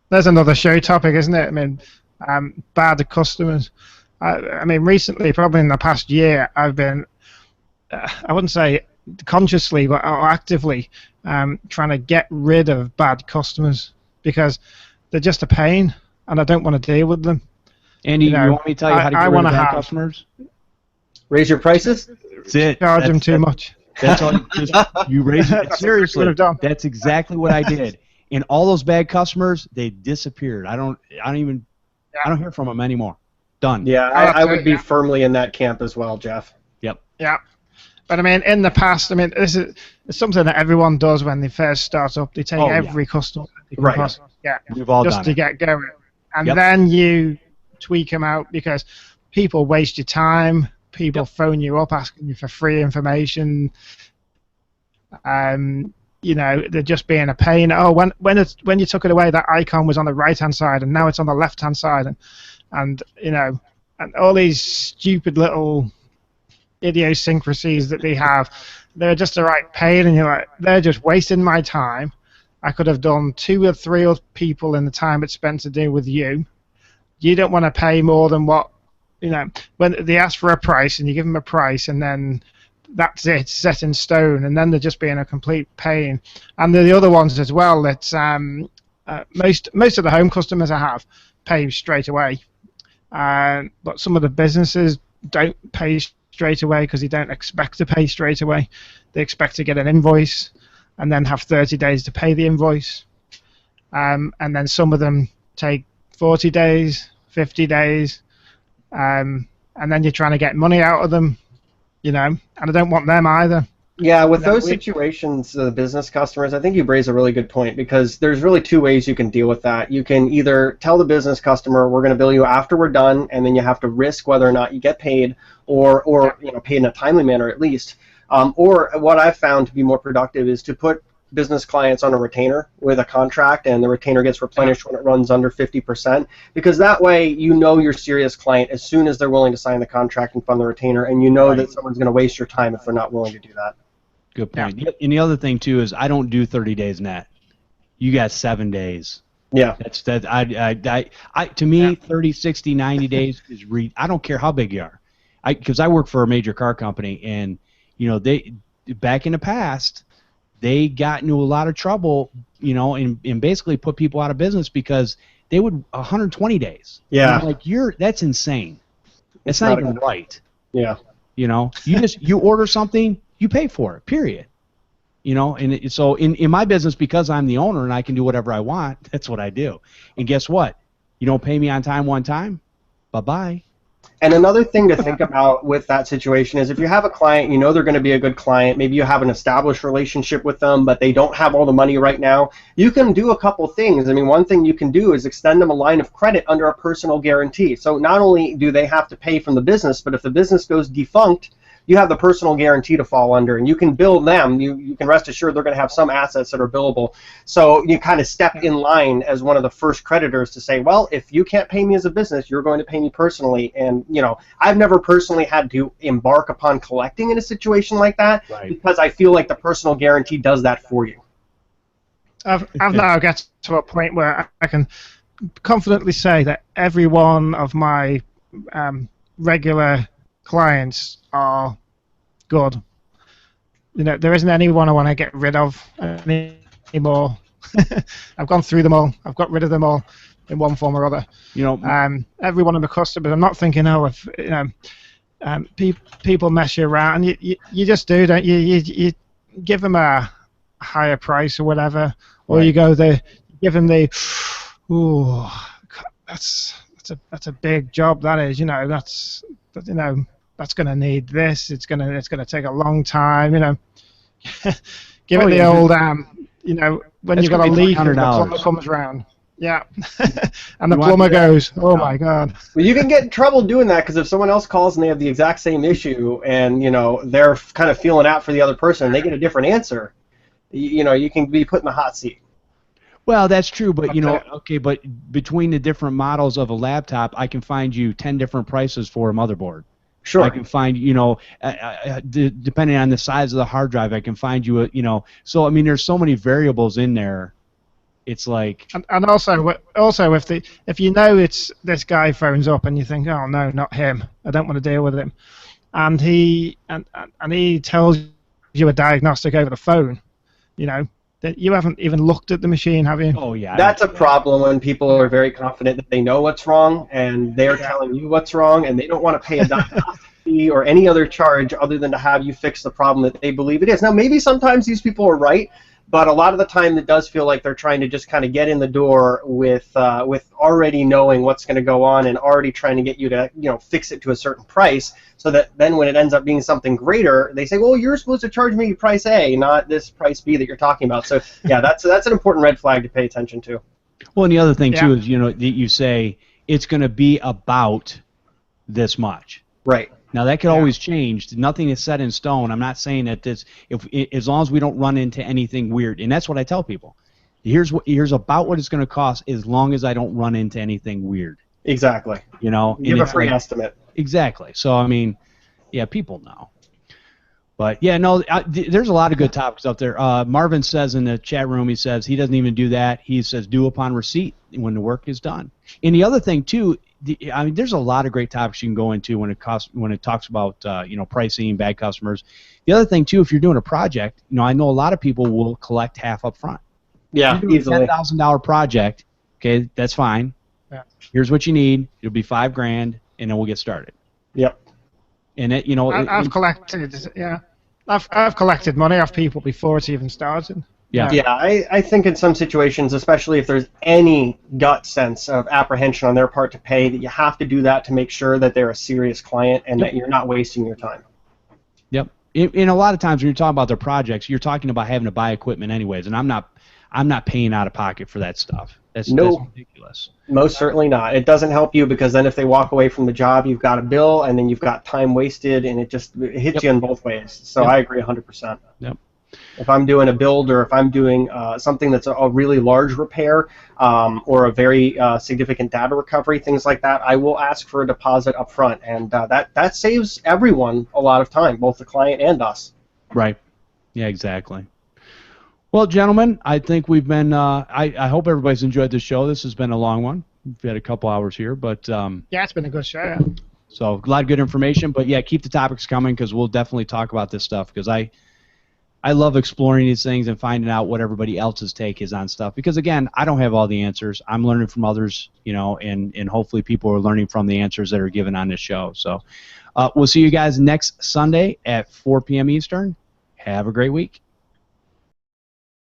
[SPEAKER 4] There's another show topic, isn't it? I mean, bad customers. I mean, recently, probably in the past year, I've been, I wouldn't say consciously but or actively trying to get rid of bad customers because they're just a pain, and I don't want to deal with them.
[SPEAKER 1] Andy, you want me to tell you how to get rid of bad customers?
[SPEAKER 3] Raise your prices?
[SPEAKER 1] That's it.
[SPEAKER 4] Charge them too much.
[SPEAKER 1] That's all. You raise it. Seriously, that's exactly what I did. And all those bad customers, they disappeared. I don't hear from them anymore. Done.
[SPEAKER 3] Yeah, I would be firmly in that camp as well, Jeff.
[SPEAKER 1] Yep.
[SPEAKER 4] Yeah. But I mean, in the past, I mean, this is it's something that everyone does when they first start up. They take every customer they can possibly get
[SPEAKER 1] We've all
[SPEAKER 4] just
[SPEAKER 1] done
[SPEAKER 4] to get going, and
[SPEAKER 1] Yep.
[SPEAKER 4] then you tweak them out because people waste your time. People phone you up asking you for free information. You know, they're just being a pain. Oh, when you took it away, that icon was on the right-hand side, and now it's on the left-hand side, and you know, and all these stupid little idiosyncrasies that they have, they're just a right pain, and you're like, they're just wasting my time. I could have done 2 or 3 other people in the time it's spent to do with you. You don't want to pay more than what, you know, when they ask for a price and you give them a price and then that's it, set in stone, and then they're just being a complete pain. And the other ones as well, that most of the home customers I have pay straight away. But some of the businesses don't pay straight away because they don't expect to pay straight away. They expect to get an invoice and then have 30 days to pay the invoice. And then some of them take 40 days, 50 days, and then you're trying to get money out of them, you know, and I don't want them either.
[SPEAKER 3] Yeah, with those situations, the business customers, I think you raise a really good point because there's really 2 ways you can deal with that. You can either tell the business customer, we're going to bill you after we're done, and then you have to risk whether or not you get paid or you know, paid in a timely manner at least. Or what I've found to be more productive is to put business clients on a retainer with a contract, and the retainer gets replenished when it runs under 50%, because that way you know your serious client as soon as they're willing to sign the contract and fund the retainer, and you know that someone's going to waste your time if they're not willing to do that.
[SPEAKER 1] Good point. Yeah. And the other thing too is I don't do 30 days net. You got 7 days.
[SPEAKER 3] Yeah.
[SPEAKER 1] That's that. I to me 30, 60, 90 days is I don't care how big you are. Because I work for a major car company, and you know they back in the past they got into a lot of trouble, you know, and basically put people out of business because they would 120 days.
[SPEAKER 3] Yeah.
[SPEAKER 1] And like that's insane. It's not even right.
[SPEAKER 3] Yeah.
[SPEAKER 1] You know, you order something, you pay for it, period. You know, and so in my business, because I'm the owner and I can do whatever I want, that's what I do. And guess what? You don't pay me on time one time, bye-bye.
[SPEAKER 3] And another thing to think about with that situation is if you have a client, you know they're going to be a good client, maybe you have an established relationship with them, but they don't have all the money right now, you can do a couple things. I mean, one thing you can do is extend them a line of credit under a personal guarantee. So not only do they have to pay from the business, but if the business goes defunct, you have the personal guarantee to fall under, and you can bill them. You can rest assured they're going to have some assets that are billable. So you kind of step in line as one of the first creditors to say, well, if you can't pay me as a business, you're going to pay me personally. And, you know, I've never personally had to embark upon collecting in a situation like that because I feel like the personal guarantee does that for you.
[SPEAKER 4] I've now got to a point where I can confidently say that every one of my regular clients are good. You know, there isn't anyone I want to get rid of anymore. I've gone through them all. I've got rid of them all in one form or other.
[SPEAKER 1] You know,
[SPEAKER 4] every one of the customers. I'm not thinking, oh, if you know, people mess you around. You just do, don't you? You give them a higher price or whatever, or you go there, give them the, ooh, that's a big job. That is, you know, you know. That's going to need this. It's going to take a long time. You know, give it the old you know, when you've got a leak and the plumber comes around. Yeah, and the plumber goes, "Oh my God."
[SPEAKER 3] Well, you can get in trouble doing that because if someone else calls and they have the exact same issue, and you know they're kind of feeling out for the other person, and they get a different answer, you know, you can be put in the hot seat.
[SPEAKER 1] Well, that's true, but you know, okay, but between the different models of a laptop, I can find you 10 different prices for a motherboard.
[SPEAKER 3] Sure.
[SPEAKER 1] I can find, you know, depending on the size of the hard drive, I can find you a, you know. So I mean, there's so many variables in there. It's like.
[SPEAKER 4] And also if you know it's this guy phones up and you think, oh no, not him. I don't want to deal with him, and he tells you a diagnostic over the phone, you know, that you haven't even looked at the machine, have you?
[SPEAKER 1] Oh yeah.
[SPEAKER 3] That's a problem when people are very confident that they know what's wrong, and they're telling you what's wrong, and they don't want to pay a diagnostic fee or any other charge other than to have you fix the problem that they believe it is. Now, maybe sometimes these people are right, but a lot of the time it does feel like they're trying to just kind of get in the door with already knowing what's going to go on and already trying to get you to, you know, fix it to a certain price, so that then when it ends up being something greater, they say, well, you're supposed to charge me price A, not this price B that you're talking about. So yeah, that's an important red flag to pay attention to.
[SPEAKER 1] Well, and the other thing too is, you know, that you say it's going to be about this much.
[SPEAKER 3] Right.
[SPEAKER 1] Now that could always change. Nothing is set in stone. I'm not saying that this, as long as we don't run into anything weird, and that's what I tell people. Here's about what it's going to cost, as long as I don't run into anything weird.
[SPEAKER 3] Exactly.
[SPEAKER 1] You know,
[SPEAKER 3] give a free estimate.
[SPEAKER 1] Exactly. So I mean, yeah, people know. But yeah, no, there's a lot of good topics up there. Marvin says in the chat room, he says he doesn't even do that. He says due upon receipt when the work is done. And the other thing too, I mean, there's a lot of great topics you can go into when it talks about you know, pricing, bad customers. The other thing too, if you're doing a project, you know, I know a lot of people will collect half up front.
[SPEAKER 3] Yeah, easily.
[SPEAKER 1] $10,000 project, okay, that's fine.
[SPEAKER 4] Yeah.
[SPEAKER 1] Here's what you need. It'll be $5,000, and then we'll get started.
[SPEAKER 3] Yep.
[SPEAKER 1] And it, you know,
[SPEAKER 4] I've collected money off people before it's even started.
[SPEAKER 1] Yeah.
[SPEAKER 3] Yeah, I think in some situations, especially if there's any gut sense of apprehension on their part to pay, that you have to do that to make sure that they're a serious client and that you're not wasting your time.
[SPEAKER 1] Yep. In a lot of times when you're talking about their projects, you're talking about having to buy equipment anyways, and I'm not paying out of pocket for that stuff. That's ridiculous.
[SPEAKER 3] Most certainly not. It doesn't help you, because then if they walk away from the job, you've got a bill, and then you've got time wasted, and it hits you in both ways. So I agree 100%.
[SPEAKER 1] Yep.
[SPEAKER 3] If I'm doing a build, or if I'm doing something that's a really large repair, or a very significant data recovery, things like that, I will ask for a deposit up front, and that saves everyone a lot of time, both the client and us.
[SPEAKER 1] Right. Yeah, exactly. Well, gentlemen, I think we've been. I hope everybody's enjoyed the show. This has been a long one. We've had a couple hours here, but
[SPEAKER 4] yeah, it's been a good show. Yeah.
[SPEAKER 1] So a lot of good information. But yeah, keep the topics coming, because we'll definitely talk about this stuff. Because I love exploring these things and finding out what everybody else's take is on stuff. Because again, I don't have all the answers. I'm learning from others, you know, and hopefully people are learning from the answers that are given on this show. So we'll see you guys next Sunday at 4 p.m. Eastern. Have a great week.